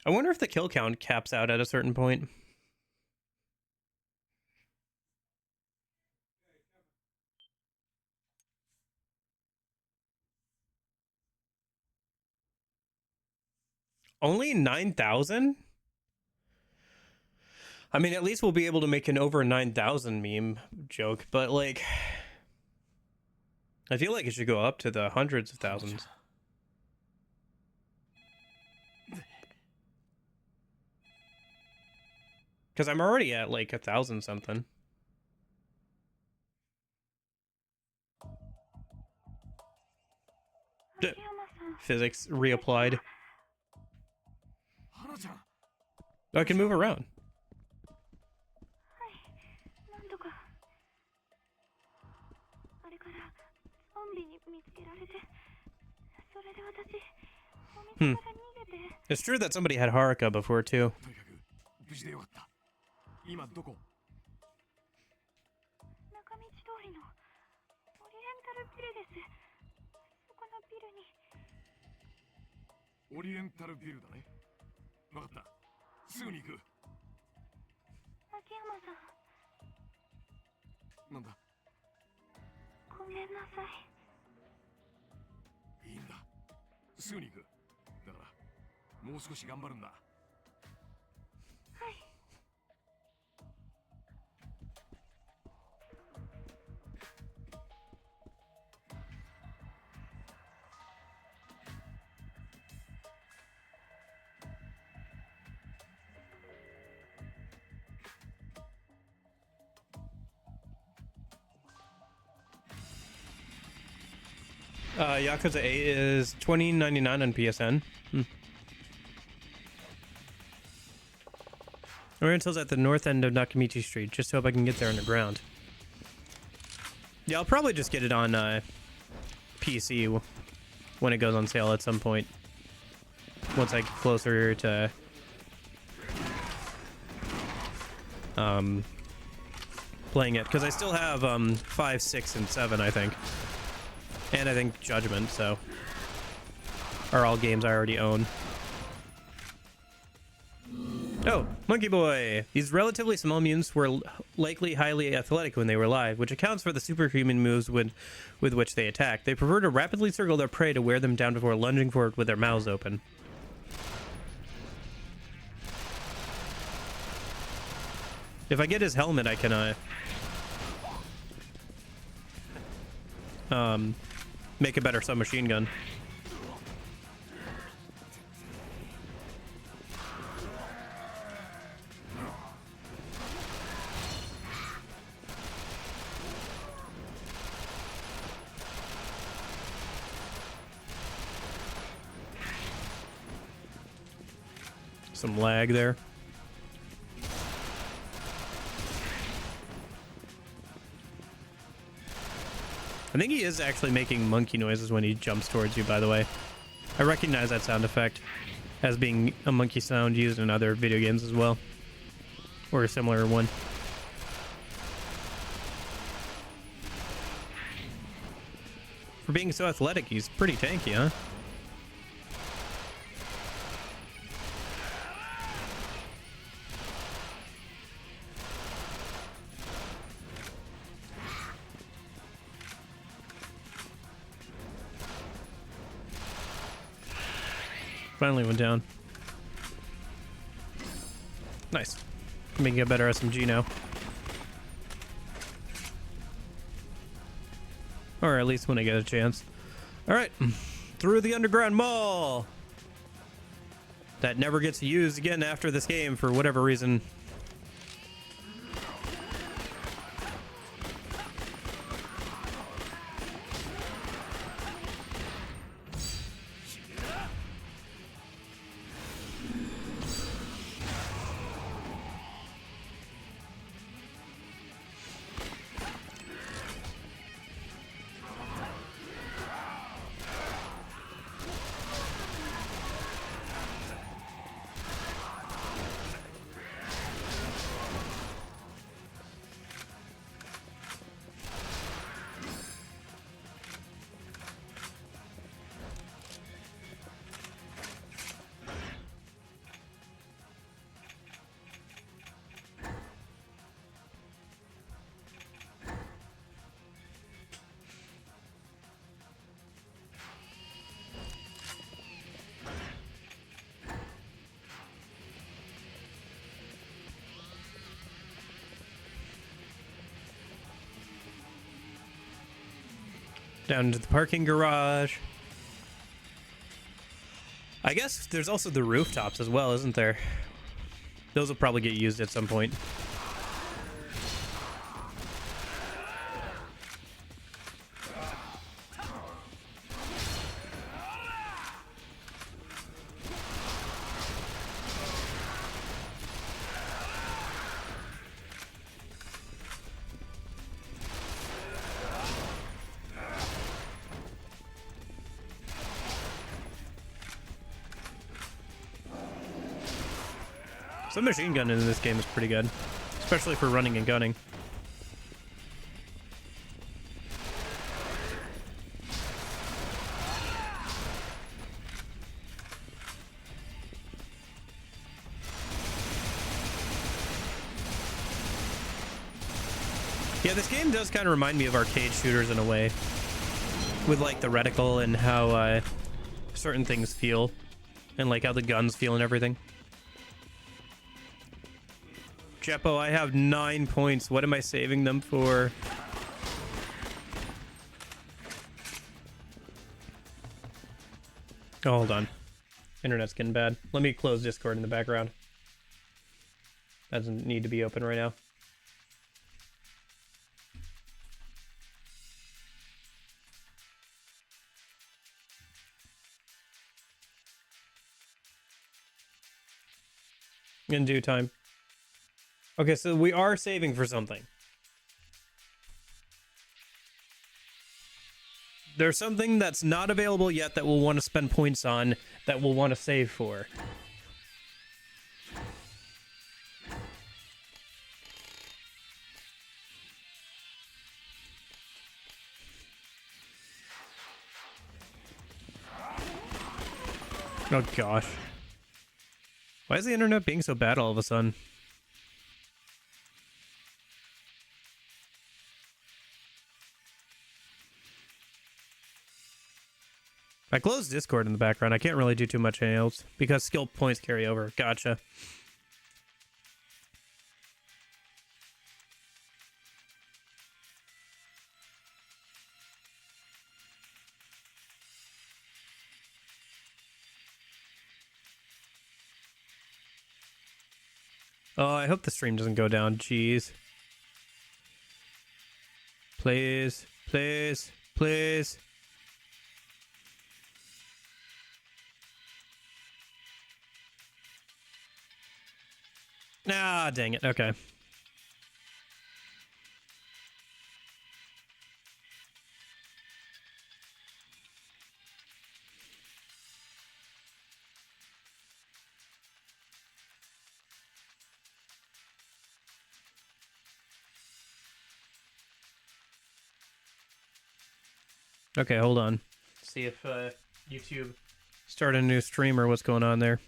I wonder if the kill count caps out at a certain point. Only 9,000? I mean, at least we'll be able to make an over 9,000 meme joke, but like, I feel like it should go up to the hundreds of thousands. Because I'm already at like 1,000 something. Physics reapplied. I can move around. It's true that somebody had Haruka before too. Yakuza 8 is $20.99 on PSN. Oriental's at the north end of Nakamichi Street. Just hope I can get there underground. Yeah, I'll probably just get it on PC when it goes on sale at some point. Once I get closer to playing it, because I still have 5, 6, and 7, I think, and I think Judgment, so are all games I already own. Oh, Monkey Boy! These relatively small mutants were likely highly athletic when they were alive, which accounts for the superhuman moves with which they attack. They prefer to rapidly circle their prey to wear them down before lunging forward with their mouths open. If I get his helmet, I can make a better submachine gun. Some lag there. I think he is actually making monkey noises when he jumps towards you, by the way. I recognize that sound effect as being a monkey sound used in other video games as well. Or a similar one. For being so athletic, he's pretty tanky, huh? Finally went down. Nice. Making a better SMG now. Or at least when I get a chance. Alright. Through the underground mall! That never gets used again after this game for whatever reason. Down to the parking garage. I guess there's also the rooftops as well, isn't there? Those will probably get used at some point. The machine gun in this game is pretty good, especially for running and gunning. Yeah, this game does kind of remind me of arcade shooters in a way, with like the reticle and how certain things feel, and like how the guns feel and everything. Jeppo, I have 9 points. What am I saving them for? Oh, hold on. Internet's getting bad. Let me close Discord in the background. That doesn't need to be open right now. In due time. Okay, so we are saving for something. There's something that's not available yet that we'll want to spend points on, that we'll want to save for. Oh gosh. Why is the internet being so bad all of a sudden? I closed Discord in the background. I can't really do too much else because skill points carry over. Gotcha. Oh, I hope the stream doesn't go down. Jeez. Please, please, please. Ah, dang it. Okay. Okay, hold on. See if YouTube started a new stream or what's going on there.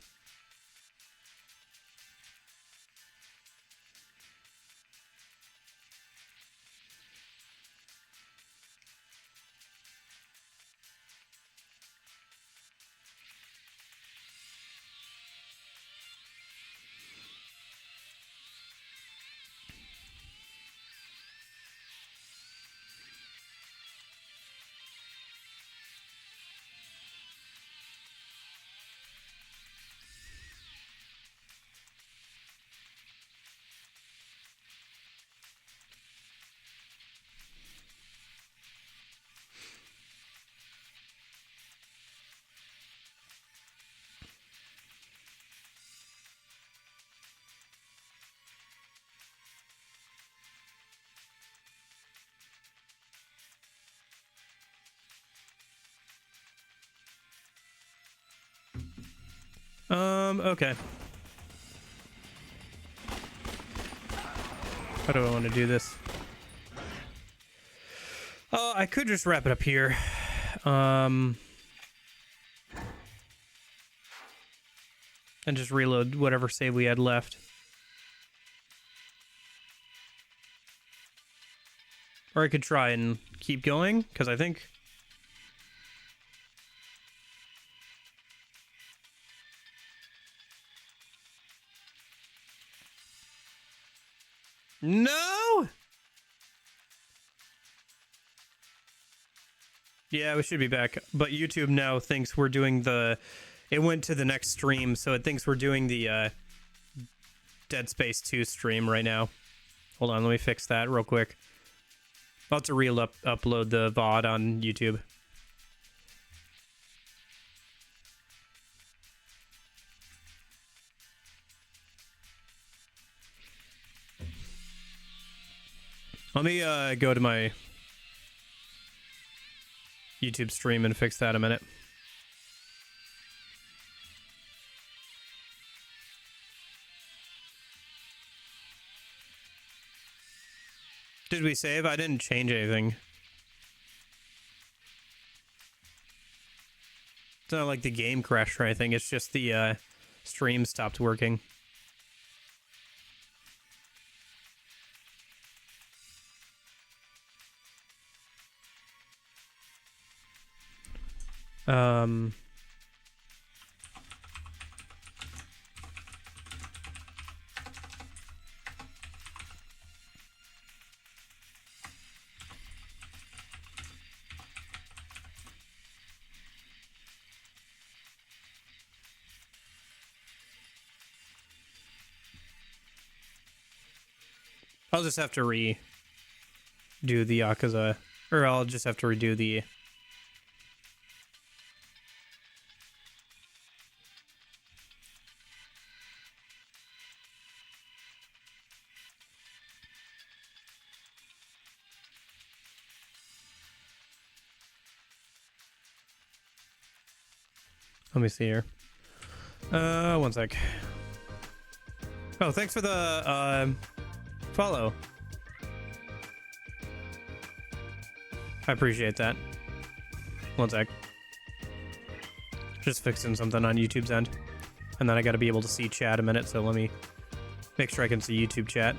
Okay. How do I want to do this? Oh, I could just wrap it up here. And just reload whatever save we had left. Or I could try and keep going, because I think... No! Yeah, we should be back. But YouTube now thinks we're doing the... It went to the next stream, so it thinks we're doing the Dead Space 2 stream right now. Hold on, let me fix that real quick. I'll have to upload the VOD on YouTube. Let me go to my YouTube stream and fix that in a minute. Did we save? I didn't change anything. It's not like the game crashed or anything. It's just the stream stopped working. I'll just have to redo the Yakuza, or I'll just have to redo the... Let me see here. One sec. Oh, thanks for the follow. I appreciate that. One sec. Just fixing something on YouTube's end. And then I gotta be able to see chat a minute, so let me make sure I can see YouTube chat.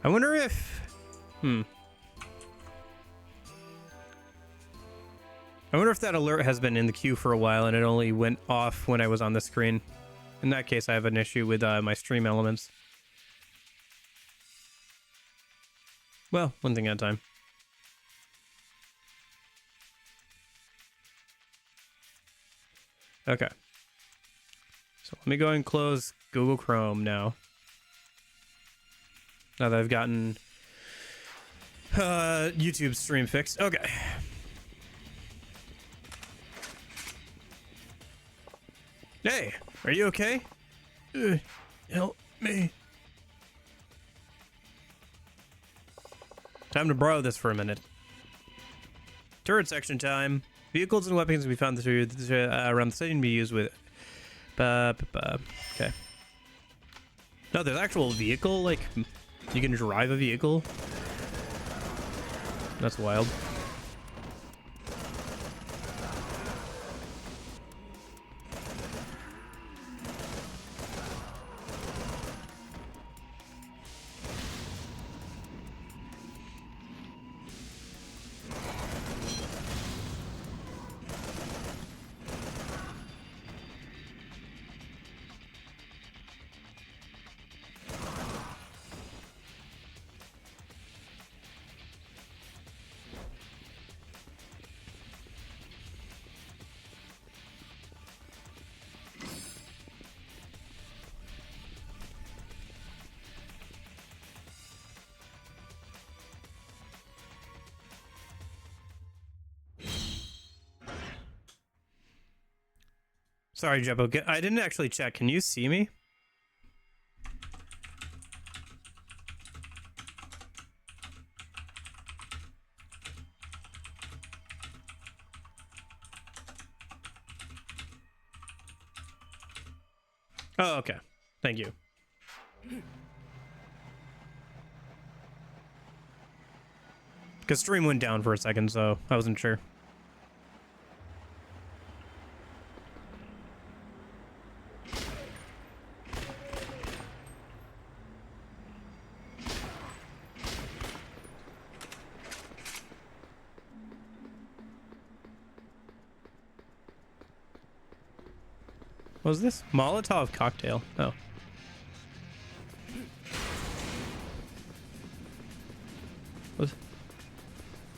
I wonder if... I wonder if that alert has been in the queue for a while and it only went off when I was on the screen. In that case, I have an issue with my stream elements. Well, one thing at a time. Okay. So let me go and close Google Chrome now. Now that I've gotten YouTube stream fixed. Okay. Hey, are you okay? Help me. Time to borrow this for a minute. Turret section time. Vehicles and weapons can be found through around the city and be used with... Okay. No, there's actual vehicle, like... You can drive a vehicle? That's wild. Sorry, Jebbo. I didn't actually check. Can you see me? Oh, okay. Thank you. Because stream went down for a second, so I wasn't sure. What was this? Molotov cocktail. Oh.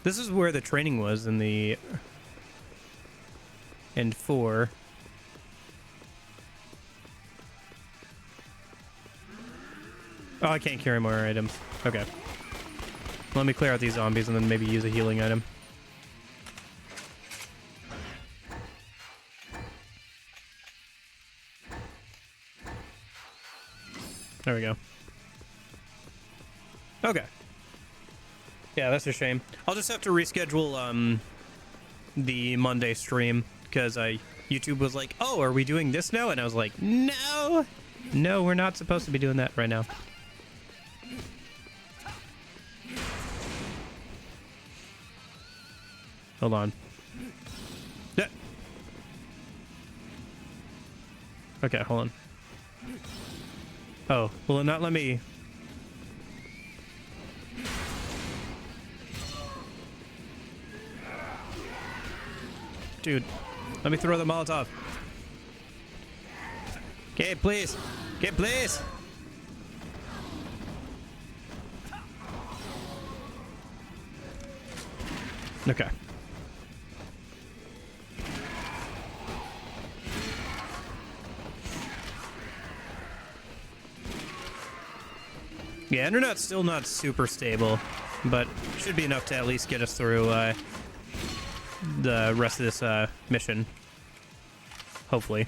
This is where the training was in the... And 4. Oh, I can't carry more items. Okay. Let me clear out these zombies and then maybe use a healing item. There we go. Okay. Yeah, that's a shame. I'll just have to reschedule the Monday stream because YouTube was like, "Oh, are we doing this now?" And I was like, "No, no, we're not supposed to be doing that right now." Hold on. Yeah. Okay, hold on. Oh, will it not let me? Dude, let me throw the Molotov. Okay, please. Okay, please. Okay. Yeah, internet's still not super stable. but should be enough to at least get us through the rest of this mission. Hopefully.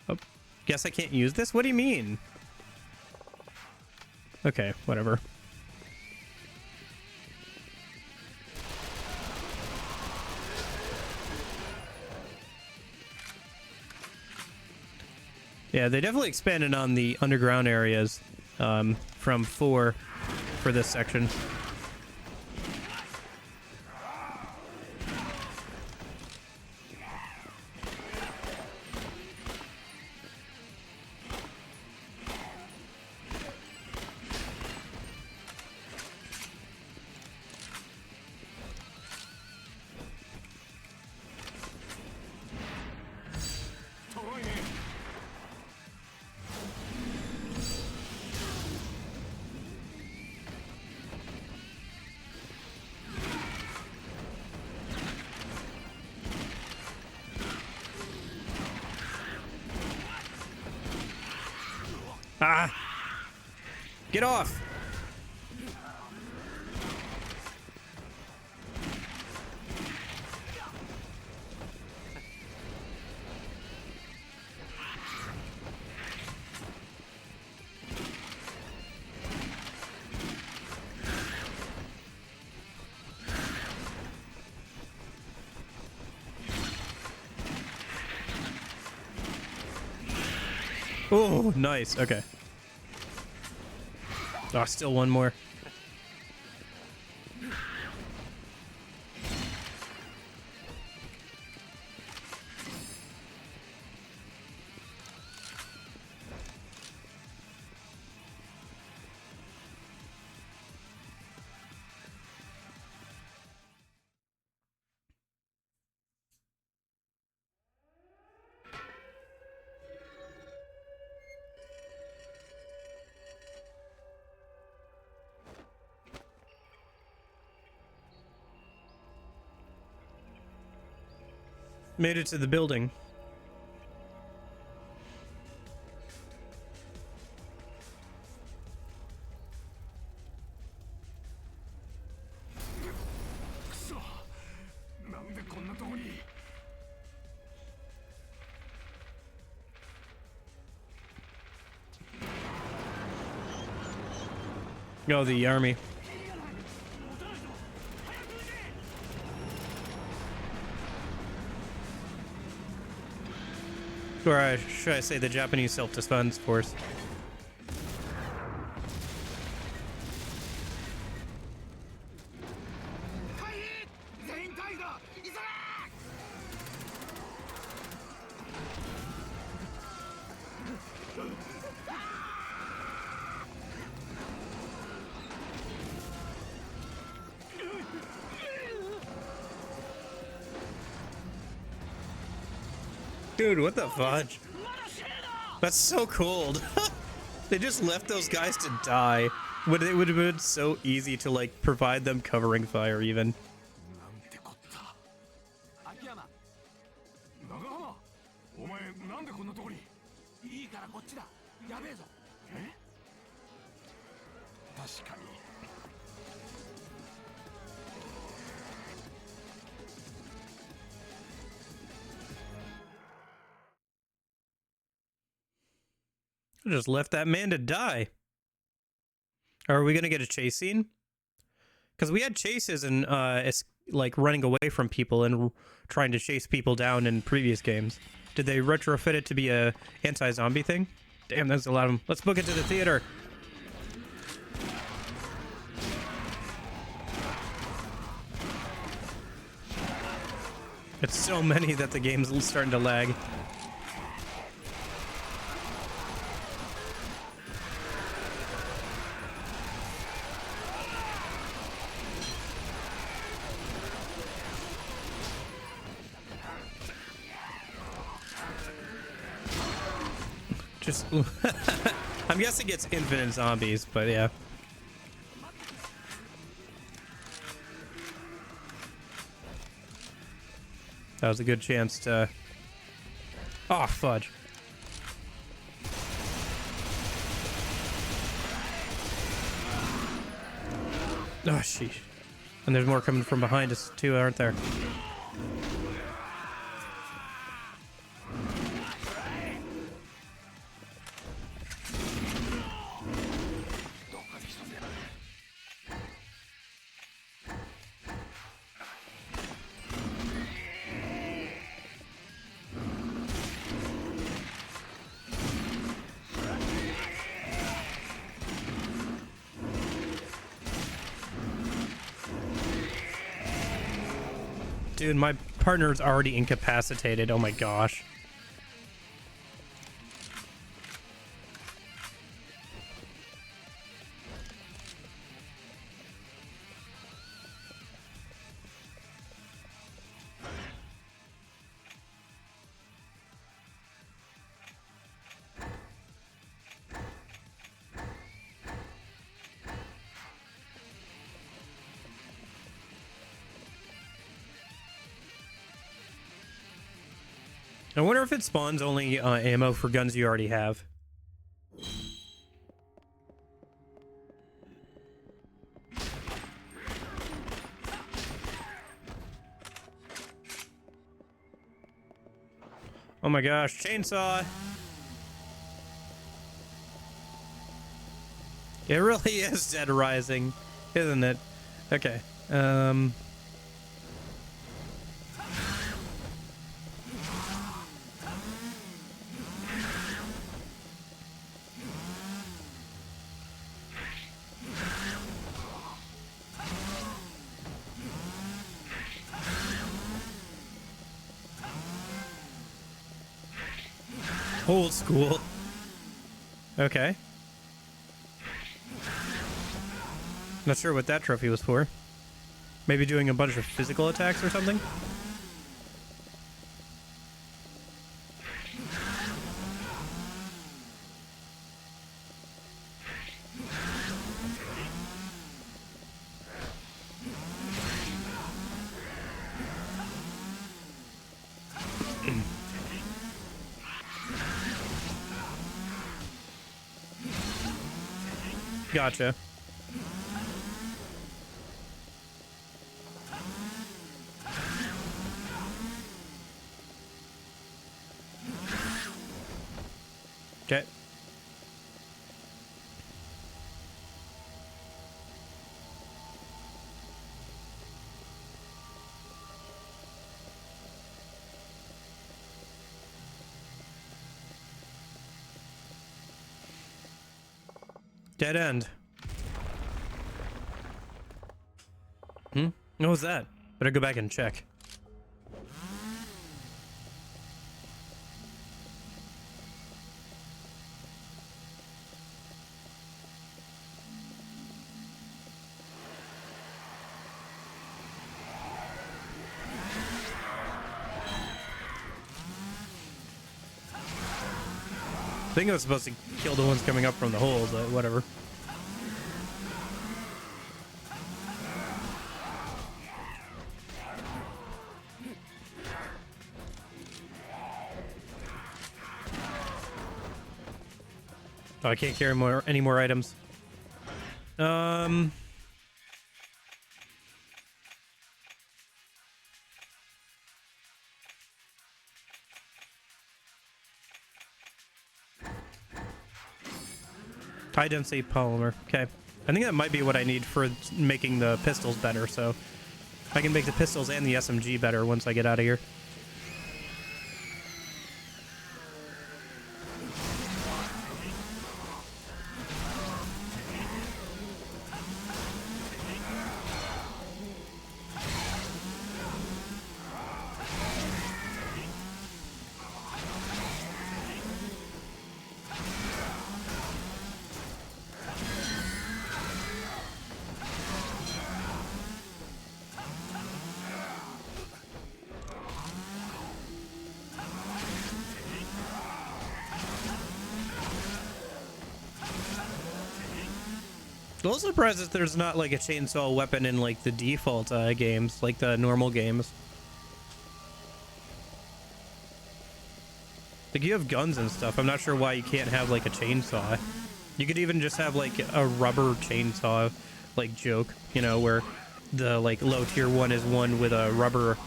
Oh, guess I can't use this? What do you mean? Okay, whatever. Yeah, they definitely expanded on the underground areas from 4 for this section. Ah! Get off! Oh, nice. Okay. Oh, still one more. Made it to the building. Oh, the army. Or should I say the Japanese self-defense force. Dude, what the fudge? That's so cold. They just left those guys to die. It would have been so easy to, like, provide them covering fire, even. I just left that man to die. Are we gonna get a chase scene? Because we had chases and it's like running away from people and trying to chase people down in previous games. Did they retrofit it to be a anti-zombie thing? Damn, that's a lot of them. Let's book it to the theater. It's so many that the game's starting to lag. Just, I'm guessing it's infinite zombies, but yeah. That was a good chance to... Oh, fudge. Oh, sheesh. And there's more coming from behind us, too, aren't there? Dude, my partner's already incapacitated. Oh my gosh. I wonder if it spawns only ammo for guns you already have. Oh my gosh, chainsaw! It really is Dead Rising, isn't it? Okay, old school. Okay. Not sure what that trophy was for. Maybe doing a bunch of physical attacks or something? Gotcha. Okay. Dead end. What was that? Better go back and check. I think I was supposed to kill the ones coming up from the hole, but whatever. Oh, I can't carry any more items. High density polymer. Okay. I think that might be what I need for making the pistols better, so I can make the pistols and the SMG better once I get out of here. A little surprised that there's not like a chainsaw weapon in like the default games, like the normal games. Like you have guns and stuff. I'm not sure why you can't have like a chainsaw. You could even just have like a rubber chainsaw like joke, you know, where the like low tier one is one with a rubber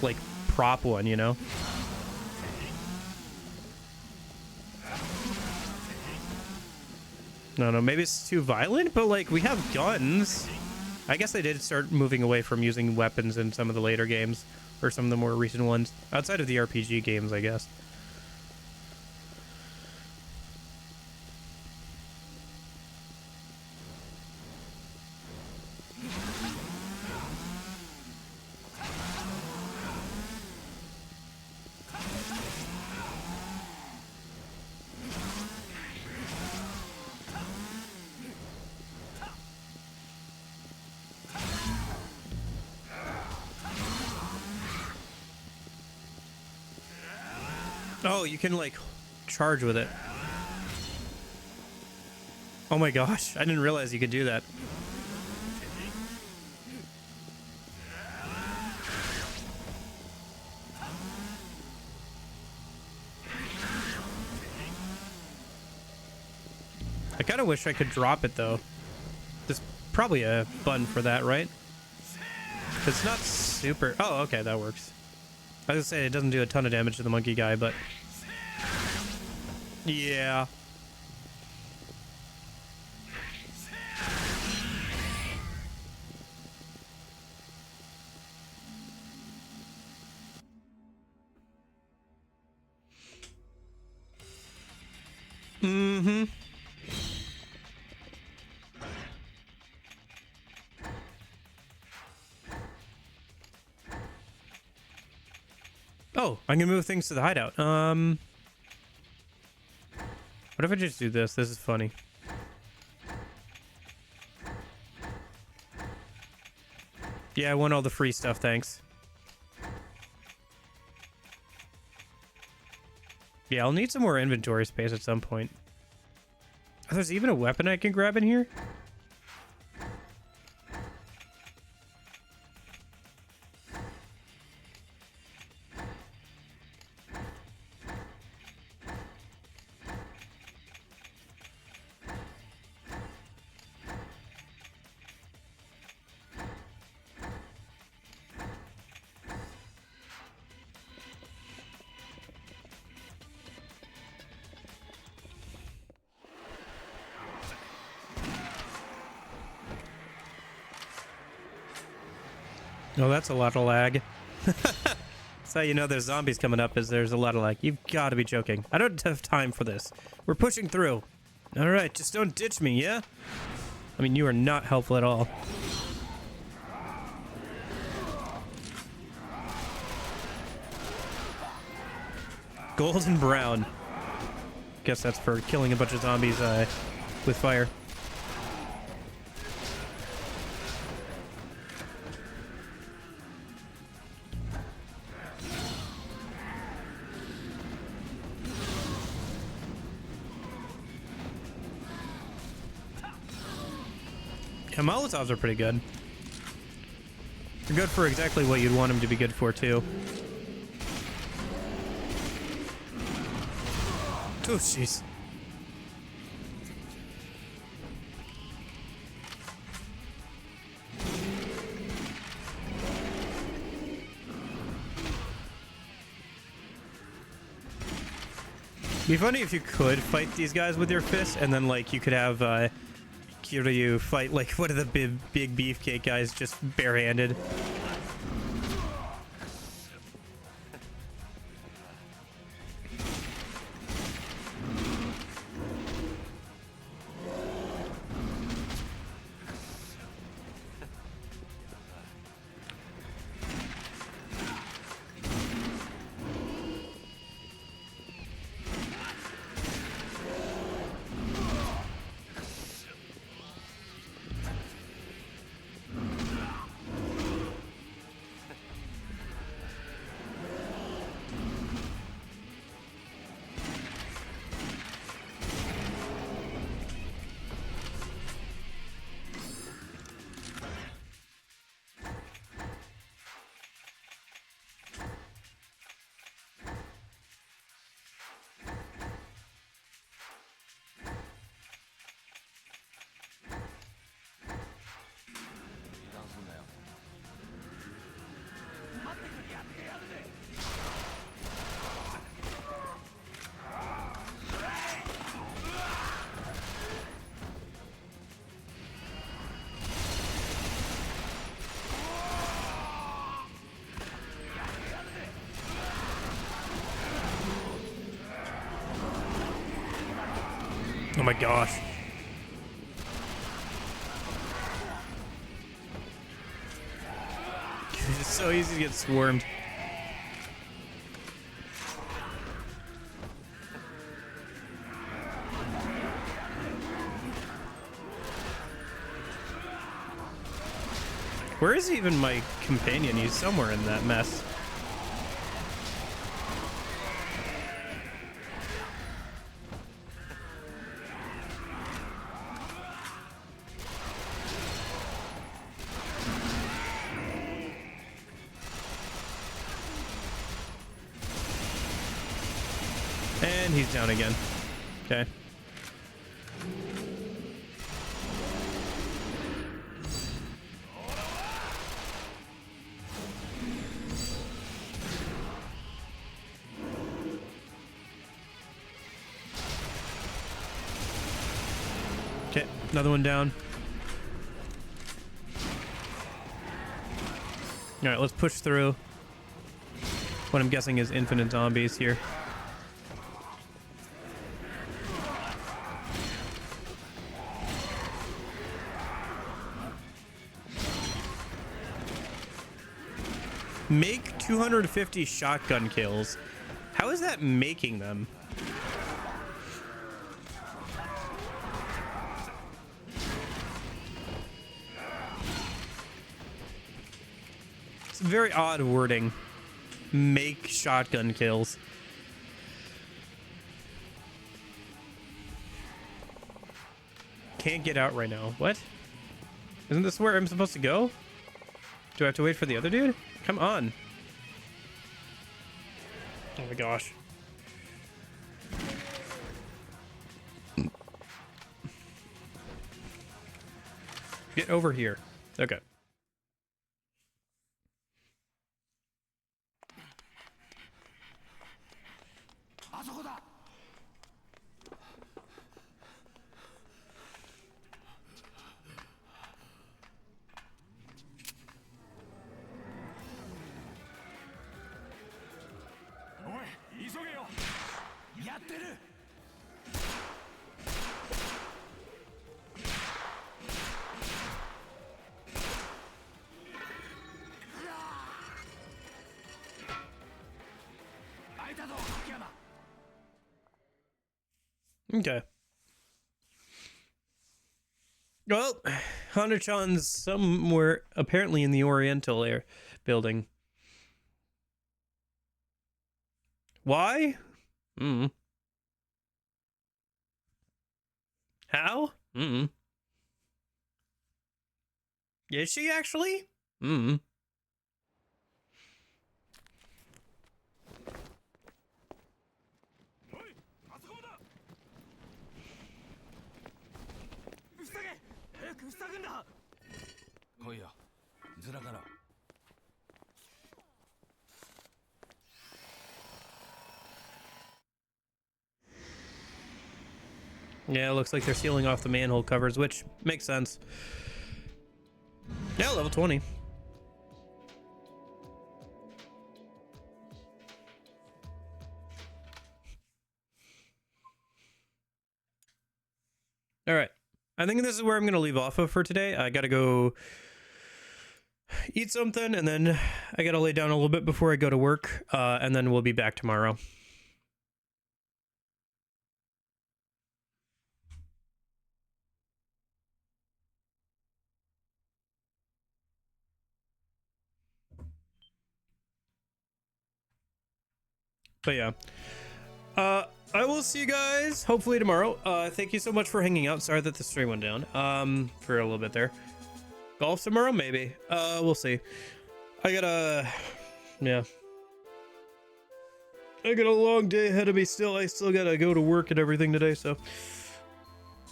like prop one, you know. No, maybe it's too violent, but like we have guns. I guess they did start moving away from using weapons in some of the later games, or some of the more recent ones, outside of the RPG games, I guess. Oh, you can like charge with it. Oh my gosh, I didn't realize you could do that. I kind of wish I could drop it though. There's probably a button for that, right? It's not super... Oh, okay, that works. I was gonna say it doesn't do a ton of damage to the monkey guy, but... Yeah. Mm-hmm. Oh, I'm gonna move things to the hideout. What if I just do this? This is funny. Yeah, I want all the free stuff, thanks. Yeah, I'll need some more inventory space at some point. Oh, there's even a weapon I can grab in here? Oh, that's a lot of lag. That's how you know there's zombies coming up, is there's a lot of lag. You've got to be joking. I don't have time for this. We're pushing through. All right, just don't ditch me, yeah? I mean, you are not helpful at all. Golden brown. Guess that's for killing a bunch of zombies with fire. Yeah, Molotovs are pretty good. They're good for exactly what you'd want them to be good for, too. Oh, jeez. Be funny if you could fight these guys with your fists, and then like you could have Kiryu fight like one of the big beefcake guys just barehanded. Oh my gosh. It's so easy to get swarmed. Where is even my companion? He's somewhere in that mess. And he's down again. Okay. Okay, another one down. All right, let's push through what I'm guessing is infinite zombies here. Make 250 shotgun kills. How is that making them? It's very odd wording. Make shotgun kills. Can't get out right now. What? Isn't this where I'm supposed to go? Do I have to wait for the other dude? Come on. Oh my gosh. Get over here. Okay. Okay. Well, Hana-chan's somewhere apparently in the Oriental air building. Why? How? Is she actually? Yeah, it looks like they're sealing off the manhole covers, which makes sense. Yeah, level 20. All right. I think this is where I'm going to leave off of for today. I got to go eat something, and then I got to lay down a little bit before I go to work, and then we'll be back tomorrow. But yeah. I will see you guys hopefully tomorrow. Thank you so much for hanging out. Sorry that the stream went down for a little bit there. Golf tomorrow, maybe. We'll see. I got a long day ahead of me still. I still gotta go to work and everything today, so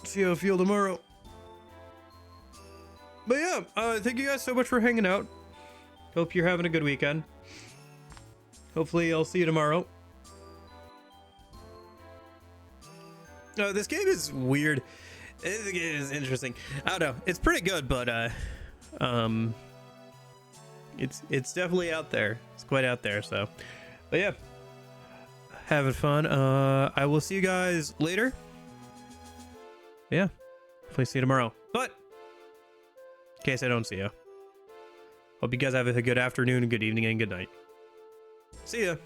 see how I feel tomorrow. But yeah, thank you guys so much for hanging out. Hope you're having a good weekend. Hopefully I'll see you tomorrow. This game is weird. This game is interesting. I don't know. It's pretty good, but it's definitely out there. It's quite out there. So, but yeah, having fun. I will see you guys later. Yeah. Hopefully see you tomorrow. But in case I don't see you, hope you guys have a good afternoon, good evening, and good night. See ya.